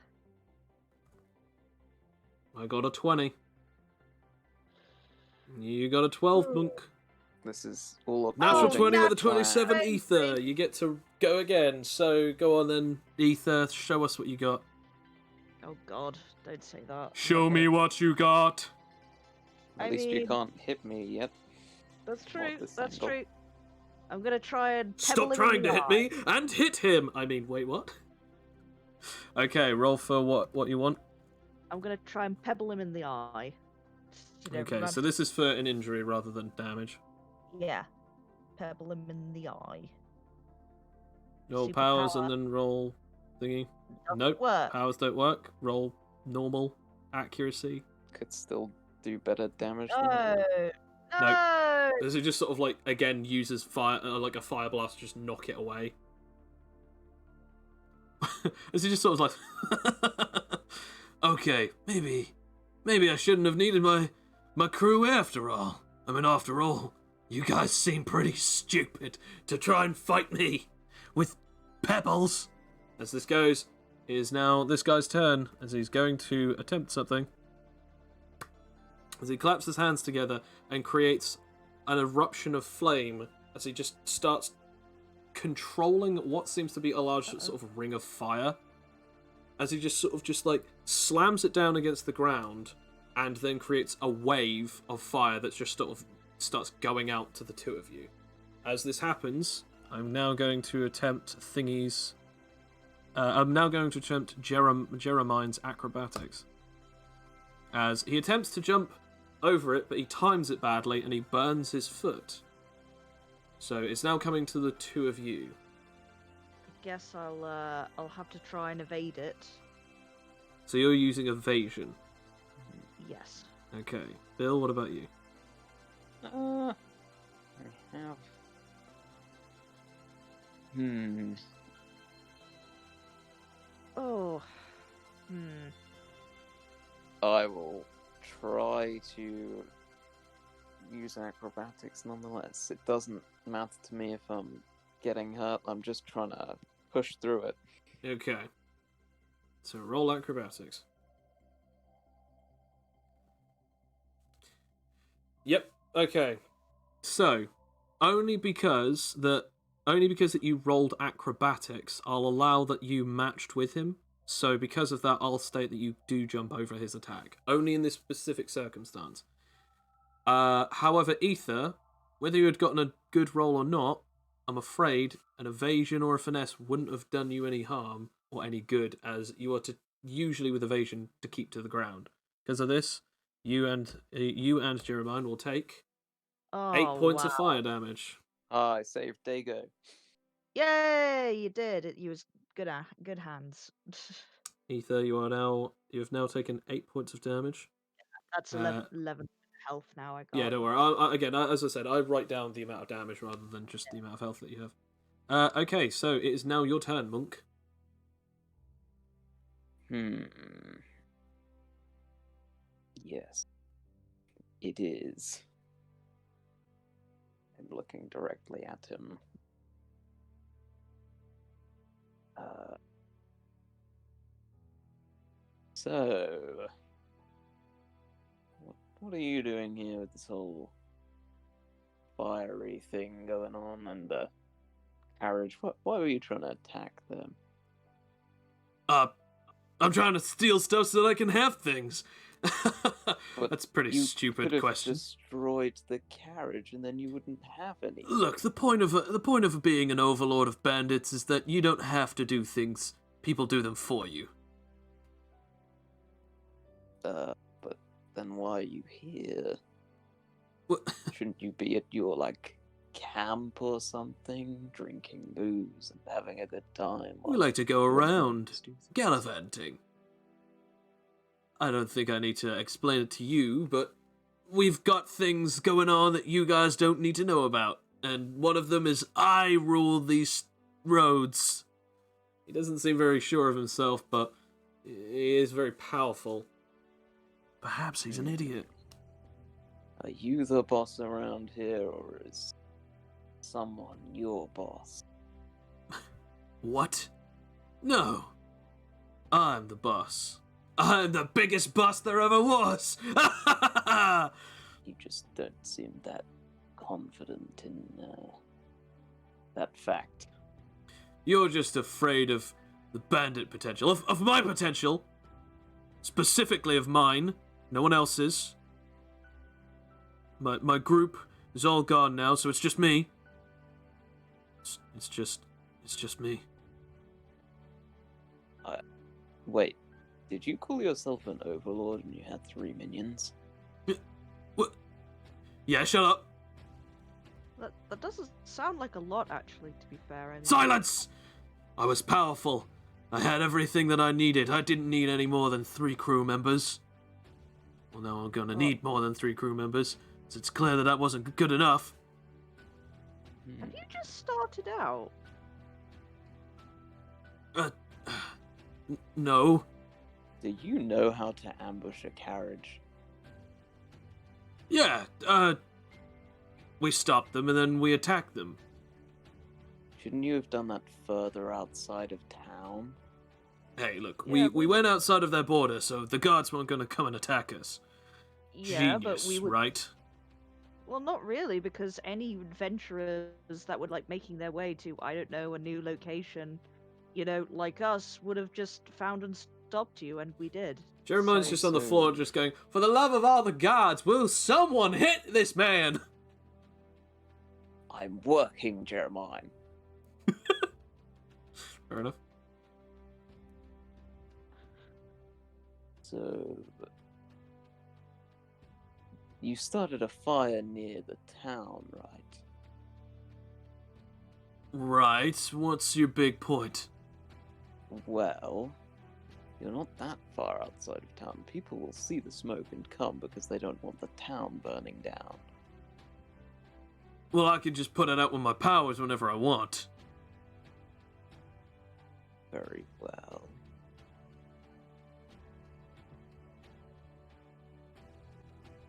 I got a 20. You got a 12, Monk. This is all a Natural 20 with a plan. 27, Ether. You get to go again. So go on then, Ether. Show us what you got. Oh God! Don't say that. Show me what you got. At I least you mean- can't hit me yet. That's true. this That's angle. true. I'm gonna try and Stop pebble him trying in to the hit eye. me and hit him. I mean, wait, what? Okay, roll for what you want. I'm gonna try and pebble him in the eye. You know, Okay, rub- so this is for an injury rather than damage. Yeah. Pebble him in the eye. Roll powers Superpower. and then roll thingy. Doesn't Nope, work. powers don't work. Roll normal accuracy. Could still do better damage No. than you. No. Does he just sort of like again uses fire, like a fire blast, to just knock it away? Is he just sort of like, okay, maybe I shouldn't have needed my crew after all. I mean, after all, you guys seem pretty stupid to try and fight me with pebbles. As this goes, it is now this guy's turn as he's going to attempt something. As he claps his hands together and creates an eruption of flame as he just starts controlling what seems to be a large sort of ring of fire. As he just sort of just like slams it down against the ground and then creates a wave of fire that just sort of starts going out to the two of you. As this happens, I'm now going to attempt thingies. I'm now going to attempt Jeremiah's acrobatics. As he attempts to jump over it, but he times it badly and he burns his foot. So it's now coming to the two of you. Guess I'll have to try and evade it. So you're using evasion. Yes. Okay. Bill, what about you? I have. Oh. I will try to use acrobatics nonetheless. It doesn't matter to me if I'm getting hurt. I'm just trying to push through it. Okay. So roll acrobatics. Yep. Okay. So, only because that you rolled acrobatics, I'll allow that you matched with him. So because of that, I'll state that you do jump over his attack. Only in this specific circumstance. However, Ether, whether you had gotten a good roll or not, I'm afraid an evasion or a finesse wouldn't have done you any harm or any good, as you are to usually with evasion to keep to the ground. Because of this, you and Jeremiah will take 8 points of fire damage. I saved Dago. Yay! You did. You was good hands. Ether, you have now taken 8 points of damage. That's 11 health now. I got. Yeah, don't worry. Again, as I said, I write down the amount of damage rather than just the amount of health that you have. Okay, so it is now your turn, Monk. Yes. It is. I'm looking directly at him. So, what are you doing here with this whole fiery thing going on and the carriage? Why were you trying to attack them? I'm trying to steal stuff so that I can have things. But That's a pretty you stupid could have question. destroyed the carriage, and then you wouldn't have any. Look, the point of being an overlord of bandits is that you don't have to do things; people do them for you. But then why are you here? What? Shouldn't you be at your, like, camp or something, drinking booze and having a good time? We like to go around, do things? gallivanting. I don't think I need to explain it to you, but we've got things going on that you guys don't need to know about. And one of them is I rule these roads. He doesn't seem very sure of himself, but he is very powerful. Perhaps he's an idiot. Are you the boss around here, or is someone your boss? What? No. I'm the boss. I'm the biggest boss there ever was! You just don't seem that confident in that fact. You're just afraid of the bandit potential. Of my potential. Specifically of mine. No one else's. My group is all gone now, so it's just me. It's just me. Wait, did you call yourself an overlord and you had 3 minions? What? Yeah, shut up. That doesn't sound like a lot, actually, to be fair. I mean, Silence! I was powerful. I had everything that I needed. I didn't need any more than 3 crew members. Well, now I'm gonna need more than 3 crew members, so it's clear that wasn't good enough. Have you just started out? No. Do you know how to ambush a carriage? Yeah, we stopped them and then we attacked them. Shouldn't you have done that further outside of town? Hey, look, Yeah, we went outside of their border, so the guards weren't gonna come and attack us. Yeah, Genius, but we would. right? Well, not really, because any adventurers that were like making their way to, I don't know, a new location, like us, would have just found and stopped you, and we did. Jeremiah's So- just on the floor just going, for the love of all the gods, will someone hit this man? I'm working, Jeremiah. Fair enough. So, you started a fire near the town, right? Right, what's your big point? Well, you're not that far outside of town. People will see the smoke and come because they don't want the town burning down. Well, I can just put it out with my powers whenever I want. Very well.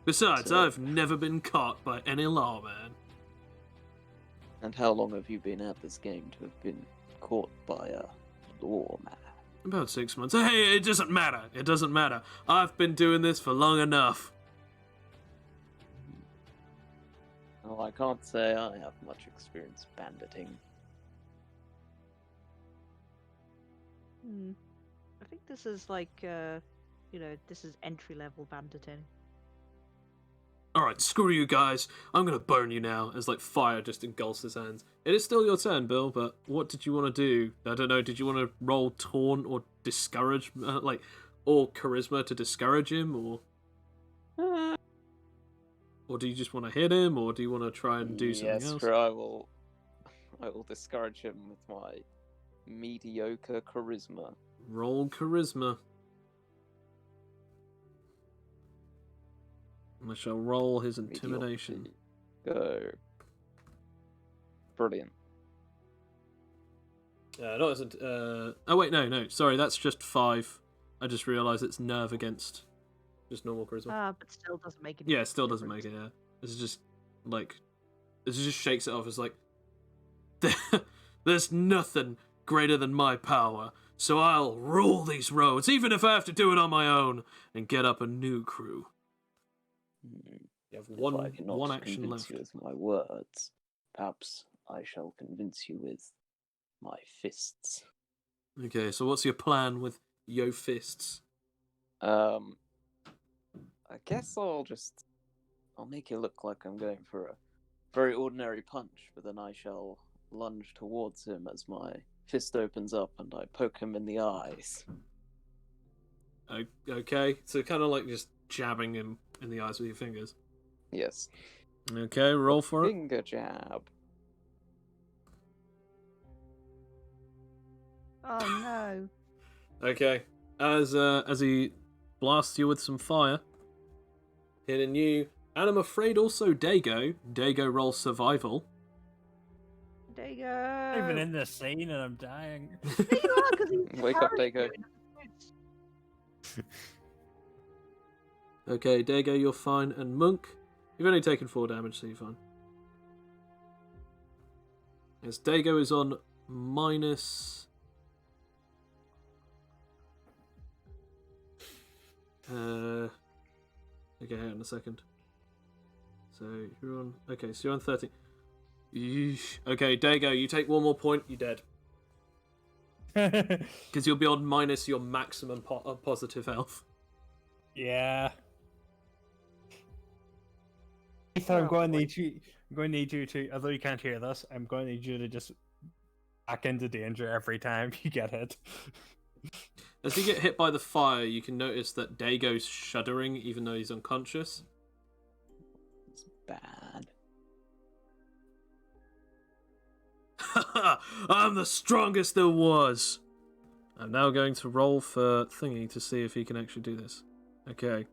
Besides, So- I've never been caught by any lawman. And how long have you been at this game to have been caught by a lawman? About 6 months. Hey, it doesn't matter. It doesn't matter. I've been doing this for long enough. Well, I can't say I have much experience banditing. I think this is like, this is entry-level banditing. Alright, screw you guys. I'm gonna burn you now, as like fire just engulfs his hands. It is still your turn, Bill, but what did you want to do? I don't know, did you want to roll taunt or discourage, or charisma to discourage him, or do you just want to hit him, or do you want to try and do something Yes, else? sure, I will discourage him with my mediocre charisma. Roll charisma. I shall roll his intimidation. Mediocrity. Go. Brilliant. Not as oh wait, no, sorry, that's just 5. I just realised it's nerve against just normal charisma. But still doesn't make any Yeah, it still doesn't difference. make it, yeah. This is just, like, this just shakes it off. It's like, there's nothing greater than my power, so I'll rule these roads, even if I have to do it on my own, and get up a new crew. You have If one I cannot action convince left. you with my words, perhaps I shall convince you with my fists. Okay, so what's your plan with yo fists? Well, I guess I'll make it look like I'm going for a very ordinary punch, but then I shall lunge towards him as my fist opens up and I poke him in the eyes. Okay, so kind of like just jabbing him in the eyes with your fingers. Yes. Okay, roll for it. Finger jab. Oh no. Okay, as he blasts you with some fire, hitting you, and I'm afraid also Dago. Dago rolls survival. There you I'm go. even in this scene and I'm dying. There you are, because he's Wake up, carrying Dago. you in the boots. Okay, Dago, you're fine, and Monk, you've only taken 4 damage, so you're fine. Yes, Dago is on minus... Okay, hang on a second. So, you're on... Okay, so you're on 30. Yeesh. Okay, Dago, you take 1 more point, you're dead. Because you'll be on minus your maximum positive health. Yeah. Ethan, I'm going to need you. I'm going to need you to. Although you can't hear this, I'm going to need you to just back into danger every time you get hit. As you get hit by the fire, you can notice that Dago's shuddering, even though he's unconscious. It's bad. I'm the strongest there was. I'm now going to roll for Thingy to see if he can actually do this. Okay.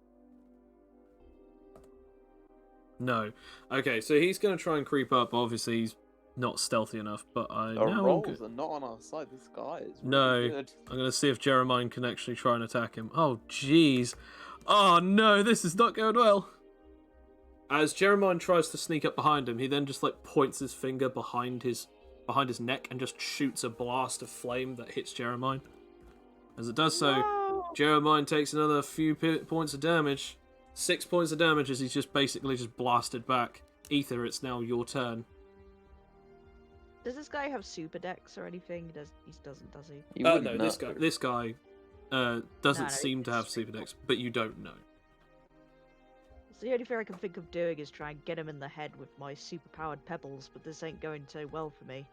No. Okay, so he's going to try and creep up. Obviously, he's not stealthy enough, but I Our now... rolls are not on our side. This guy is really No. good. I'm going to see if Jeremiah can actually try and attack him. Oh, jeez. Oh, no, this is not going well. As Jeremiah tries to sneak up behind him, he then just, like, points his finger behind his neck and just shoots a blast of flame that hits Jeremiah. As it does so, No. Jeremiah takes another few points of damage. 6 points of damage as he's just basically just blasted back. Ether, it's now your turn. Does this guy have super decks or anything? He doesn't, does he? You No, wouldn't this know. guy doesn't No, seem to he's have super decks, but you don't know. So the only thing I can think of doing is try and get him in the head with my super-powered pebbles, but this ain't going so well for me.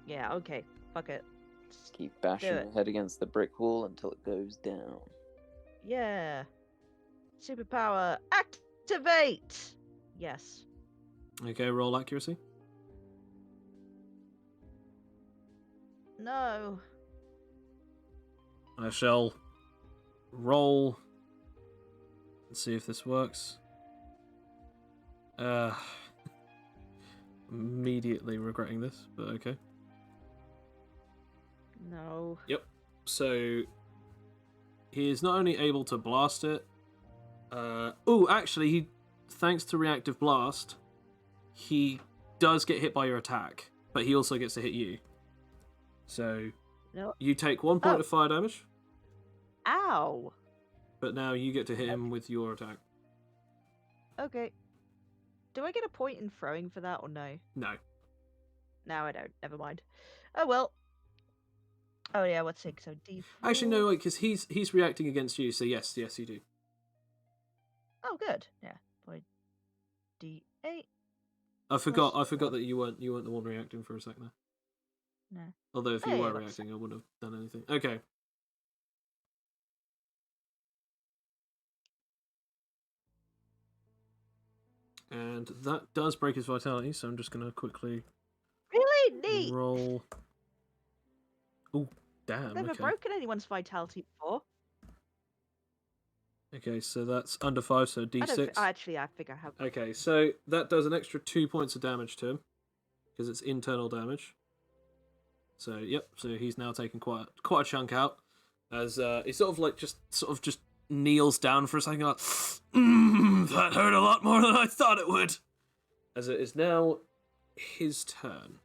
Yeah, okay. Fuck it. Just Keep bashing do it. your head against the brick wall until it goes down. Yeah. Superpower activate! Yes. Okay, roll accuracy. No. I shall roll and see if this works. Immediately regretting this, but okay. No. Yep. So he is not only able to blast it. Actually, thanks to reactive blast, he does get hit by your attack, but he also gets to hit you. So No. you take 1 point Oh. of fire damage, Ow! but now you get to hit him with your attack. Okay. Do I get a point in throwing for that or no? No. No, I don't. Never mind. Oh well. Oh yeah, what's it? So D4. Actually, no, because he's reacting against you. So yes, you do. Oh, good. Yeah. By D8. I forgot Plus that you weren't the one reacting for a sec there. No. Although if Oh, you yeah, were that's reacting, I wouldn't have done anything. Okay. And that does break his vitality, so I'm just going to quickly Really neat. roll. Oh, damn. I've never Okay. broken anyone's vitality before. Okay, so that's under 5, so I D6. actually, I think I have. Okay, so that does an extra 2 points of damage to him because it's internal damage. So yep, so he's now taken quite a chunk out as he sort of just kneels down for a second, like, that hurt a lot more than I thought it would. As it is now his turn.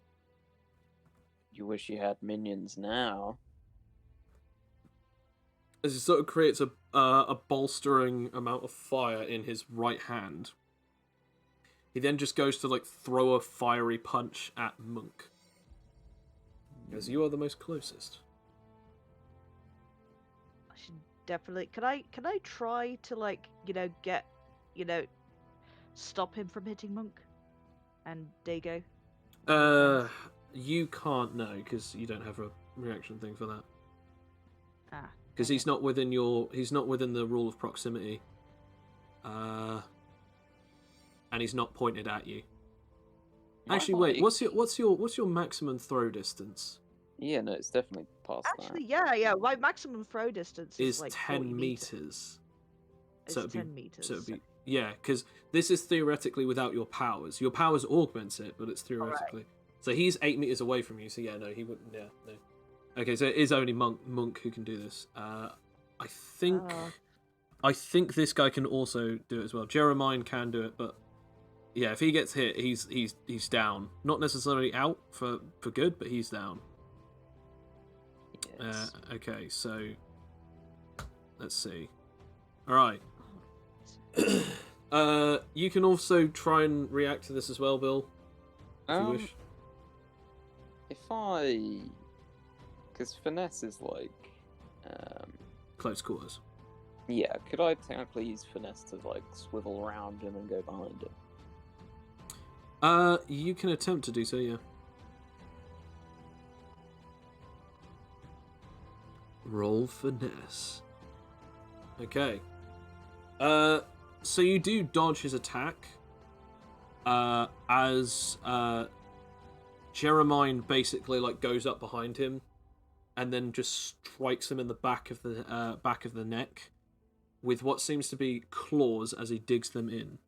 You wish you had minions now. As he sort of creates a bolstering amount of fire in his right hand. He then just goes to like throw a fiery punch at Monk. As you are the most closest. I should definitely. Can I try to like get stop him from hitting Monk and Dago? You can't know because you don't have a reaction thing for that. Ah, Because dang he's it. not within he's not within the rule of proximity. And he's not pointed at you. Actually, wait. What's your maximum throw distance? Yeah, no, it's definitely past Actually, yeah. My maximum throw distance is Is like 10 40 meters. It's So it'd 10 be, meters. So it'd be yeah, because this is theoretically without your powers. Your powers augments it, but it's theoretically. So he's 8 meters away from you. So yeah, no, he wouldn't. Yeah, no. Okay, so it is only Monk who can do this. I think this guy can also do it as well. Jeremiah can do it, but yeah, if he gets hit, he's down. Not necessarily out for good, but he's down. Yes. Okay, so let's see. All right. You can also try and react to this as well, Bill, if you wish. Because finesse is like, Close quarters. yeah. Could I technically use finesse to like swivel around him and go behind him? You can attempt to do so, yeah. Roll finesse. Okay. So you do dodge his attack. As Jeremiah basically like goes up behind him, and then just strikes him in the back of the neck, with what seems to be claws as he digs them in.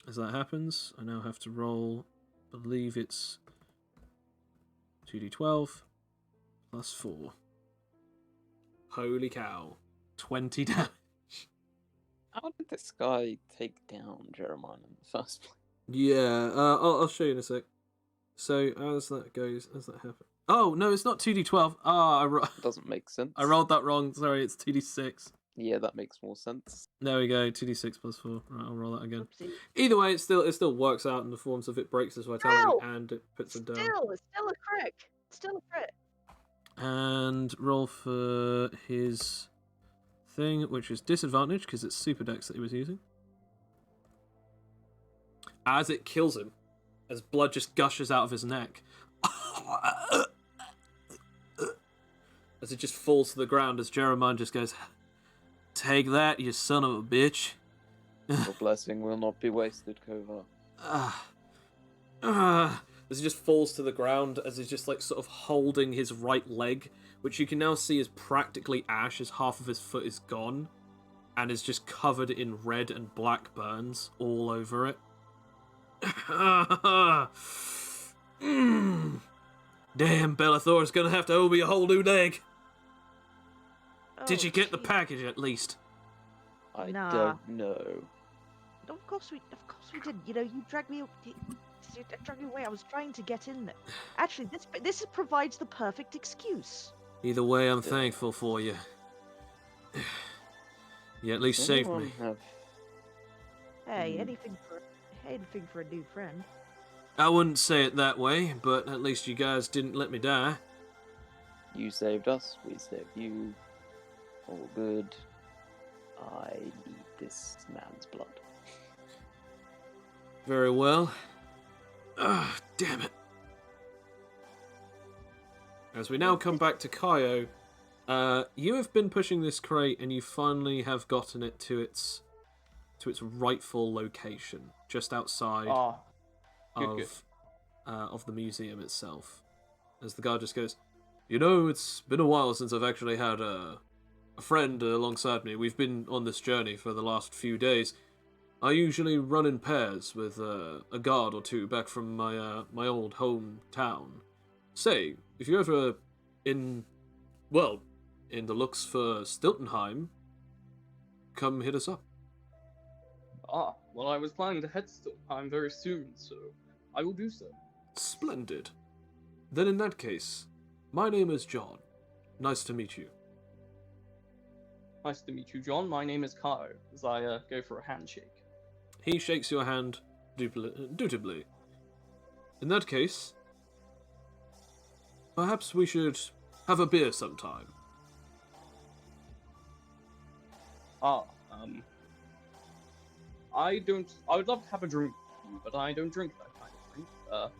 As that happens, I now have to roll. I believe it's 2d12 plus 4. Holy cow! 20 damage. How did this guy take down Jeremiah in the first place? Yeah, I'll show you in a sec. So as that happens. Oh no, it's not 2d12. Doesn't make sense. I rolled that wrong. Sorry, it's 2d6. Yeah, that makes more sense. There we go. 2d6 plus 4. Right, I'll roll that again. Oopsie. Either way, it still works out in the forms of it breaks his vitality Ow! and it puts him down. It's still a crit. Still a crit. And roll for his thing, which is disadvantage because it's super dex that he was using. As it kills him, as blood just gushes out of his neck, as it just falls to the ground, as Jeremiah just goes, "Take that, you son of a bitch." Your blessing will not be wasted, Kova. As he just falls to the ground, as he's just like sort of holding his right leg, which you can now see is practically ash, as half of his foot is gone, and is just covered in red and black burns all over it. Damn, Bellathor's gonna have to owe me a whole new leg. Did you get the package at least? I Nah. don't know. Of course we didn't. You dragged me away. I was trying to get in there. Actually, this provides the perfect excuse. Either way, I'm thankful for you. You at least saved me. Hey, anything for a new friend. I wouldn't say it that way, but at least you guys didn't let me die. You saved us, we saved you. All good. I need this man's blood. Very well. Damn it. As we now come back to Kaio, you have been pushing this crate and you finally have gotten it to its rightful location, just outside of the museum itself. As the guard just goes, it's been a while since I've actually had a friend alongside me. We've been on this journey for the last few days. I usually run in pairs with a guard or two back from my old hometown. Say, if you're ever in the looks for Stiltonheim, come hit us up. Well, I was planning to head to Stiltonheim very soon, so I will do so. Splendid. Then in that case, my name is John. Nice to meet you. Nice to meet you, John. My name is Kao, as I go for a handshake. He shakes your hand dutifully. In that case, perhaps we should have a beer sometime. Ah, I don't. I would love to have a drink with you, but I don't drink that kind of drink.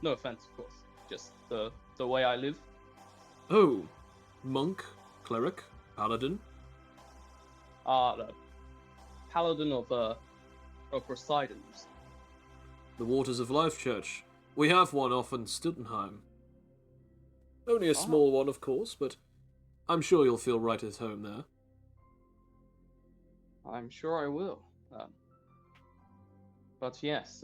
No offense, of course. Just the way I live. Oh, monk, cleric, paladin. The paladin of Poseidon's. The Waters of Life Church. We have one off in Stiltenheim. Only a small one, of course, but I'm sure you'll feel right at home there. I'm sure I will. But yes,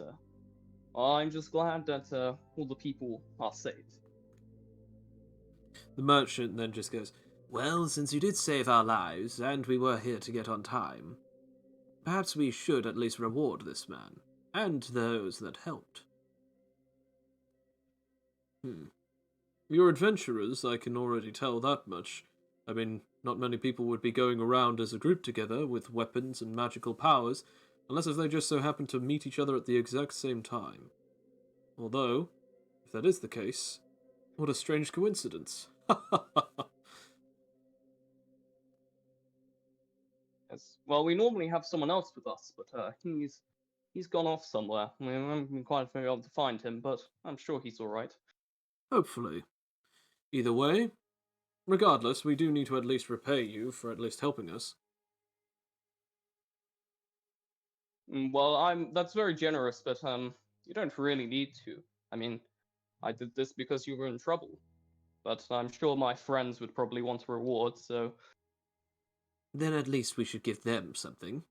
I'm just glad that all the people are safe. The merchant then just goes, "Well, since you did save our lives, and we were here to get on time, perhaps we should at least reward this man, and those that helped." You're adventurers, I can already tell that much. I mean, not many people would be going around as a group together with weapons and magical powers, unless if they just so happen to meet each other at the exact same time. Although, if that is the case, what a strange coincidence. Yes. Well, we normally have someone else with us, but he's gone off somewhere. I mean, I haven't been quite able to find him, but I'm sure he's all right. Hopefully. Either way, regardless, we do need to at least repay you for at least helping us. Well, that's very generous, but you don't really need to. I mean, I did this because you were in trouble, but I'm sure my friends would probably want a reward, so Then at least we should give them something.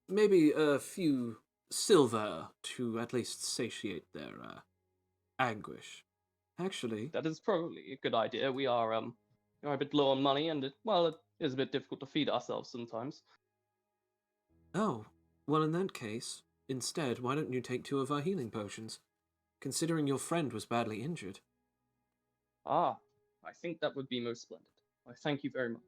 Maybe a few silver to at least satiate their anguish. Actually, that is probably a good idea. We are a bit low on money, and it is a bit difficult to feed ourselves sometimes. oh, well, in that case, instead, why don't you take 2 of our healing potions? Considering your friend was badly injured. Ah, I think that would be most splendid. I thank you very much.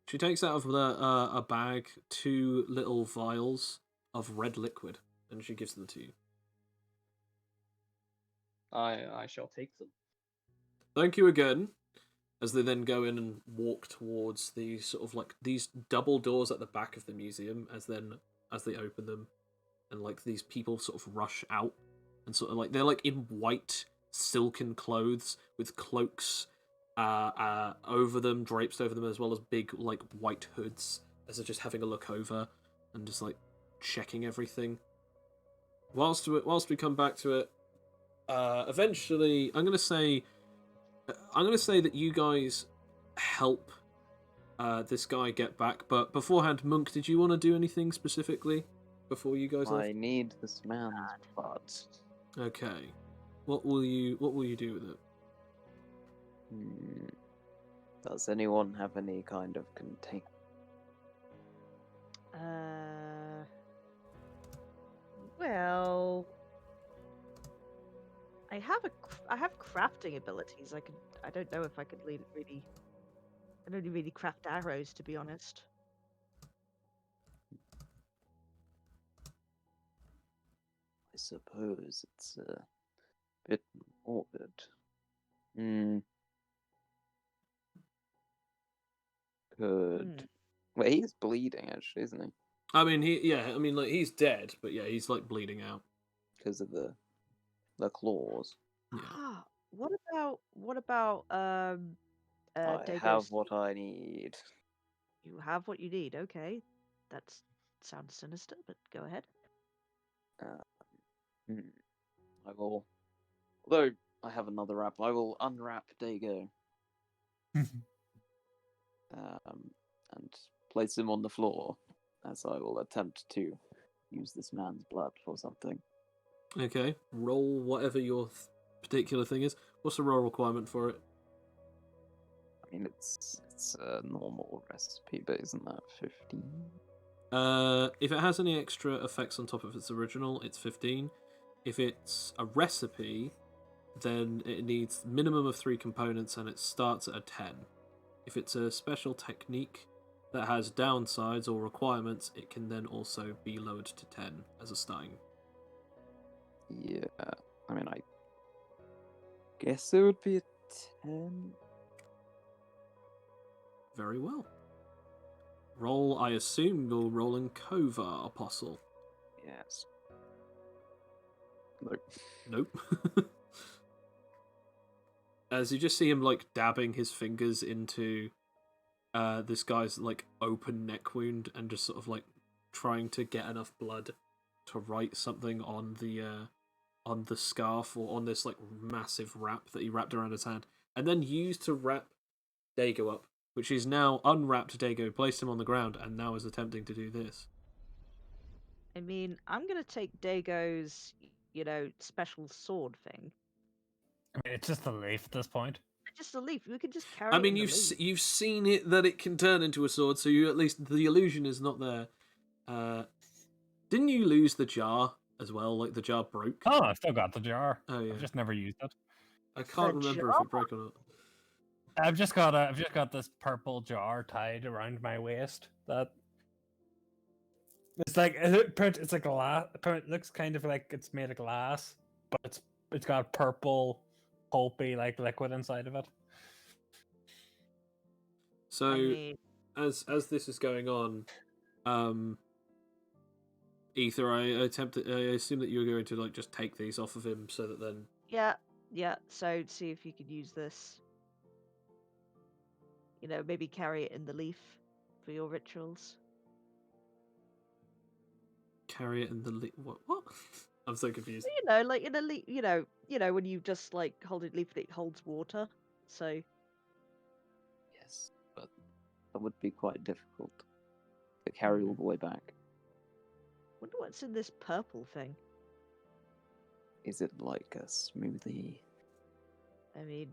She takes out of a bag 2 little vials of red liquid, and she gives them to you. I shall take them. Thank you again. As they then go in and walk towards the sort of like these double doors at the back of the museum, as they open them, and like these people sort of rush out, and sort of like they're like in white silken clothes with cloaks over them, drapes over them, as well as big like white hoods, as they're just having a look over and just like checking everything. Whilst we come back to it, eventually I'm gonna say that you guys help this guy get back. But beforehand, Monk, did you want to do anything specifically before you guys I left? need this man's blood. Okay. What will you do with it? Does anyone have any kind of container? Well, I have crafting abilities. I don't know if I could really. I don't really craft arrows, to be honest. I suppose it's a bit morbid. Could. Well, he's bleeding, actually, isn't he? I mean, he's dead, but yeah, he's like bleeding out because of the claws. Yeah. Ah, what about I Dago's... have what I need. You have what you need. Okay, that sounds sinister, but go ahead. I will. Although I have another wrap, I will unwrap Dago. And place him on the floor, as I will attempt to use this man's blood for something. Okay, roll whatever your particular thing is. What's the roll requirement for it? I mean, it's a normal recipe, but isn't that 15? If it has any extra effects on top of its original, it's 15. If it's a recipe, then it needs minimum of 3 components, and it starts at a 10. If it's a special technique that has downsides or requirements, it can then also be lowered to 10 as a starting. Yeah, I mean, I guess it would be a 10. Very well. Roll, I assume you're rolling Kovar, Apostle. Yes. Nope. Nope. As you just see him, like, dabbing his fingers into this guy's, like, open neck wound and just sort of, like, trying to get enough blood to write something on the scarf or on this, like, massive wrap that he wrapped around his hand, and then used to wrap Dago up, which he's now unwrapped Dago, placed him on the ground, and now is attempting to do this. I mean, I'm gonna take Dago's, special sword thing. I mean, it's just a leaf at this point. Just a leaf. We could just carry I it mean, in the leaf. you've seen it that it can turn into a sword, so you at least the illusion is not there. Didn't you lose the jar as well? Like the jar broke. Oh, I've still got the jar. Oh yeah. I've just never used it. I can't remember if it broke or not. I've just got this purple jar tied around my waist. That it's like it's a glass. It looks kind of like it's made of glass, but it's got purple, pulpy like liquid inside of it. So I mean, as this is going on, Ether, I assume that you're going to like just take these off of him so that then. yeah. So see if you could use this. Maybe carry it in the leaf for your rituals. Carry it in the what? I'm so confused. Like in a leaf. When you just like hold a leaf that holds water. So Yes, but that would be quite difficult to carry all the way back. wonder what's in this purple thing. Is it like a smoothie? I mean,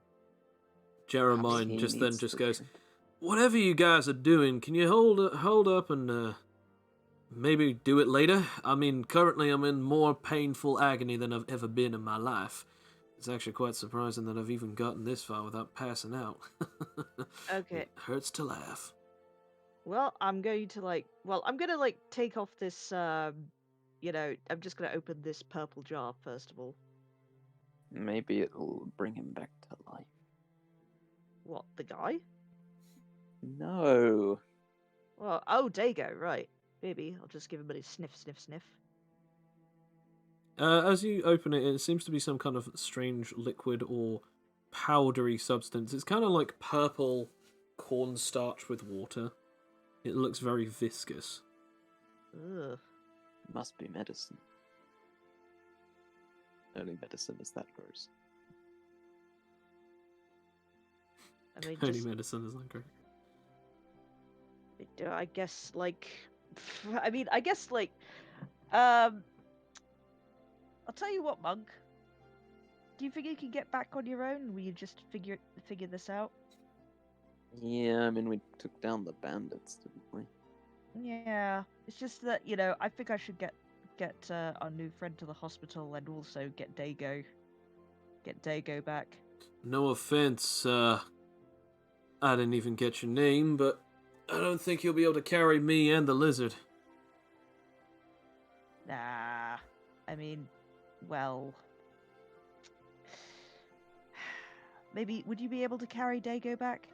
Jeremiah Perhaps he just needs goes, drink. whatever you guys are doing, can you hold up and maybe do it later? I mean, currently I'm in more painful agony than I've ever been in my life. It's actually quite surprising that I've even gotten this far without passing out. okay. It hurts to laugh. Well, I'm going to take off this. I'm just gonna open this purple jar first of all. Maybe it'll bring him back to life. What, the guy? No. Well, oh, Dago, right. Maybe I'll just give him a sniff, sniff, sniff. As you open it, it seems to be some kind of strange liquid or powdery substance. It's kind of like purple cornstarch with water. It looks very viscous. Ugh. Must be medicine. Only medicine is that gross. I mean, Only just, medicine is not great. I guess, I'll tell you what, Monk. Do you think you can get back on your own? Will you just figure this out? Yeah, I mean, we took down the bandits, didn't we? Yeah, it's just that I think I should get our new friend to the hospital and also get Dago back. No offense, I didn't even get your name, but I don't think you'll be able to carry me and the lizard. Nah, I mean, well, maybe would you be able to carry Dago back?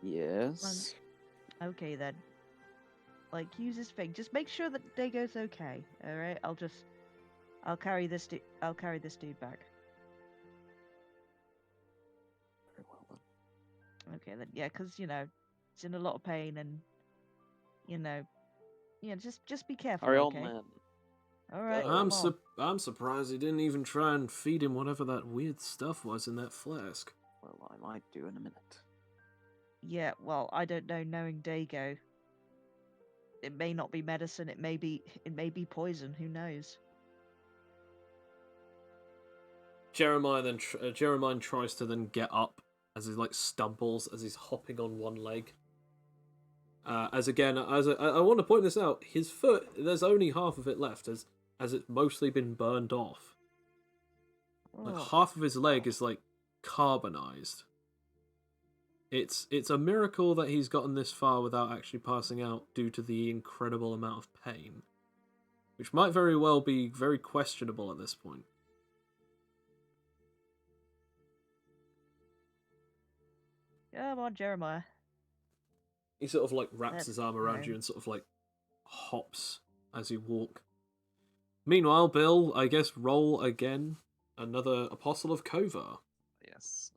Yes. Okay then. Like, use this thing. Just make sure that Dago's okay. All right. I'll carry this dude back. Very well then. Okay then. Yeah, because it's in a lot of pain and just be careful. Hurry okay. on, man. All right. I'm come on. I'm surprised he didn't even try and feed him whatever that weird stuff was in that flask. Well, I might do in a minute. Yeah. Well, I don't know. Knowing Dago, it may not be medicine. It may be poison. Who knows? Jeremiah tries to then get up as he like stumbles as he's hopping on one leg. I want to point this out, his foot, there's only half of it left as it's mostly been burned off. Like Oh. half of his leg is like carbonized. It's a miracle that he's gotten this far without actually passing out due to the incredible amount of pain, which might very well be very questionable at this point. Come on, Jeremiah. He sort of like wraps That's his arm around fine. you and sort of like hops as you walk. Meanwhile, Bill, I guess roll again. Another Apostle of Kovar. Yes,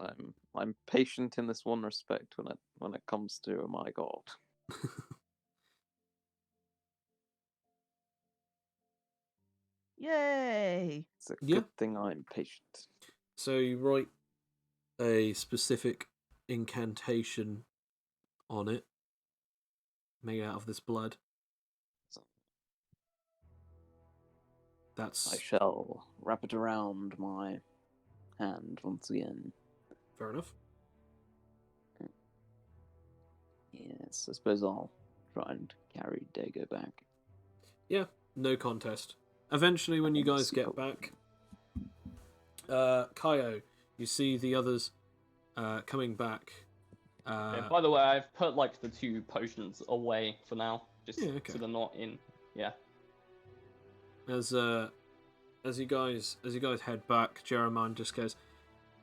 I'm patient in this one respect when it comes to my god. Yay! It's a Yeah. good thing I'm patient. So you write a specific incantation on it, made out of this blood. I That's shall wrap it around my hand once again. fair enough. Yes, I suppose I'll try and carry Dago back. Yeah, no contest. Eventually, when you guys get back, Kaio, you see the others coming back. Okay, by the way, I've put like the 2 potions away for now, just Yeah, okay. so they're not in. Yeah. As you guys head back, Jeremiah just goes,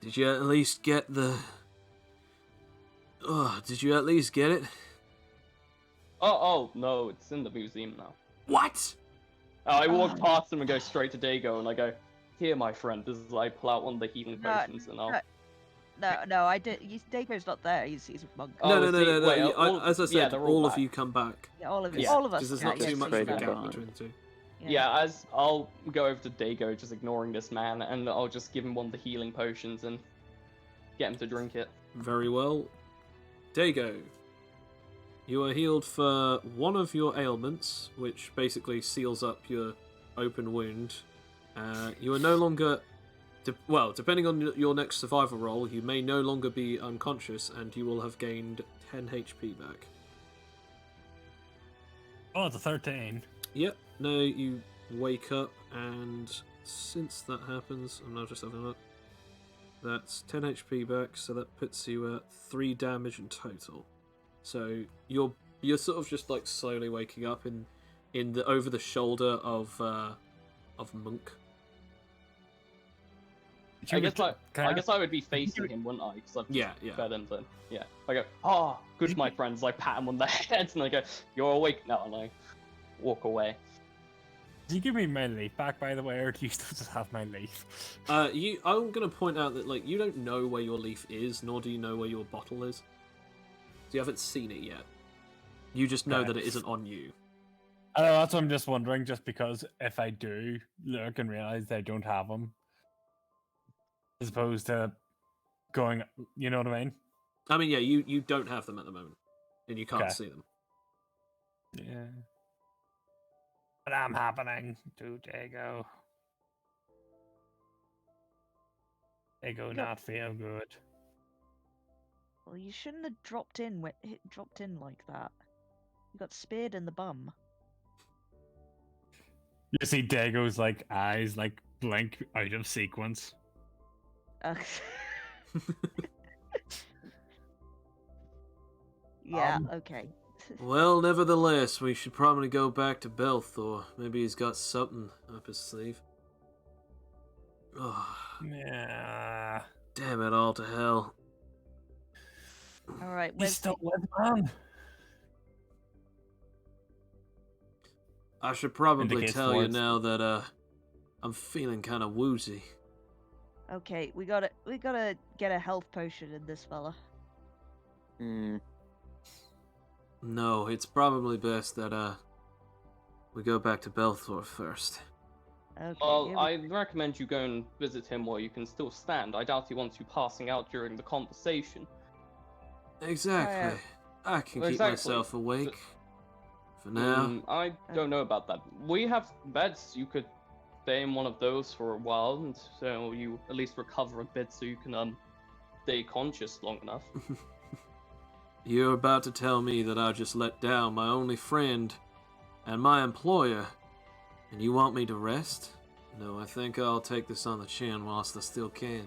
"Did you at least get the? Oh, did you at least get it? Oh no, it's in the museum now. What? I walk past him and go straight to Dago, and I go, "Here, my friend." This is I pull out one of the healing potions, and I'll. No, I did. Dago's not there. He's with Monk. Oh, No. is he? Wait, all- As I said, yeah, they're all of back. you come back Yeah, all of Yeah. all of us. because there's yeah, not yeah, too much he's of a back. straight gap behind. between the two. Yeah, as I'll go over to Dago, just ignoring this man, and I'll just give him one of the healing potions and get him to drink it. Very well. Dago, you are healed for one of your ailments, which basically seals up your open wound. You are no longer... depending on your next survival roll, you may no longer be unconscious, and you will have gained 10 HP back. Oh, it's a 13. Yep, no, you wake up, and since that happens, I'm now just having a look. That's 10 HP back, so that puts you at 3 damage in total. So you're sort of just like slowly waking up in the over the shoulder of Monk. I guess I would be facing him, wouldn't I? Because I've just Yeah. fed him. Then yeah, I go, good, my friends. I pat him on the head, and I go, "You're awake now," and I walk away. Do you give me my leaf back, by the way, or do you still just have my leaf? I'm gonna point out that like you don't know where your leaf is, nor do you know where your bottle is. So you haven't seen it yet. You just know Okay. that it isn't on you. I know, that's what I'm just wondering, just because if I do look and realize I don't have them, as opposed to going, you know what I mean? I mean, yeah, you don't have them at the moment, and you can't Okay. see them. Yeah. But I'm happening to Dago. Dago not feel good. Well, you shouldn't have dropped in like that. You got speared in the bum. You see Dago's like eyes like blink out of sequence. Yeah. Okay. Well, nevertheless, we should probably go back to Belthor. Maybe he's got something up his sleeve. Oh, Yeah. damn it all to hell. All right. He's Where's still with man. I should probably Indicates tell you towards- now that I'm feeling kind of woozy. Okay, we gotta get a health potion in this fella. No, it's probably best that we go back to Belthor first. Okay. Well, here I recommend you go and visit him while you can still stand. I doubt he wants you passing out during the conversation. Exactly. I can keep Exactly. myself awake for now. I don't know about that. We have beds. You could stay in one of those for a while, and so you at least recover a bit, so you can stay conscious long enough. You're about to tell me that I just let down my only friend and my employer, and you want me to rest? No, I think I'll take this on the chin whilst I still can.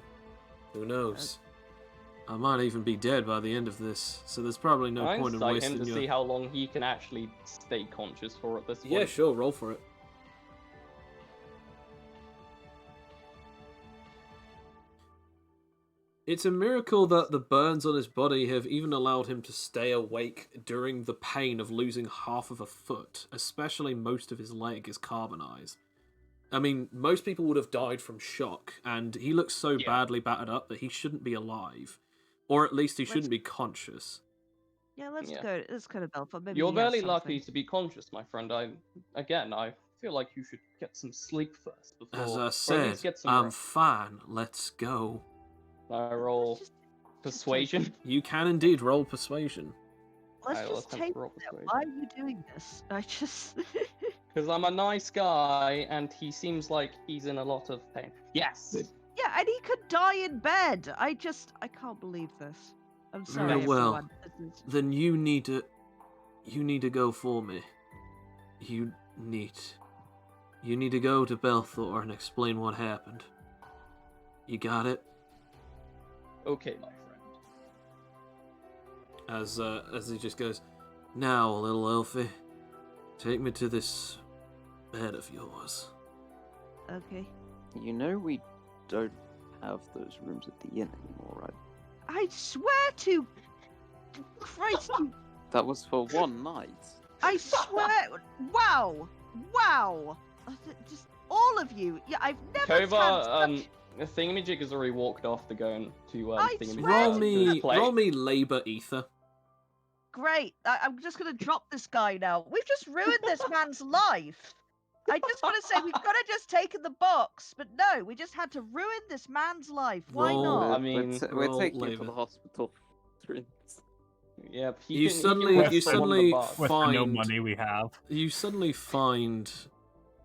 Who knows? I might even be dead by the end of this, so there's probably no I point in incite wasting him to your... see how long he can actually stay conscious for at this point. Yeah, sure, roll for it. It's a miracle that the burns on his body have even allowed him to stay awake during the pain of losing half of a foot, especially most of his leg is carbonized. I mean, most people would have died from shock, and he looks so Yeah. badly battered up that he shouldn't be alive. Or at least he Let's- shouldn't be conscious. Yeah, let's Yeah. go. Let's go to Belfort. Maybe You're he has barely lucky something. to be conscious, my friend. I feel like you should get some sleep first before, As or I at said, least get some I'm rest. fine. Let's go. I Let's roll just persuasion. You can indeed roll persuasion. Let's Alright, just let's have take to roll it. persuasion. Why are you doing this? I just. Because I'm a nice guy, and he seems like he's in a lot of pain. Yes. Yeah, and he could die in bed. I can't believe this. I'm sorry, Very well. everyone. This is- Then you need to go for me. You need to go to Belthor and explain what happened. You got it? Okay, my friend. As he just goes, now, little Elfie, take me to this bed of yours. Okay. You know we don't have those rooms at the inn anymore, right? I swear to Christ, That was for one night. I swear. Wow. Wow. Just all of you. Yeah, I've never Kova, had such... Thingamajig has already walked off to go and to I Thingamajig. swear Roll to me, play. roll me labor ether. Great. I'm just gonna drop this guy now. We've just ruined this man's life. I just want to say we could have just taken the box, but no, we just had to ruin this man's life. Why Roll. not? I mean, we're roll taking him to labor. the hospital. Yeah, You he suddenly- can rest you on one of the suddenly bars. With the no Find- money we have. You suddenly find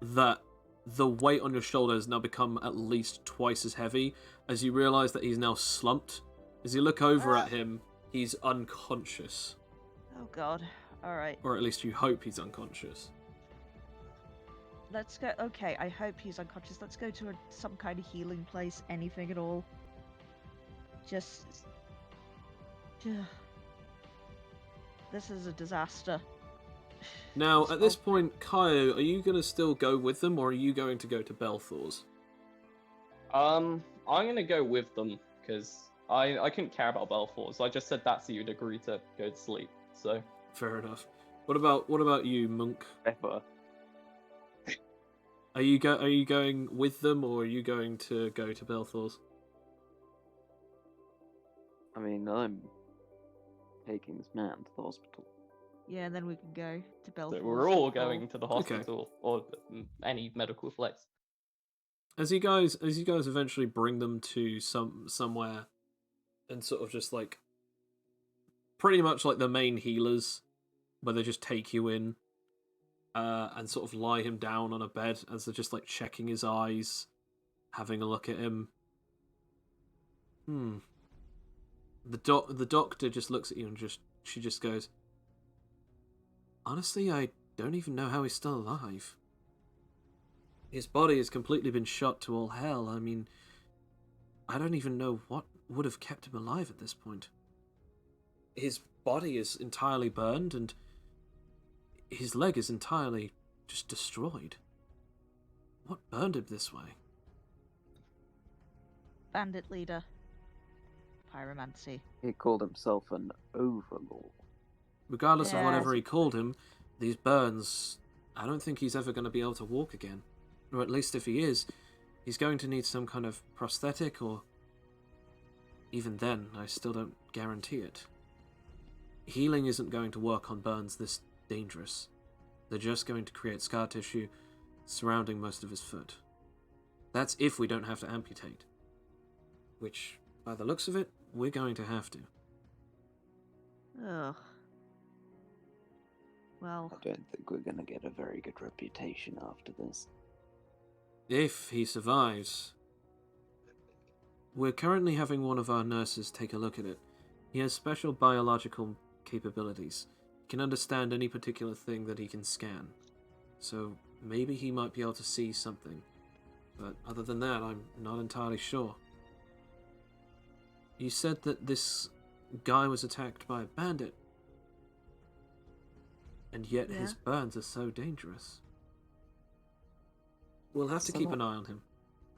that the weight on your shoulder has now become at least twice as heavy as you realise that he's now slumped. As you look over at him, he's unconscious. Oh God. All right. Or at least you hope he's unconscious. Let's go. Okay, I hope he's unconscious. Let's go to some kind of healing place. Anything at all. Just. This is a disaster. Now, Just at this hope- point, Kaio, are you going to still go with them, or are you going to go to Belthor's? I'm gonna go with them because I couldn't care about Belfort, so I just said that so you'd agree to go to sleep. So Fair enough. What about you, Monk? Ever. Are you going with them, or are you going to go to Belthor's? I mean, I'm taking this man to the hospital. Yeah, and then we can go to Belfort. we're all going to the Okay. hospital or any medical place. As you guys eventually bring them to somewhere, and sort of just like pretty much like the main healers, where they just take you in, and sort of lie him down on a bed as they're just like checking his eyes, having a look at him. The doctor just looks at you and she just goes, honestly, I don't even know how he's still alive. His body has completely been shot to all hell. I mean, I don't even know what would have kept him alive at this point. His body is entirely burned, and his leg is entirely just destroyed. What burned him this way? Bandit leader. Pyromancy. He called himself an overlord. Regardless of Yes. whatever he called him, these burns, I don't think he's ever going to be able to walk again. Or at least if he is, he's going to need some kind of prosthetic, or even then, I still don't guarantee it. Healing isn't going to work on burns this dangerous. They're just going to create scar tissue surrounding most of his foot. That's if we don't have to amputate. Which, by the looks of it, we're going to have to. Ugh. Well, I don't think we're gonna get a very good reputation after this. If he survives. We're currently having one of our nurses take a look at it. He has special biological capabilities. He can understand any particular thing that he can scan. So maybe he might be able to see something. But other than that, I'm not entirely sure. You said that this guy was attacked by a bandit. And yet Yeah. his burns are so dangerous. We'll have to So keep not- an eye on him.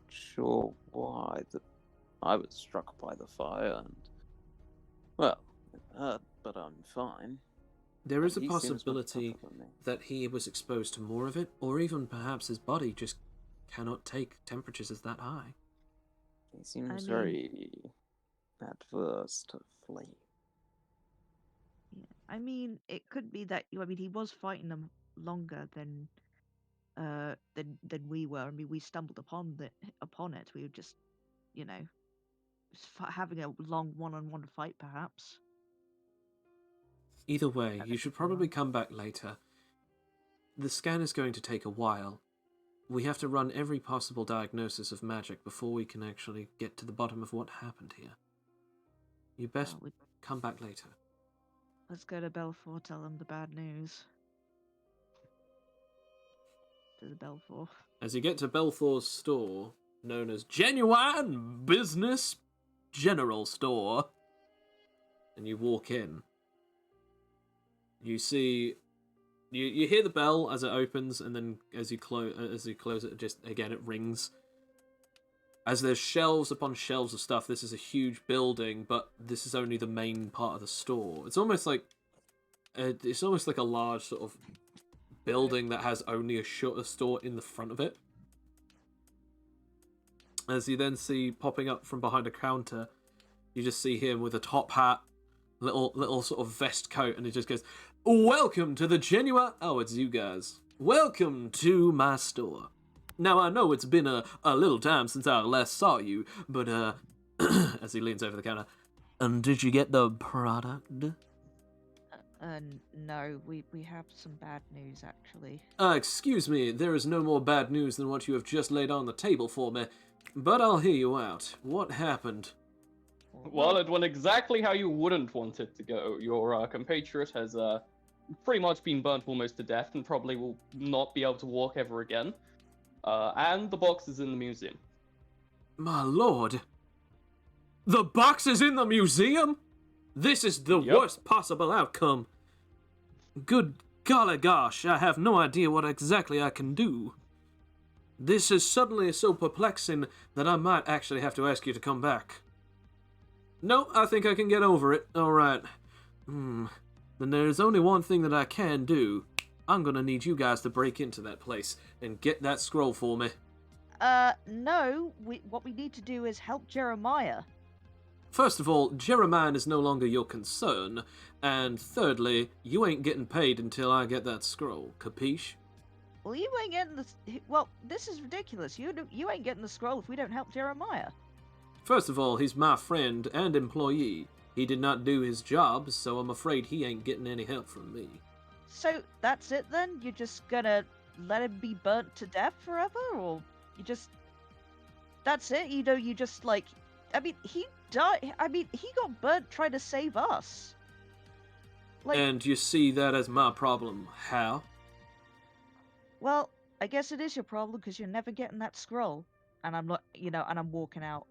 Sure, why? I was struck by the fire, and well, it hurt, but I'm fine. There is a He seems much possibility tougher than me. that he was exposed to more of it, or even perhaps his body just cannot take temperatures as that high. He seems mean- very adverse to flame. Yeah. I mean, it could be that I mean he was fighting them longer than we were. I mean, we stumbled upon it. We were just, you know, having a long one-on-one fight, perhaps. Either way, That you could should be probably wrong. come back later. The scan is going to take a while. We have to run every possible diagnosis of magic before we can actually get to the bottom of what happened here. You best Well, come back later. let's go to Belfour. Tell them the bad news. To the Belfour. As you get to Belthor's store, known as Genuine Business General Store, and you walk in, you see, you hear the bell as it opens, and then as you close it, just again it rings. As there's shelves upon shelves of stuff, this is a huge building, but this is only the main part of the store. It's almost like a large sort of building that has only a store in the front of it. As you then see popping up from behind a counter, you just see him with a top hat, little sort of vest coat, and he just goes, "Welcome to the Genuine." Oh, it's you guys. Welcome to my store. Now I know it's been a little time since I last saw you, but as he leans over the counter, and did you get the product? No, we have some bad news actually. Excuse me, there is no more bad news than what you have just laid on the table for me, but I'll hear you out. What happened? Well, it went exactly how you wouldn't want it to go. Your compatriot has pretty much been burnt almost to death and probably will not be able to walk ever again. And the box is in the museum. My lord. The box is in the museum? This is the Yep. worst possible outcome. Good golly gosh, I have no idea what exactly I can do. This is suddenly so perplexing that I might actually have to ask you to come back. No, I think I can get over it. Alright. Then there's only one thing that I can do. I'm gonna need you guys to break into that place and get that scroll for me. No. What we need to do is help Jeremiah. First of all, Jeremiah is no longer your concern, and thirdly, you ain't getting paid until I get that scroll. Capiche? Well, you ain't getting the. Well, this is ridiculous. You ain't getting the scroll if we don't help Jeremiah. First of all, he's my friend and employee. He did not do his job, so I'm afraid he ain't getting any help from me. So that's it then? You're just gonna let him be burnt to death forever, or you just? That's it. You just like. I mean, he died. I mean, he got burnt trying to save us. Like, And you see that as my problem. How? well, I guess it is your problem because you're never getting that scroll, and I'm not. And I'm walking out.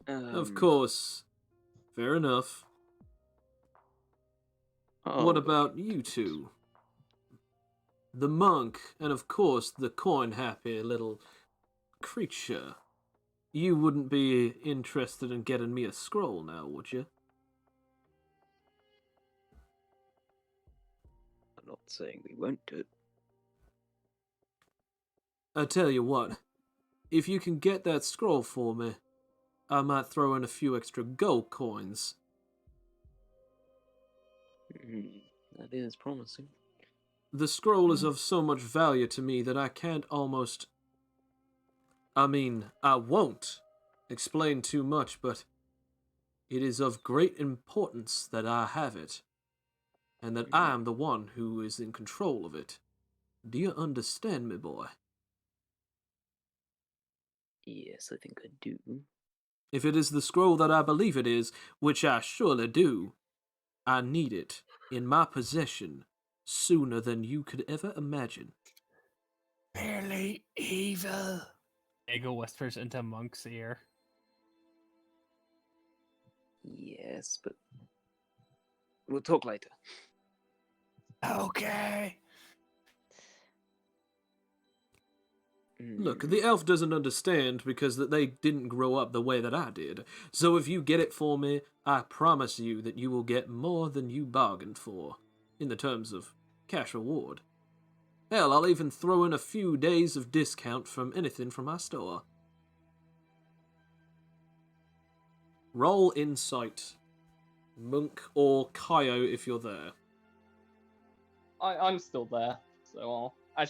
Of course. Fair enough. What but about you two? The monk, and of course the coin-happy little creature. You wouldn't be interested in getting me a scroll now, would you? I'm not saying we won't do it. I tell you what, if you can get that scroll for me, I might throw in a few extra gold coins. That is promising. The scroll is of so much value to me that I can't almost... I won't explain too much, but it is of great importance that I have it, and that I am the one who is in control of it. Do you understand me, boy? Yes, I think I do. If it is the scroll that I believe it is, which I surely do, I need it in my possession sooner than you could ever imagine. Barely evil. Ego whispers into Monk's ear. Yes, but we'll talk later. Okay. Look, the elf doesn't understand because that they didn't grow up the way that I did. So if you get it for me, I promise you that you will get more than you bargained for, in the terms of cash reward. Hell, I'll even throw in a few days of discount from anything from my store. Roll insight. Monk or Kaio if you're there. I'm still there, so I'll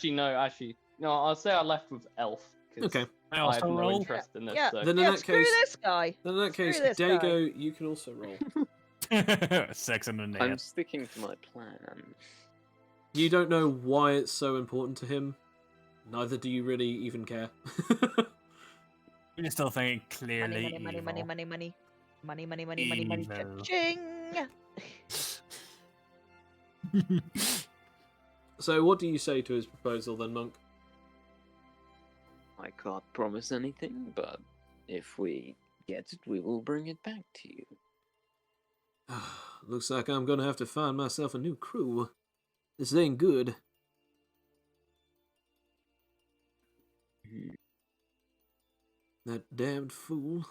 say I left with Elf. 'Cause Okay. I I also have no roll. interest in this. Yeah. So. Then in Yeah, that screw case, this guy. then in that Screw case, this guy. Dago, you can also roll. 6 and a I'm net. sticking to my plan. You don't know why it's so important to him. Neither do you really even care. You're still thinking Money, clearly money, money, money, evil. money, money. Money, money, money, money, money. Evil. Cha-ching! So what do you say to his proposal then, Monk? I can't promise anything, but if we get it, we will bring it back to you. Looks like I'm gonna have to find myself a new crew. This ain't good. That damned fool.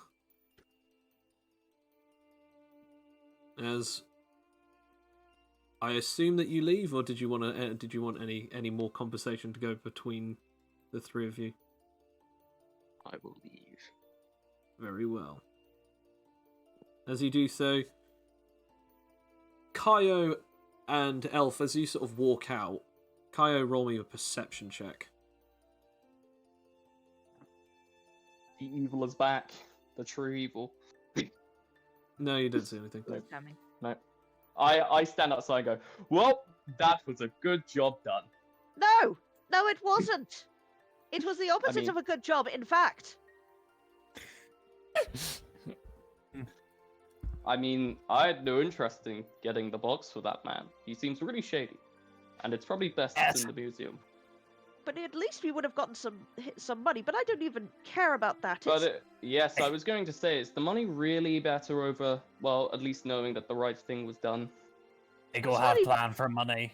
As I assume that you leave, or did you want any more conversation to go between the three of you? I will leave. Very well. As you do so, Kaio and Elf, as you sort of walk out, Kaio, roll me a perception check. The evil is back. The true evil. No, you didn't see anything. He's coming. No. I stand outside and go, well, that was a good job done. No! No, it wasn't! It was the opposite mean- of a good job, in fact. I mean, I had no interest in getting the box for that man. He seems really shady. And it's probably best it's in the museum. But at least we would have gotten some money, but I don't even care about that. But yes, I was going to say, is the money really better over, well, at least knowing that the right thing was done? They go It's have not even- plan for money.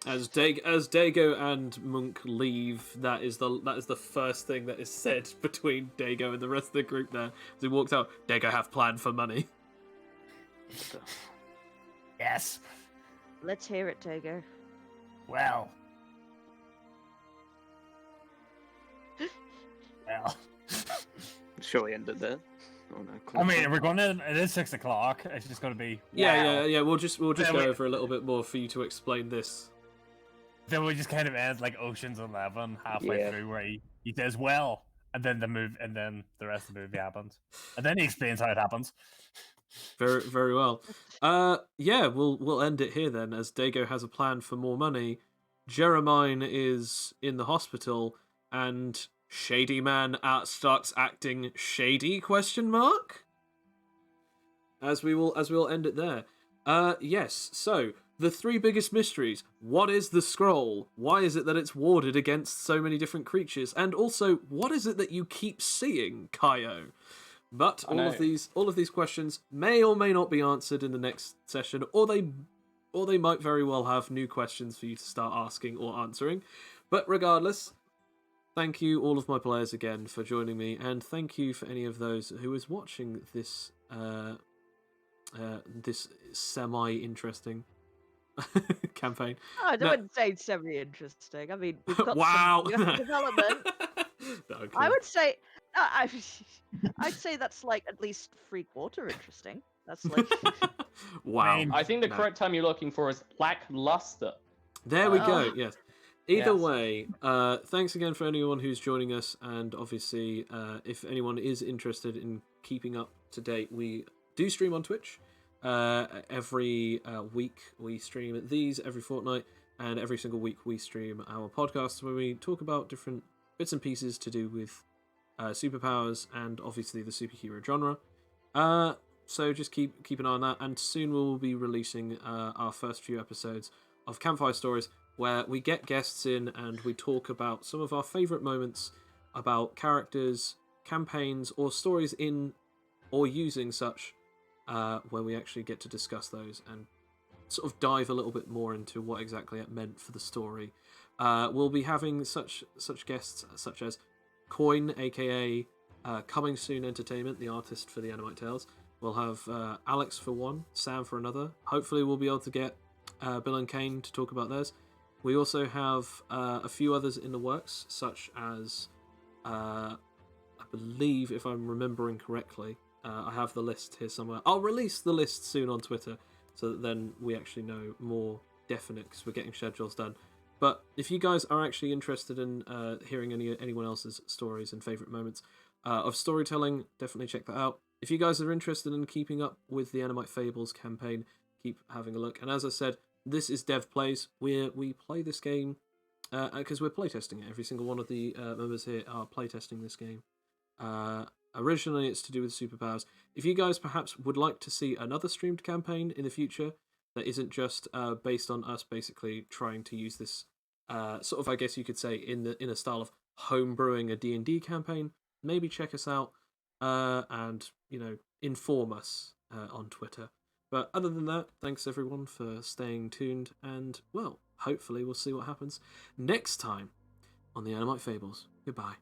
As Dago and Monk leave, that is the first thing that is said between Dago and the rest of the group there. As he walks out, Dago have planned for money. Yes. Let's hear it, Togo. Well. Well. Shall we end it there? Oh no. I mean, we're going to. It is 6 o'clock. It's just going to be. Yeah. We'll just Then go we- over a little bit more for you to explain this. Then we just kind of end like Ocean's 11 halfway Yeah. through, where he says well, and then the rest of the movie happens, and then he explains how it happens. Very, very well. Yeah, we'll end it here then, as Dago has a plan for more money. Jeremiah is in the hospital, and Shady Man starts acting shady? Question mark. As we will end it there. Yes. So the three biggest mysteries: what is the scroll? Why is it that it's warded against so many different creatures? And also, what is it that you keep seeing, Kaio? But all of these questions may or may not be answered in the next session, or they might very well have new questions for you to start asking or answering. But regardless, thank you all of my players again for joining me, and thank you for any of those who is watching this this semi-interesting campaign. Oh, I No. wouldn't say it's semi-interesting. I mean, we've got Wow. some new development. No, I'm I kidding. would say, I'd say that's like at least 3/4 interesting. That's like, Wow. mean, I think the No. correct term you're looking for is lackluster. There we go. Oh. Yes. Either Yes. way, thanks again for anyone who's joining us, and obviously, if anyone is interested in keeping up to date, we do stream on Twitch. Every week we stream these every fortnight, and every single week we stream our podcasts where we talk about different bits and pieces to do with superpowers and obviously the superhero genre. So just keep an eye on that, and soon we'll be releasing our first few episodes of Campfire Stories, where we get guests in and we talk about some of our favourite moments about characters, campaigns, or stories in or using such, where we actually get to discuss those and sort of dive a little bit more into what exactly it meant for the story. We'll be having such guests such as Coin, aka Coming Soon Entertainment, the artist for the Animite Tales. We'll have Alex for one, Sam for another. Hopefully, we'll be able to get Bill and Kane to talk about theirs. We also have a few others in the works, such as I believe, if I'm remembering correctly, I have the list here somewhere. I'll release the list soon on Twitter, so that then we actually know more definite, because we're getting schedules done. But if you guys are actually interested in hearing anyone else's stories and favourite moments of storytelling, definitely check that out. If you guys are interested in keeping up with the Animite Fables campaign, keep having a look. And as I said, this is Dev Plays. We play this game because we're playtesting it. Every single one of the members here are playtesting this game. Originally, it's to do with superpowers. If you guys perhaps would like to see another streamed campaign in the future that isn't just based on us basically trying to use this sort of, I guess you could say, in a style of homebrewing a D&D campaign, maybe check us out and inform us on Twitter. But other than that, thanks everyone for staying tuned, and well, hopefully we'll see what happens next time on the Animite Fables. Goodbye.